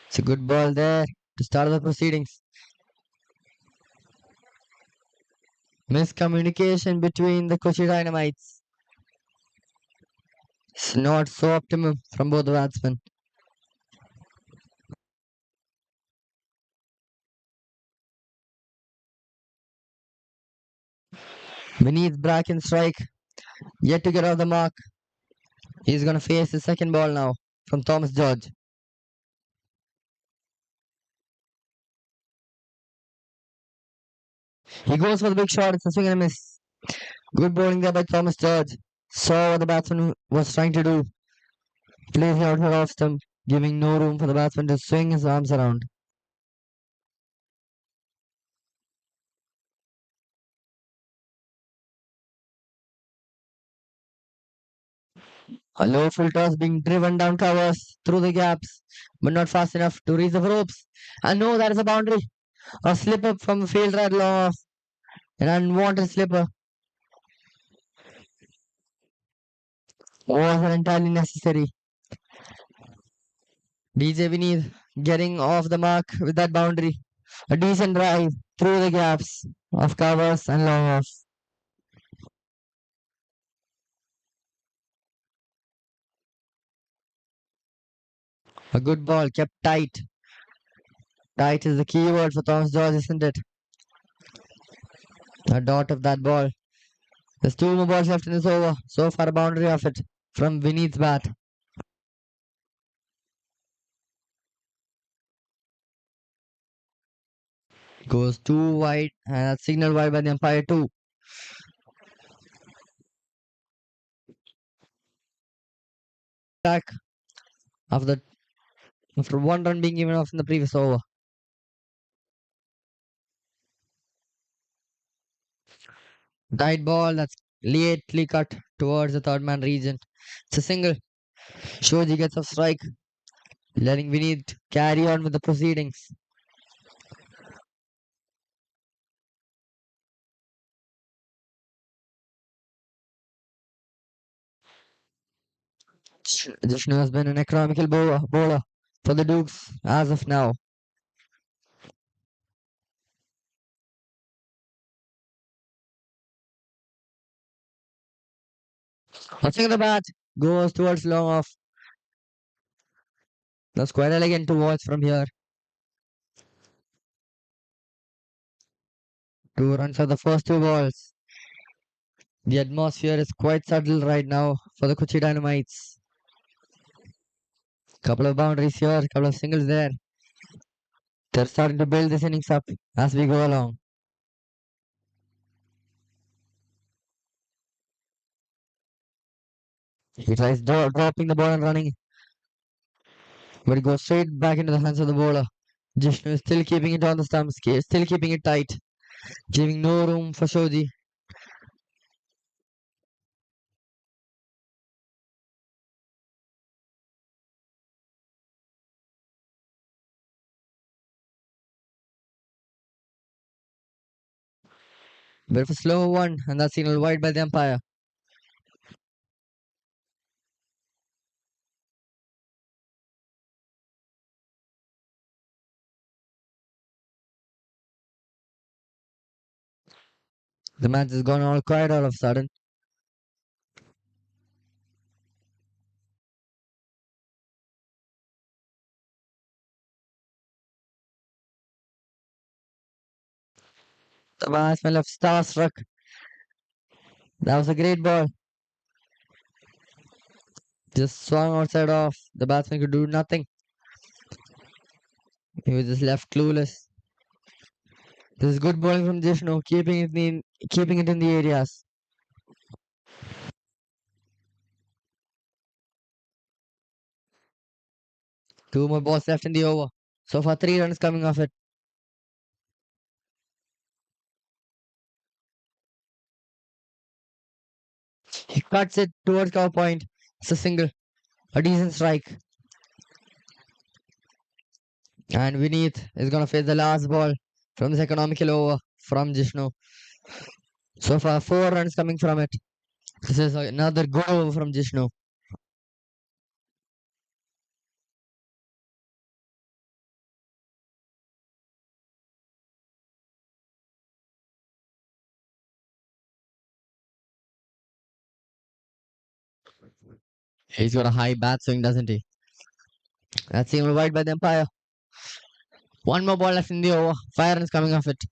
It's a good ball there to start the proceedings. Miscommunication between the Kochi Dynamites. It's not so optimum from both the batsmen. Beneath Bracken strike. Yet to get off the mark. He's going to face the second ball now from Thomas George. He goes for the big shot. It's a swing and a miss. Good bowling there by Thomas George. Saw what the batsman was trying to do. Placing out her off stump, giving no room for the batsman to swing his arms around. A low full toss being driven down covers through the gaps, but not fast enough to reach the ropes. And no, that is a boundary. A slip up from the field right long off. An unwanted slipper. Wasn't entirely necessary. DJ Vineet getting off the mark with that boundary. A decent drive through the gaps of covers and long off. A good ball kept tight. Tight is the key word for Thomas George, isn't it? A dot of that ball. There's 2 more balls left in this over. So far, a boundary of it from Vineet's bat. Goes too wide and that's signaled wide by the umpire too. Back after after 1 run being given off in the previous over. Tight ball that's lately cut towards the third man region. It's a single. Shoji gets a strike, letting Vineet carry on with the proceedings. Jishnu has been an economical bowler for the Dukes as of now. Watching the bat goes towards long off. That's quite elegant to watch from here. 2 runs for the first 2 balls. The atmosphere is quite subtle right now for the Kochi Dynamites. Couple of boundaries here, couple of singles there. They're starting to build this innings up as we go along. He tries dropping the ball and running, but it goes straight back into the hands of the bowler. Jishnu is still keeping it on the stumps, still keeping it tight, giving no room for Shoji. Bit of a slow one, and that's signaled wide by the umpire. The match has gone all quiet all of a sudden. The batsman left starstruck. That was a great ball. Just swung outside off. The batsman could do nothing. He was just left clueless. This is good bowling from Jishnu, keeping it in the areas. Two more balls left in the over. So far, 3 runs coming off it. He cuts it towards cover point. It's a single. A decent strike. And Vineet is going to face the last ball from this economical over from Jishnu. So far, 4 runs coming from it. This is another good over from Jishnu. He's got a high bat swing, doesn't he? That's even wide by the umpire. One more ball left in the over. 5 runs coming off it.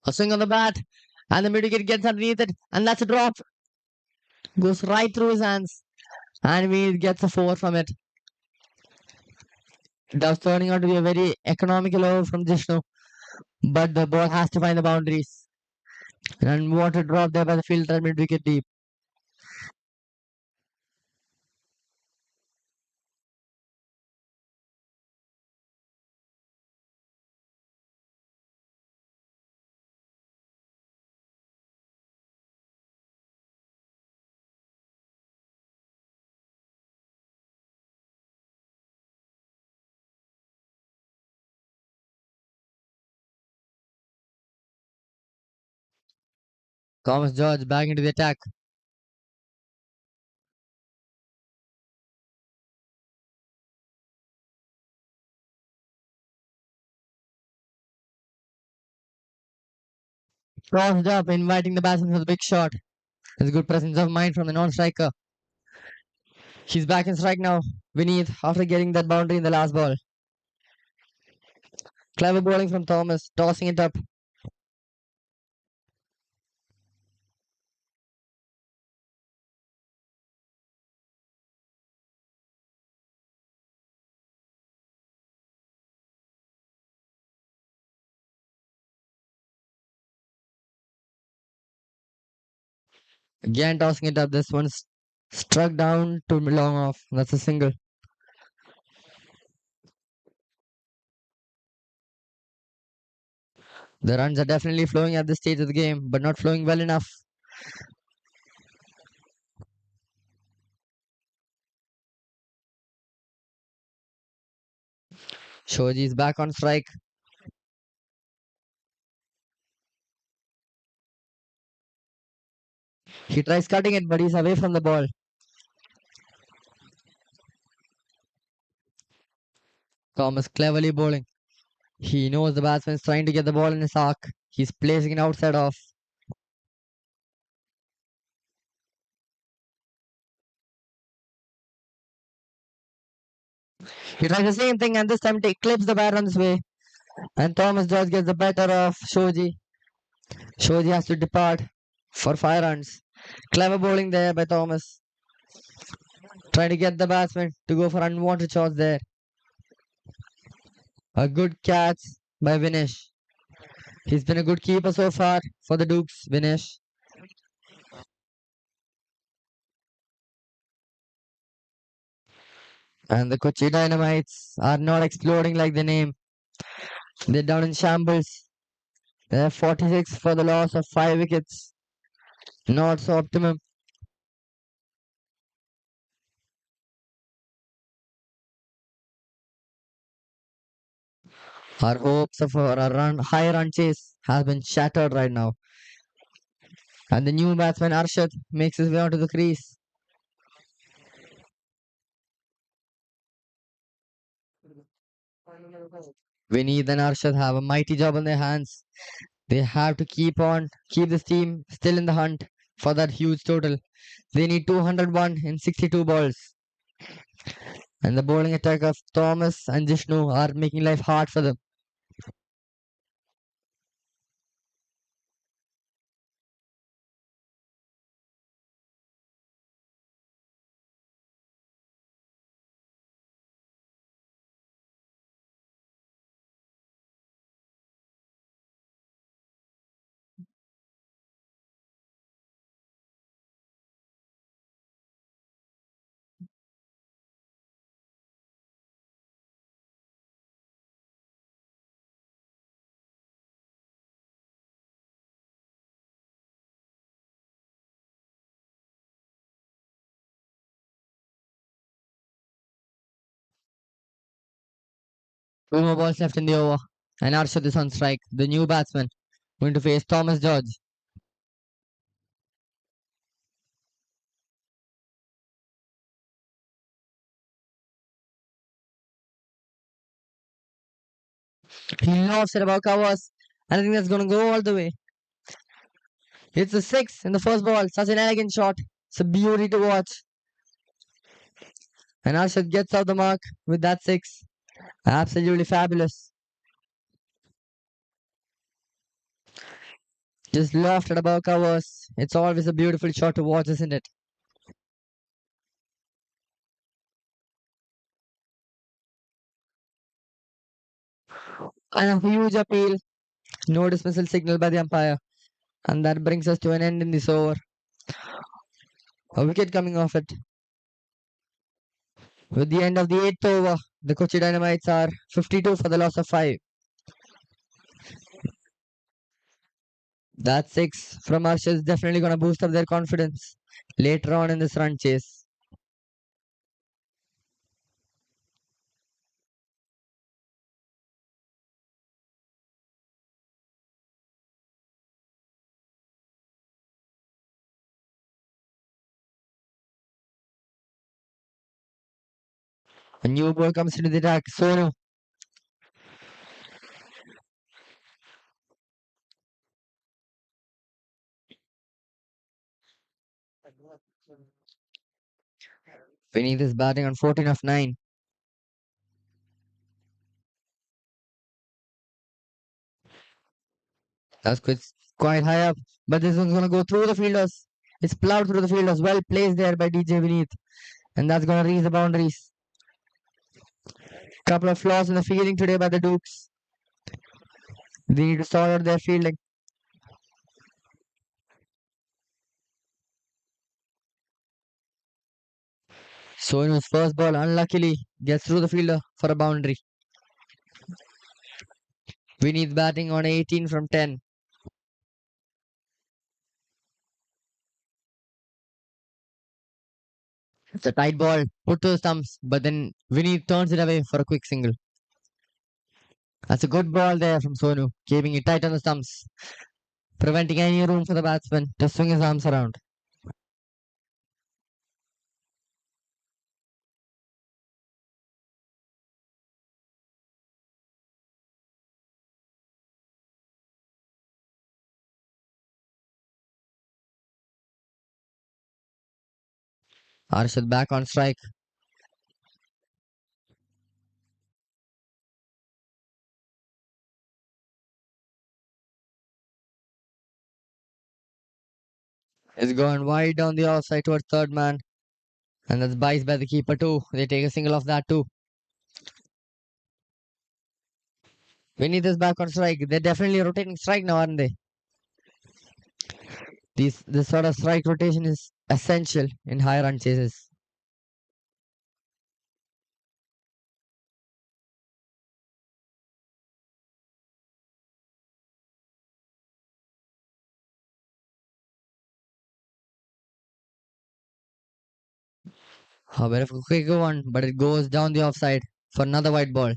A swing on the bat. And the mid wicket gets underneath it. And that's a drop. Goes right through his hands. And we gets a 4 from it. That was turning out to be a very economical over from Jishnu. But the ball has to find the boundaries. And what a drop there by the fielder mid wicket deep. Thomas George back into the attack. Crossed up, inviting the batsman for the big shot. There's good presence of mind from the non-striker. He's back in strike now. Vineet, after getting that boundary in the last ball. Clever bowling from Thomas, tossing it up. Again tossing it up. This one's struck down to long off. That's a single. The runs are definitely flowing at this stage of the game, but not flowing well enough. Shoji is back on strike. He tries cutting it, but he's away from the ball. Thomas cleverly bowling. He knows the batsman is trying to get the ball in his arc. He's placing it outside off. He tries the same thing and this time he clips the bat on his way. And Thomas George gets the better of Shoji. Shoji has to depart for 5 runs. Clever bowling there by Thomas. Trying to get the batsman to go for unwanted shots there. A good catch by Vinesh. He's been a good keeper so far for the Dukes, Vinesh. And the Kochi Dynamites are not exploding like the name. They're down in shambles. They have 46 for the loss of 5 wickets. Not so optimum. Our hopes for a high run chase has been shattered right now. And the new batsman Arshad makes his way onto the crease. Vineet and Arshad have a mighty job on their hands. They have to keep this team still in the hunt for that huge total. They need 201 in 62 balls. And the bowling attack of Thomas and Jishnu are making life hard for them. Two more balls left in the over. And Arshad is on strike. The new batsman going to face Thomas George. He lofts it above covers. And I think that's going to go all the way. It's a six in the first ball. Such an elegant shot. It's a beauty to watch. And Arshad gets out the mark with that six. Absolutely fabulous. Just lofted above covers. It's always a beautiful shot to watch, isn't it? And a huge appeal. No dismissal signal by the umpire. And that brings us to an end in this over. A wicket coming off it. With the end of the eighth over, the Kochi Dynamites are 52 for the loss of 5. That 6 from Arshad is definitely going to boost up their confidence later on in this run chase. A new ball comes into the attack. Sonu. Beneath is batting on 14 of 9. That's quite high up. But this one's going to go through the fielders. It's plowed through the fielders. Well placed there by DJ Vineet. And that's going to reach the boundaries. Couple of flaws in the fielding today by the Dukes. They need to sort out their fielding. Sonu's first ball unluckily gets through the fielder for a boundary. Vineet batting on 18 from 10. It's a tight ball put to the stumps, but then Vineet turns it away for a quick single. That's a good ball there from Sonu, keeping it tight on the stumps, preventing any room for the batsman to swing his arms around. Arshad back on strike. It's gone wide down the offside towards third man. And that's biased by the keeper too. They take a single off that too. Vineet is back on strike. They're definitely rotating strike now, aren't they? This sort of strike rotation is essential in high run chases. A bit of a quick one, but it goes down the offside for another white ball.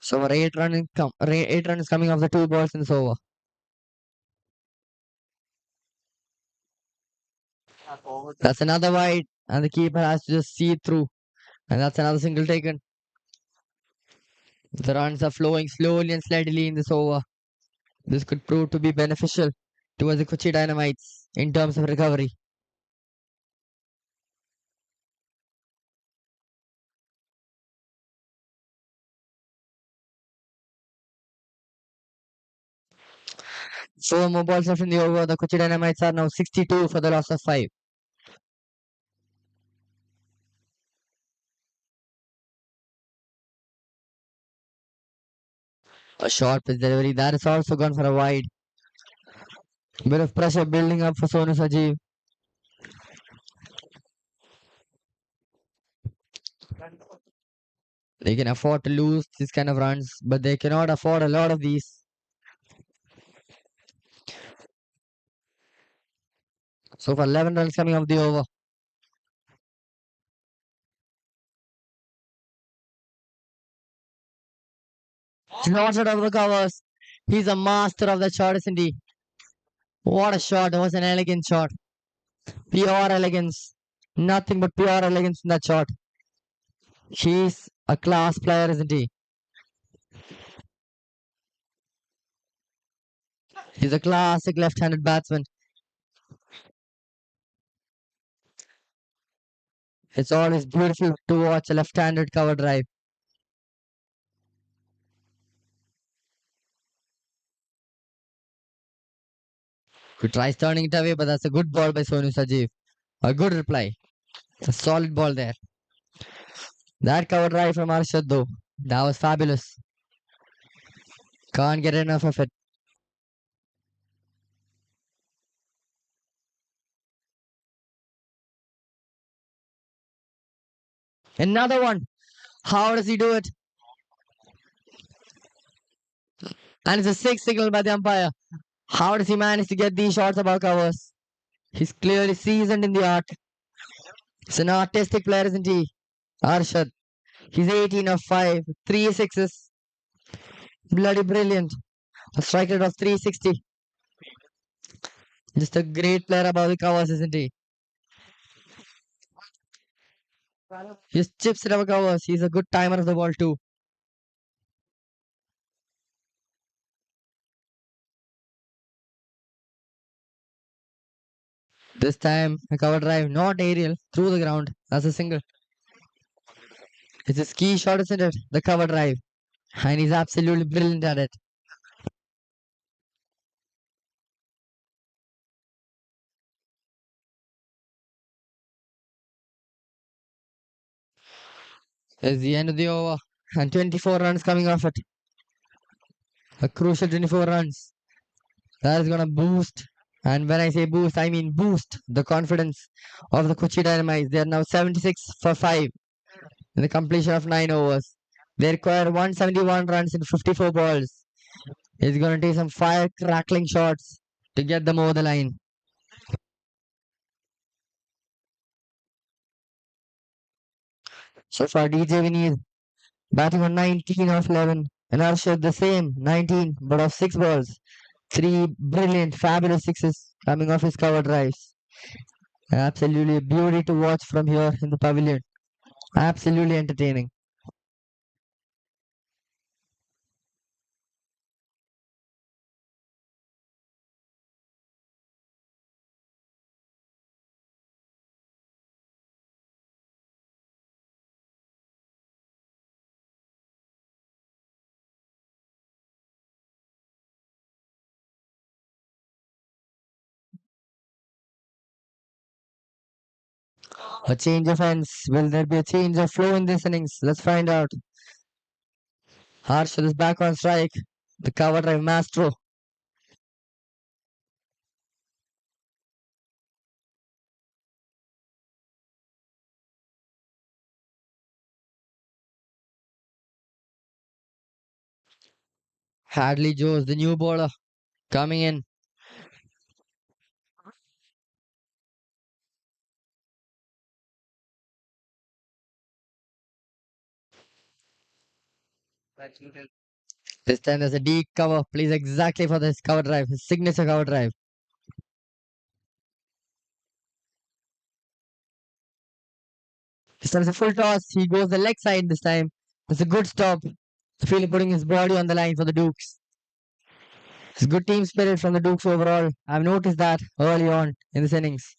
So for 8 runs coming off the two balls in this over. That's another wide, and the keeper has to just see it through. And that's another single taken. The runs are flowing slowly and steadily in this over. This could prove to be beneficial towards the Kochi Dynamites in terms of recovery. Four more balls left in the over. The Kochi Dynamites are now 62 for the loss of 5. A short pitch delivery. That is also gone for a wide. Bit of pressure building up for Sonu Sajeev. They can afford to lose these kind of runs, but they cannot afford a lot of these. So for 11 runs coming off the over. Not out of the covers. He's a master of that shot, isn't he? What a shot. It was an elegant shot. Pure elegance. Nothing but pure elegance in that shot. He's a class player, isn't he? He's a classic left-handed batsman. It's always beautiful to watch a left-handed cover drive. He tries turning it away, but that's a good ball by Sonu Sajeev. A good reply. It's a solid ball there. That cover drive from Arshad though. That was fabulous. Can't get enough of it. Another one. How does he do it? And it's a six signal by the umpire. How does he manage to get these shots above covers? He's clearly seasoned in the art. He's an artistic player, isn't he? Arshad. He's 18 of 5, 3 sixes. Bloody brilliant. A strike rate of 360. Just a great player above the covers, isn't he? He just chips it above covers. He's a good timer of the ball too. This time, a cover drive, not aerial, through the ground. That's a single. It's his key shot, isn't it? The cover drive. And he's absolutely brilliant at it. It's the end of the over. And 24 runs coming off it. A crucial 24 runs. That is going to boost. And when I say boost, I mean boost the confidence of the Kochi Dynamites. They are now 76 for 5 in the completion of 9 overs. They require 171 runs in 54 balls. It's going to take some fire crackling shots to get them over the line. So far, DJ Vinny batting on 19 of 11. And Arshad the same, 19, but of 6 balls. 3 brilliant, fabulous sixes coming off his cover drives. Absolutely a beauty to watch from here in the pavilion. Absolutely entertaining. A change of ends. Will there be a change of flow in this innings? Let's find out. Harshad is back on strike. The cover drive maestro. Hadley Joes, the new bowler, coming in. This time there's a deep cover. Plays exactly for this cover drive. His signature cover drive. This time it's a full toss. He goes the leg side this time. It's a good stop. Really putting his body on the line for the Dukes. It's good team spirit from the Dukes overall. I've noticed that early on in this innings.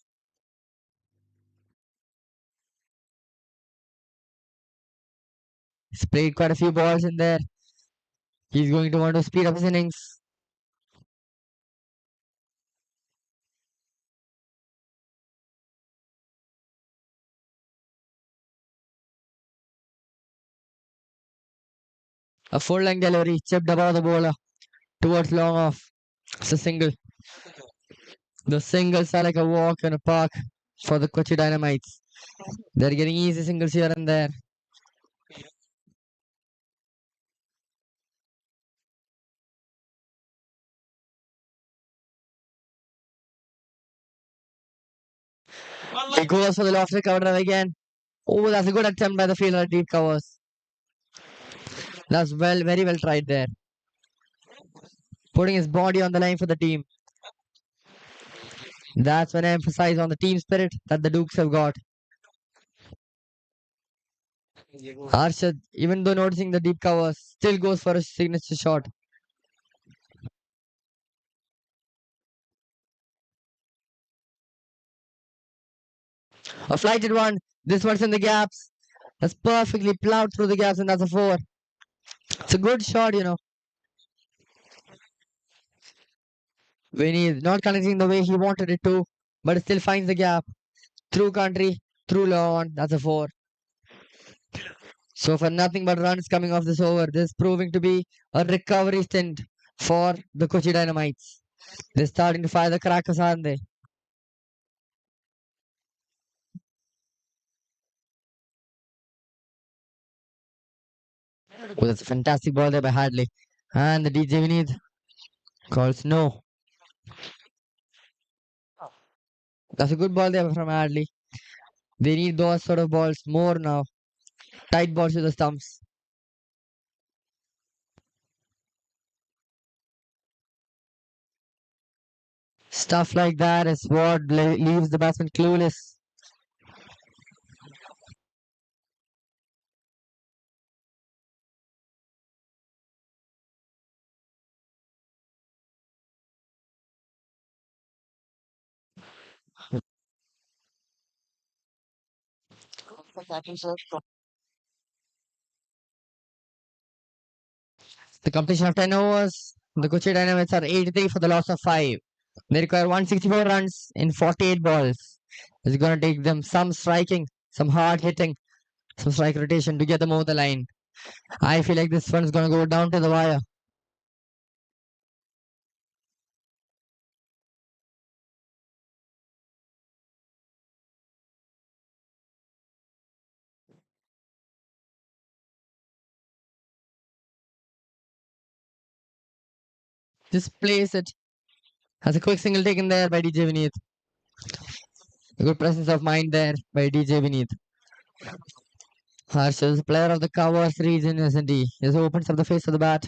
He's played quite a few balls in there. He's going to want to speed up his innings. A full length delivery, chipped above the bowler towards long off. It's a single. The singles are like a walk in a park for the Kochi Dynamites. They're getting easy singles here and there. He goes for the lofted cover drive again. Oh, that's a good attempt by the fielder. Deep covers. That's very well tried there. Putting his body on the line for the team. That's when I emphasize on the team spirit that the Dukes have got. Arshad, even though noticing the deep covers, still goes for a signature shot. A flighted one. This one's in the gaps. That's perfectly plowed through the gaps, and that's a four. It's a good shot. Vinny not connecting the way he wanted it to, but it still finds the gap. Through country, through lawn. That's a four. So for nothing but runs coming off this over, this proving to be a recovery stint for the Kochi Dynamites. They're starting to fire the crackers, aren't they? Oh, that's a fantastic ball there by Hadley. And the DJ Vineet calls no. That's a good ball there from Hadley. They need those sort of balls more now. Tight balls to the stumps. Stuff like that is what leaves the batsman clueless. The completion of 10 overs. The Kochi Dynamites are 83 for the loss of 5. They require 164 runs in 48 balls. It's going to take them some striking, some hard hitting, some strike rotation to get them over the line. I feel like this one's going to go down to the wire. Just place it. Has a quick single taken there by DJ Vineet. A good presence of mind there by DJ Vineet. Harsh is player of the covers region, isn't he? He opens up the face of the bat.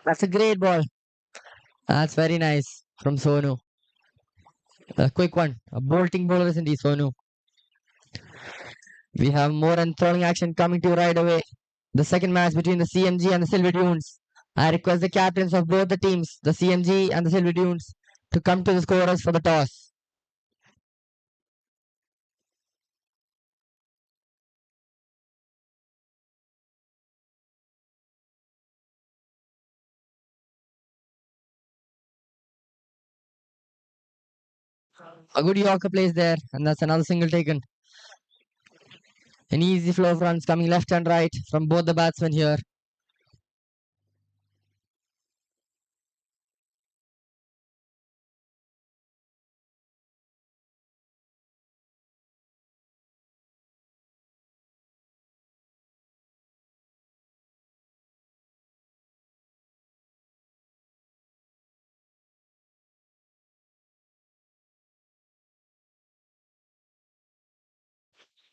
That's a great ball. That's very nice from Sonu. A quick one. A bolting bowler, isn't he, Sonu? We have more enthralling action coming to you right away. The second match between the CMG and the Silver Dunes. I request the captains of both the teams, the CMG and the Silver Dunes, to come to the scorers for the toss. A good Yorker plays there, and that's another single taken. An easy flow of runs coming left and right from both the batsmen here.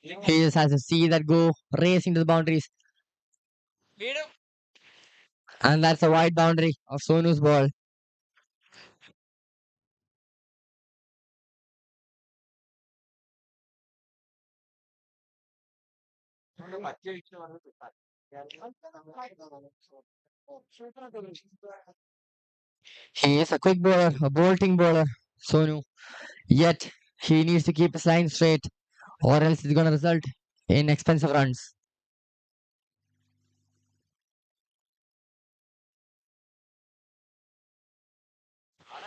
He just has to see that go racing to the boundaries. And that's a wide boundary of Sonu's ball. He is a quick bowler, a bolting bowler, Sonu. Yet he needs to keep his line straight, or else it's going to result in expensive runs.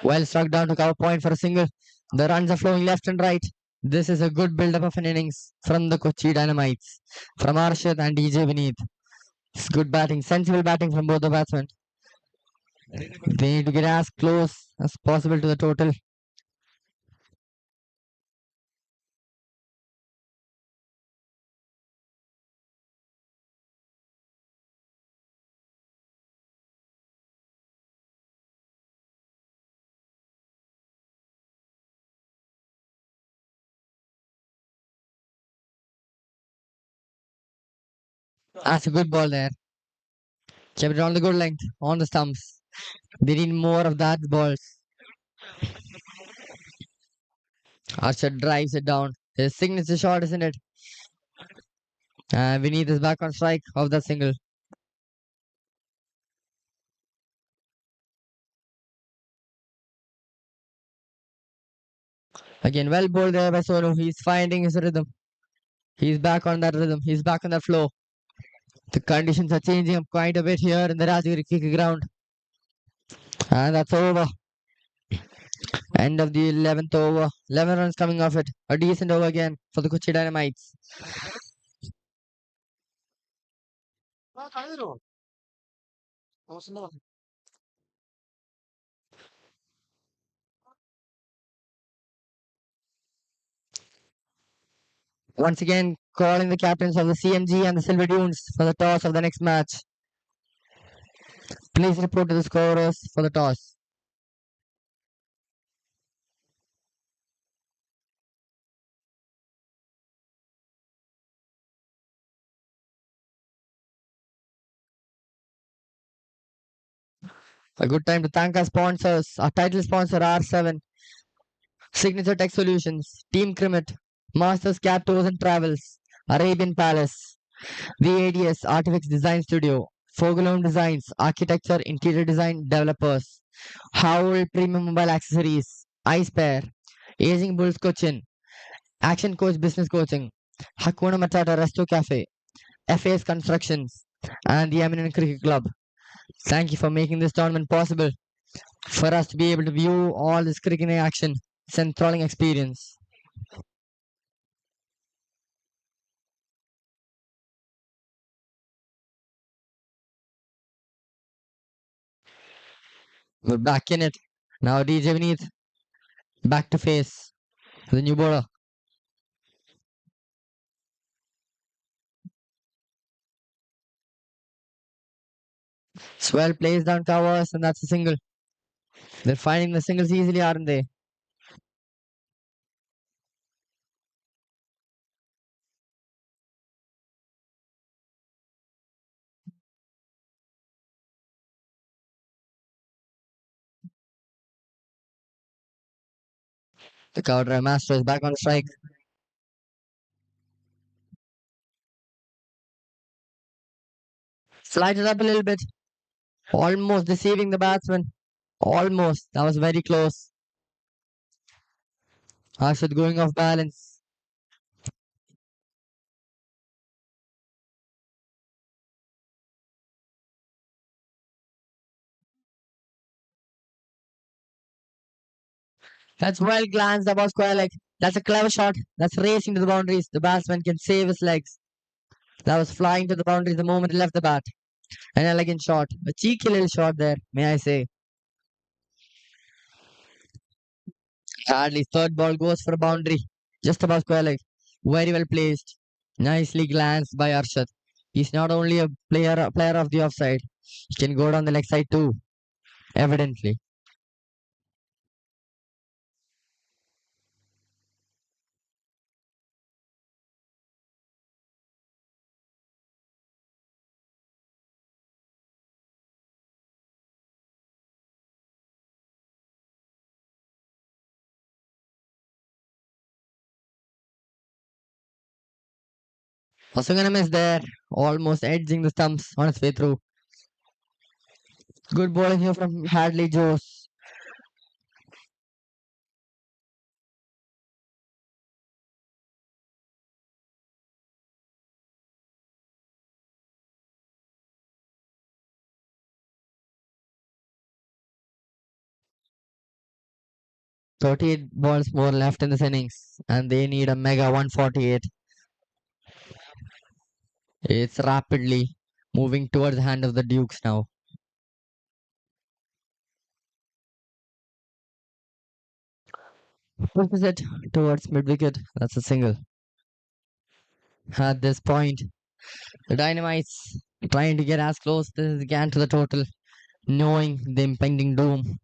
Well struck down to cover point for a single. The runs are flowing left and right. This is a good build-up of an innings from the Kochi Dynamites, from Arshad and DJ Vineet. It's good batting, sensible batting from both the batsmen. They need to get as close as possible to the total. That's a good ball there. Kept it on the good length, on the stumps. They need more of that balls. Archer drives it down. His signature shot, isn't it? And Vineet is back on strike of the single. Again, well bowled there by Sonu. He's finding his rhythm. He's back on that rhythm. He's back on that flow. The conditions are changing up quite a bit here in the Rajgiri cricket ground. And that's over. End of the 11th over. 11 runs coming off it. A decent over again for the Kochi Dynamites. Once again, calling the captains of the CMG and the Silver Dunes for the toss of the next match. Please report to the scorers for the toss. A good time to thank our sponsors. Our title sponsor R7, Signature Tech Solutions, Team Crimet, Masters Cab Tours and Travels, Arabian Palace, VADS Artifacts Design Studio, Fogelome Designs, Architecture, Interior Design Developers, Howell Premium Mobile Accessories, Ice Pair, Aging Bulls Coaching, Action Coach Business Coaching, Hakuna Matata Resto Cafe, FAS Constructions, and the Eminent Cricket Club. Thank you for making this tournament possible for us to be able to view all this cricket in action. It's an enthralling experience. We're back in it. Now DJ Vineet back to face the new bowler. Swell plays down covers and that's a single. They're finding the singles easily, aren't they? The cover drive master is back on strike. Slide it up a little bit. Almost deceiving the batsman. Almost. That was very close. Arshad going off balance. That's well glanced about square leg. That's a clever shot. That's racing to the boundaries. The batsman can save his legs. That was flying to the boundaries the moment he left the bat. An elegant shot. A cheeky little shot there, may I say. Hardly third ball goes for a boundary. Just above square leg. Very well placed. Nicely glanced by Arshad. He's not only a player of the offside. He can go down the leg side too, evidently. Osunganam is there, almost edging the stumps on its way through. Good bowling here from Hadley Joes. 38 balls more left in this innings, and they need a mega 148. It's rapidly moving towards the hand of the Dukes now. Pushes it towards mid wicket. That's a single. At this point, the Dynamites trying to get as close as they can to the total, knowing the impending doom.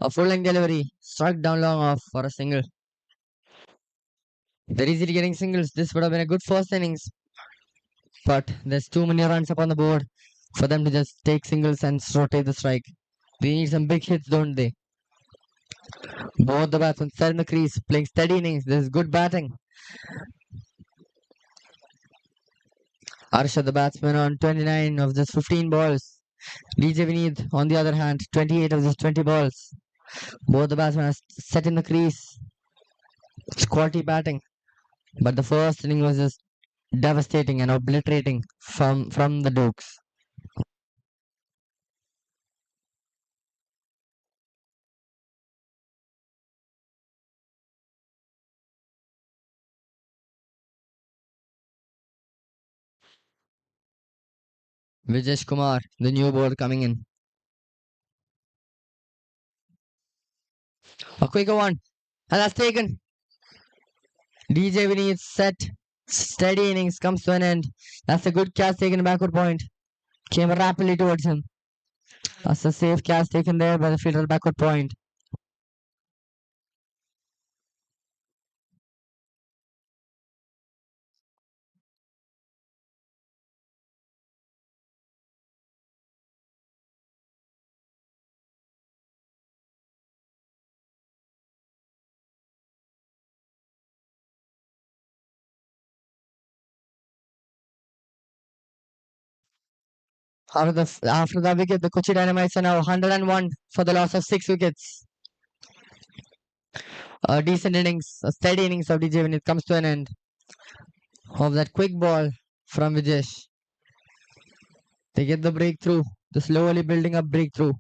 A full length delivery, struck down long off for a single. They're easily getting singles. This would have been a good first innings, but there's too many runs up on the board for them to just take singles and rotate the strike. They need some big hits, don't they? Both the batsmen set in the crease, playing steady innings. This is good batting. Arsha, the batsman, on 29 of just 15 balls. DJ Vineet, on the other hand, 28 of just 20 balls. Both the batsmen are set in the crease. It's quality batting. But the first inning was just devastating and obliterating from the Dukes. Vijesh Kumar, the new bowler coming in. A quicker one. And that's taken. DJ Vinny set. Steady innings comes to an end. That's a good catch taken backward point. Came rapidly towards him. That's a safe catch taken there by the fielder backward point. After the wicket, the Kochi Dynamites are now 101 for the loss of 6 wickets. A decent innings, a steady innings of DJ when it comes to an end of that quick ball from Vijesh. They get the breakthrough, the slowly building up breakthrough.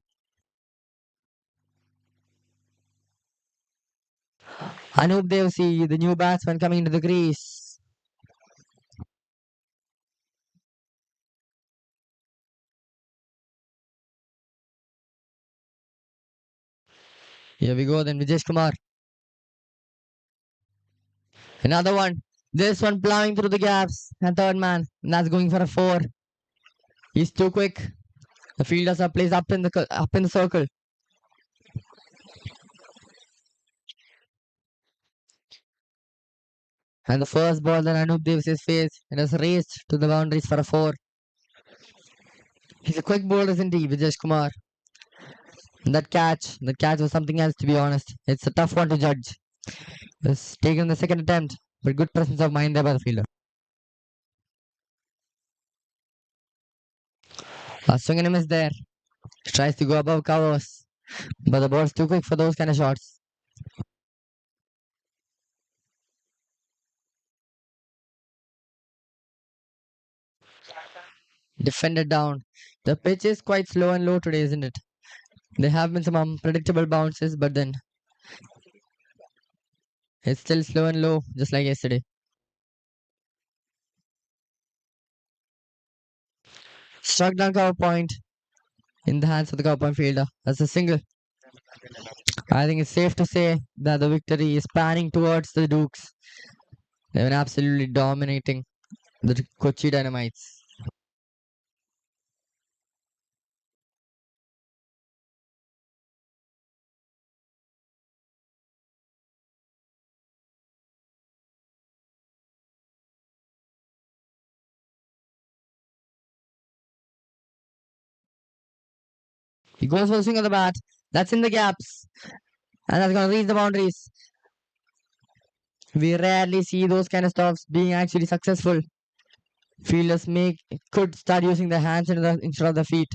Anup Devsi, the new batsman coming into the crease. Here we go then, Vijesh Kumar. Another one. This one plowing through the gaps. And third man. And that's going for a 4. He's too quick. The fielders are placed up in the circle. And the first ball that Anup Devsi's faced, it has raced to the boundaries for a 4. He's a quick bowler, isn't he, Vijesh Kumar? And that catch was something else, to be honest. It's a tough one to judge. It's taken the second attempt, but good presence of mind there by the fielder. Swingham is there. Tries to go above covers, but the ball's too quick for those kind of shots. Defended down. The pitch is quite slow and low today, isn't it? There have been some unpredictable bounces, but then it's still slow and low, just like yesterday. Struck down cover point in the hands of the cover point fielder. That's a single. I think it's safe to say that the victory is panning towards the Dukes. They've been absolutely dominating the Kochi Dynamites. He goes for the swing of the bat. That's in the gaps. And that's going to reach the boundaries. We rarely see those kind of stops being actually successful. Fielders could start using their hands instead of the feet.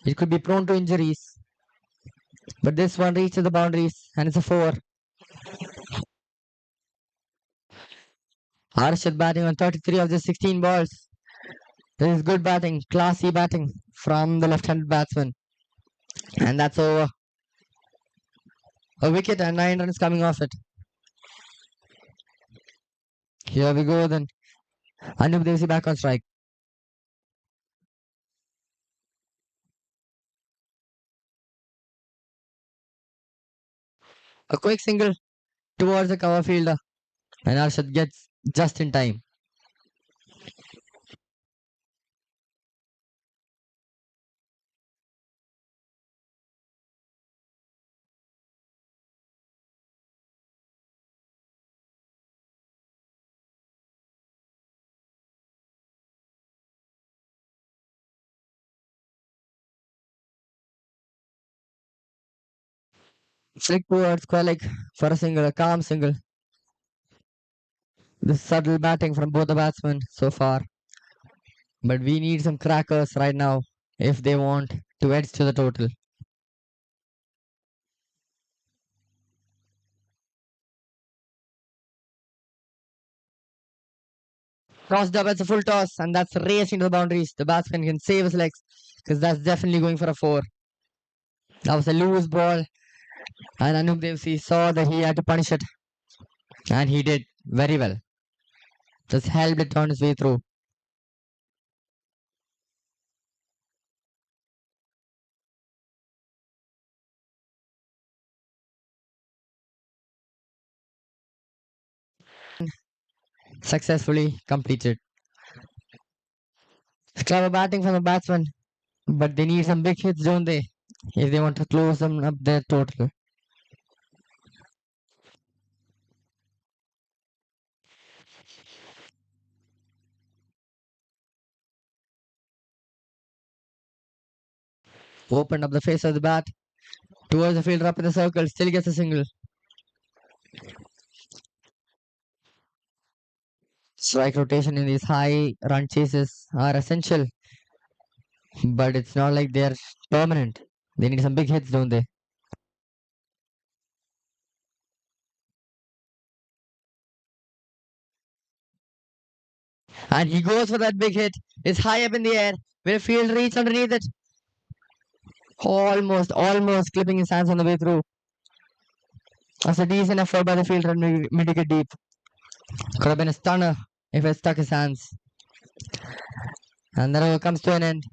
It could be prone to injuries. But this one reaches the boundaries and it's a 4. Arshad batting on 33 of the 16 balls. This is good batting, classy batting from the left-handed batsman. And that's over. A wicket and 9 runs coming off it. Here we go then. Anup Devsi back on strike. A quick single towards the cover fielder. And Arshad gets just in time. Flick towards Quellig for a single, a calm single. This subtle batting from both the batsmen so far. But we need some crackers right now if they want to edge to the total. Tossed up as a full toss, and that's raced into the boundaries. The batsman can save his legs because that's definitely going for a 4. That was a loose ball, and Anup Devsi saw that he had to punish it, and he did very well. Just helped it on his way through. Successfully completed. Clever batting from the batsman, but they need some big hits, don't they? If they want to close them up their total. Opened up the face of the bat towards the fielder up in the circle, still gets a single. Strike rotation in these high run chases are essential, but it's not like they're permanent. They need some big hits, don't they? And he goes for that big hit. It's high up in the air. Will field reach underneath it? Almost clipping his hands on the way through. That's a decent effort by the fielder and made it deep. Could have been a stunner if it stuck his hands. And that over comes to an end.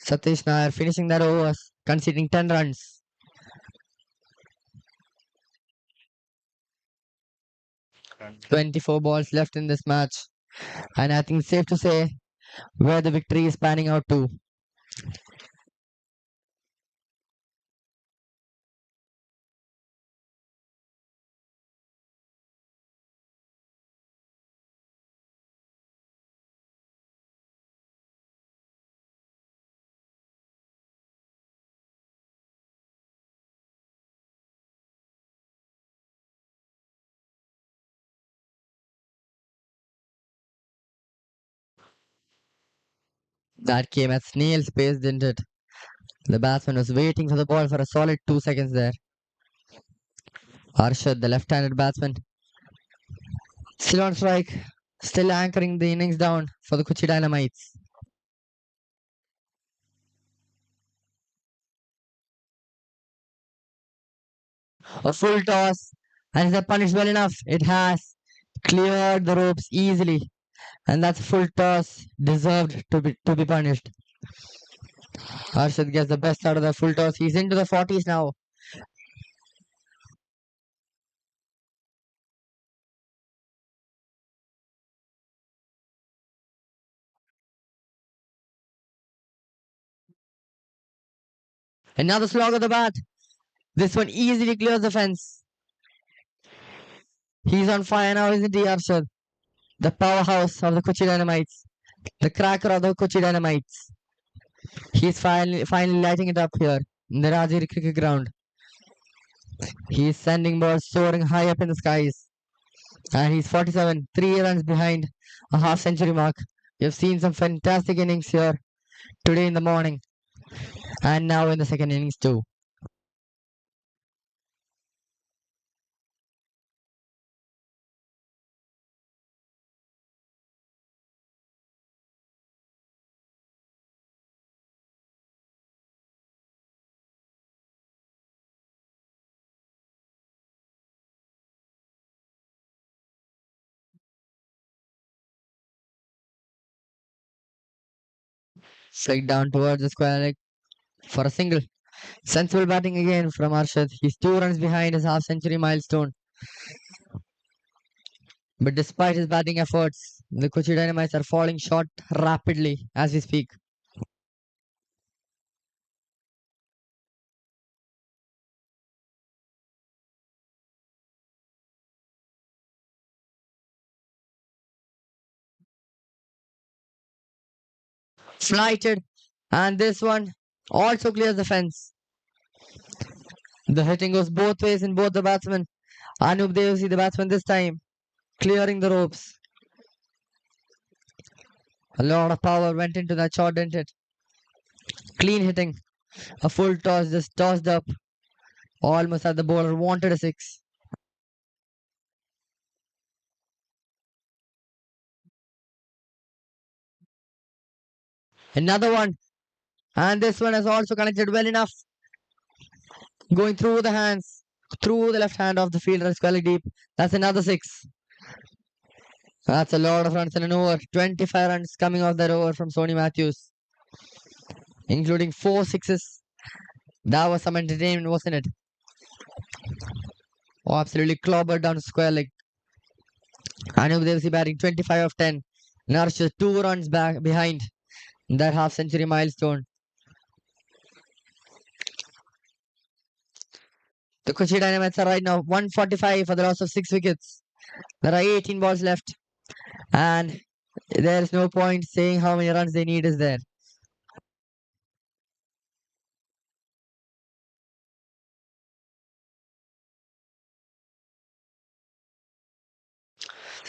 Satish Nair finishing that over, conceding 10 runs. And 24 balls left in this match. And I think it's safe to say where the victory is panning out to. That came at snail's pace, didn't it? The batsman was waiting for the ball for a solid 2 seconds there. Arshad, the left-handed batsman, still on strike, still anchoring the innings down for the Kochi Dynamites. A full toss, and is that punished well enough? It has cleared the ropes easily, and that's a full toss deserved to be punished. Arshad gets the best out of the full toss. He's into the 40s now. Another slog of the bat. This one easily clears the fence. He's on fire now, isn't he, Arshad? The powerhouse of the Kochi Dynamites. The cracker of the Kochi Dynamites. He's finally lighting it up here in the Rajiri cricket ground. He's sending balls soaring high up in the skies. And he's 47, 3 runs behind a half century mark. You've seen some fantastic innings here today in the morning and now in the second innings too. Straight down towards the square leg for a single. Sensible batting again from Arshad. He's 2 runs behind his half century milestone. But despite his batting efforts, the Kochi Dynamites are falling short rapidly as we speak. Flighted, and this one also clears the fence. The hitting goes both ways in both the batsmen. Anup Devsi, the batsman this time, clearing the ropes. A lot of power went into that shot, didn't it? Clean hitting. A full toss just tossed up. Almost as the bowler wanted a six. Another one. And this one has also connected well enough. Going through the hands. Through the left hand of the fielder, squarely deep. That's another six. That's a lot of runs in an over. 25 runs coming off that over from Sony Matthews, including 4 sixes. That was some entertainment, wasn't it? Oh, absolutely clobbered down square leg. Anup Devsi batting 25 of 10. Nourishes 2 runs back behind that half century milestone. The Kochi Dynamites are right now 145 for the loss of 6 wickets. There are 18 balls left, and there is no point saying how many runs they need is there.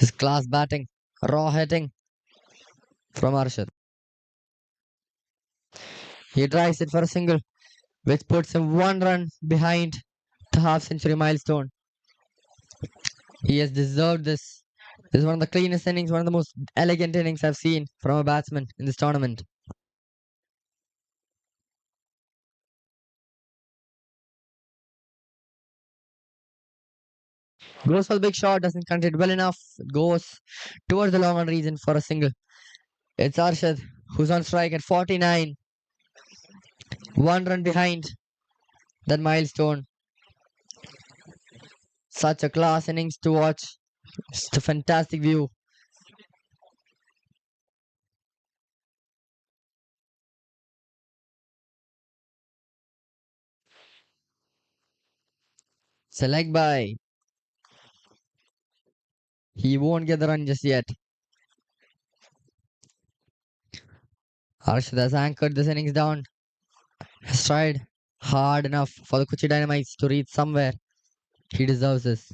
This class batting, raw hitting from Arshad. He drives it for a single, which puts him 1 run behind the half century milestone. He has deserved this. This is one of the cleanest innings, one of the most elegant innings I've seen from a batsman in this tournament. Goes for the big shot, doesn't connect it well enough. It goes towards the long on region for a single. It's Arshad who's on strike at 49. 1 run behind that milestone. Such a class innings to watch. It's a fantastic view. It's a leg by. He won't get the run just yet. Arshad has anchored this innings down. Has tried hard enough for the Kochi Dynamites to reach somewhere. He deserves this.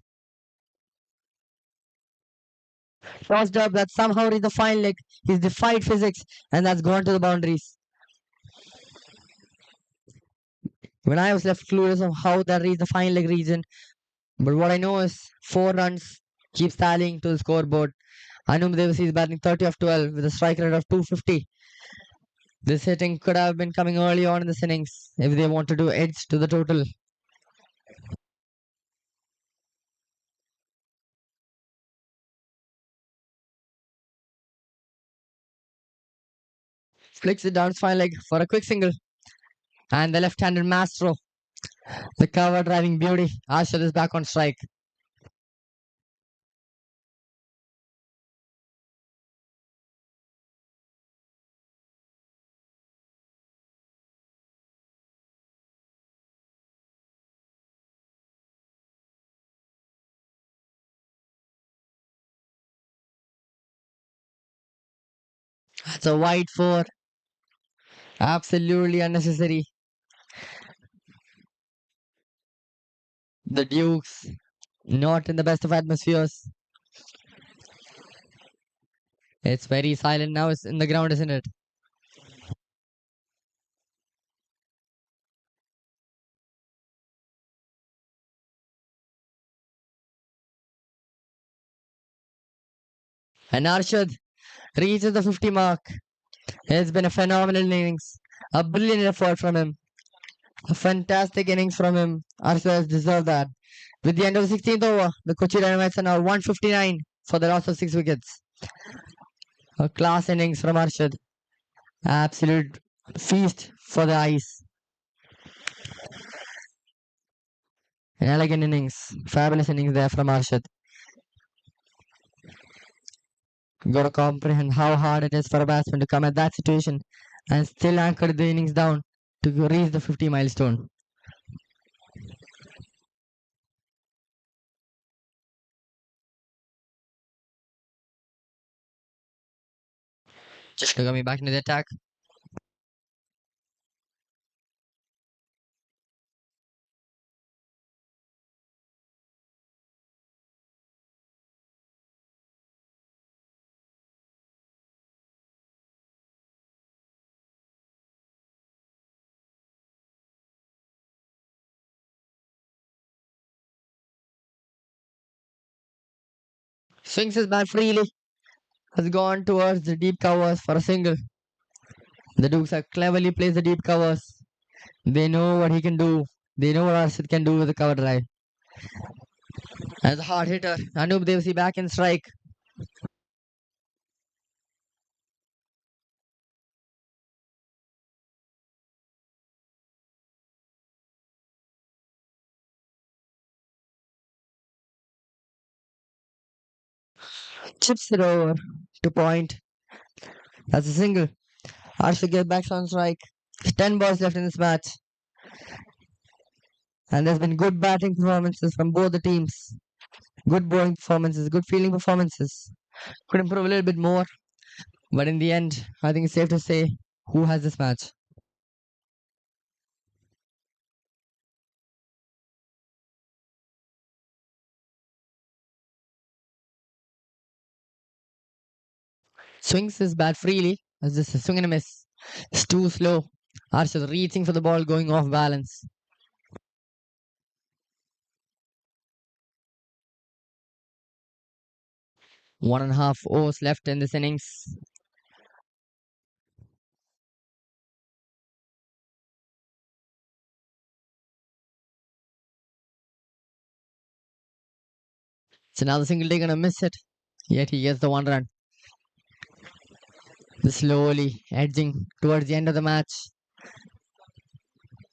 Tossed up that somehow reached the fine leg. He's defied physics and that's gone to the boundaries. When I was left clueless of how that reached the fine leg region, but what I know is 4 runs keeps tallying to the scoreboard. Anum Devasi is batting 30 of 12 with a strike rate of 250. This hitting could have been coming early on in this innings if they wanted to edge to the total. Flicks it down his fine leg for a quick single. And the left-handed maestro, the cover driving beauty, Ashar is back on strike. That's a wide four. Absolutely unnecessary. The Dukes, not in the best of atmospheres. It's very silent now it's in the ground, isn't it? And Arshad reaches the 50 mark. It's been a phenomenal innings. A brilliant effort from him. A fantastic innings from him. Arshad has deserved that. With the end of the 16th over, the Kochi Dynamites are now 159 for the loss of 6 wickets. A class innings from Arshad. Absolute feast for the eyes. An elegant innings. Fabulous innings there from Arshad. Got to comprehend how hard it is for a batsman to come at that situation and still anchor the innings down to reach the 50 milestone. Just coming back into the attack. Swings his bat freely. Has gone towards the deep covers for a single. The Dukes have cleverly placed the deep covers. They know what he can do. They know what Arshad can do with the cover drive. As a hard hitter, Anup Devsi back in strike. Chips it over to point. That's a single. Arshad gets back on strike. 10 balls left in this match. And there's been good batting performances from both the teams. Good bowling performances, good fielding performances. Could improve a little bit more. But in the end, I think it's safe to say who has this match. Swings his bat freely as this is swing and a miss. It's too slow. Arshad reaching for the ball, going off balance. One and a half overs left in this innings. It's another single day gonna miss it. Yet he gets the one run. Slowly edging towards the end of the match.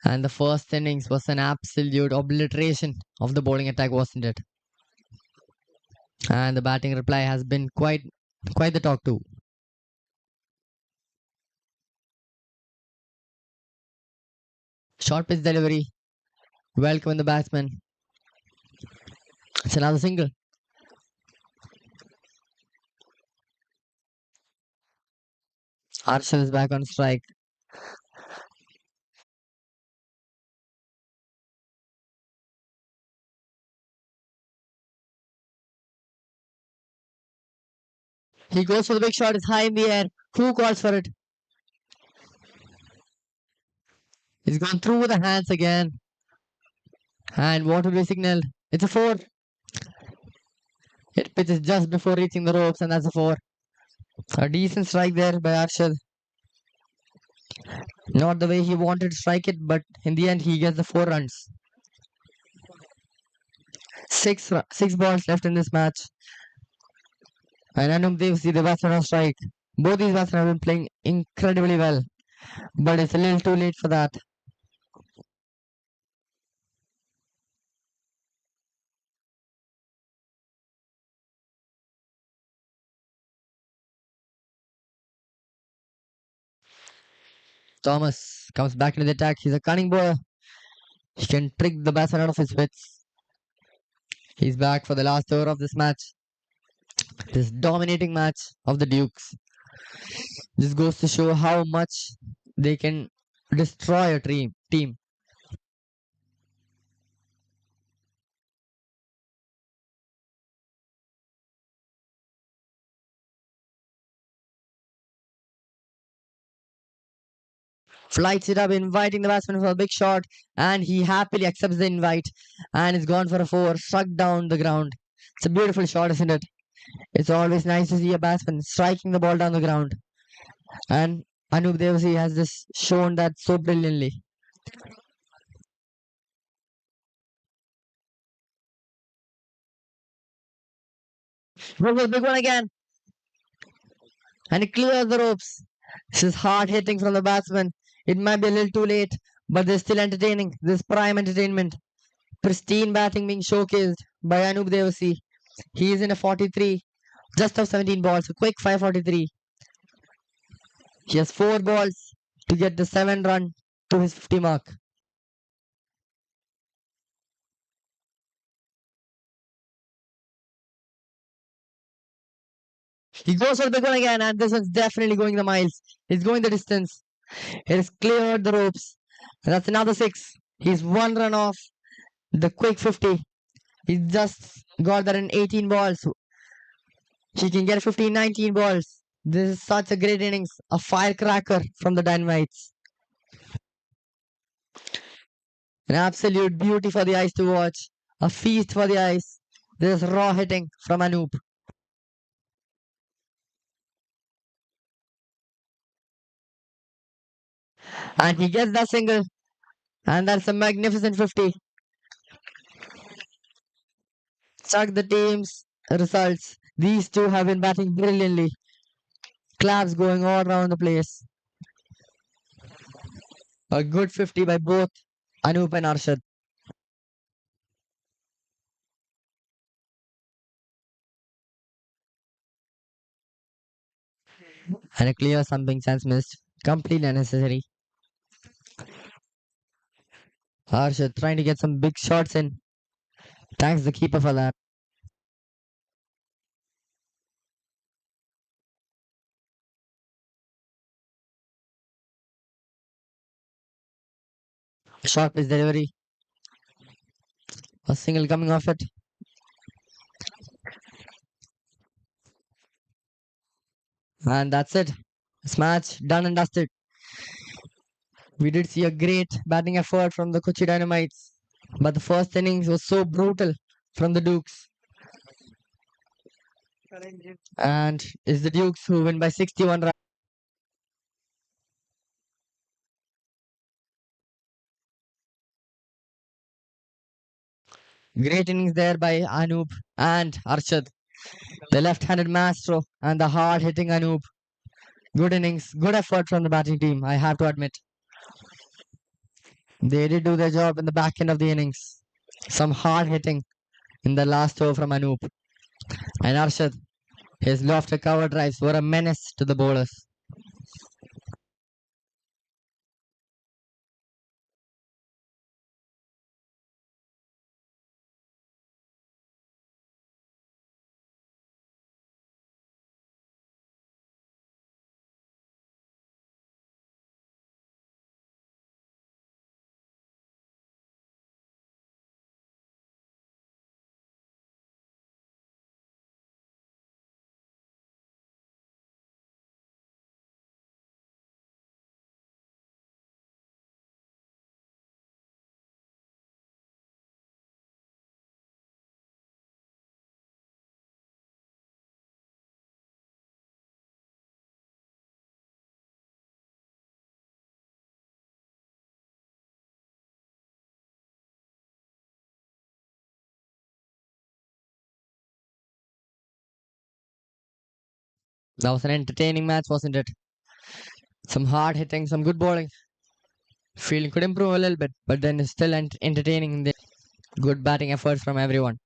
And the first innings was an absolute obliteration of the bowling attack, wasn't it? And the batting reply has been quite the talk too. Short pitch delivery. Welcome the batsman. It's another single. Arshad is back on strike. He goes for the big shot. It's high in the air. Who calls for it? He's gone through with the hands again. And what will be signaled? It's a four. It pitches just before reaching the ropes, and that's a four. A decent strike there by Arshad. Not the way he wanted to strike it, but in the end, he gets the 4 runs. Six balls left in this match. And Anup Devsi, the batsman on strike. Both these batsmen have been playing incredibly well, but it's a little too late for that. Thomas comes back into the attack. He's a cunning bowler. He can trick the batsman out of his wits. He's back for the last over of this match. This dominating match of the Dukes. This goes to show how much they can destroy a team. Flights it up, inviting the batsman for a big shot, and he happily accepts the invite and is gone for a four, struck down the ground. It's a beautiful shot, isn't it? It's always nice to see a batsman striking the ball down the ground. And Anup Devasi has just shown that so brilliantly. Goes for the big one again, and he clears the ropes. This is hard hitting from the batsman. It might be a little too late, but they're still entertaining. This prime entertainment. Pristine batting being showcased by Anup Devasi. He is in a 43, just of 17 balls, a quick 543. He has 4 balls to get the 7 run to his 50 mark. He goes for the big one again, and this one's definitely going the miles. He's going the distance. He has cleared the ropes. And that's another 6. He's 1 run off the quick 50. He just got that in 18 balls. He can get 15, 19 balls. This is such a great innings. A firecracker from the Dynamites. An absolute beauty for the eyes to watch. A feast for the eyes. This is raw hitting from Anup. And he gets that single. And that's a magnificent 50. Check the team's results. These two have been batting brilliantly. Claps going all around the place. A good 50 by both Anup and Arshad. And a clear something chance missed. Completely unnecessary. Arshad trying to get some big shots in. Thanks the keeper for that. Short pitch delivery. A single coming off it. And that's it. This match done and dusted. We did see a great batting effort from the Kochi Dynamites. But the first innings was so brutal from the Dukes. And it's the Dukes who win by 61 runs. Great innings there by Anup and Arshad. The left-handed maestro and the hard-hitting Anup. Good innings, good effort from the batting team, I have to admit. They did do their job in the back end of the innings. Some hard hitting in the last over from Anup. And Arshad, his lofted cover drives were a menace to the bowlers. That was an entertaining match, wasn't it? Some hard hitting, some good bowling. Fielding could improve a little bit, but then it's still entertaining. Good batting efforts from everyone.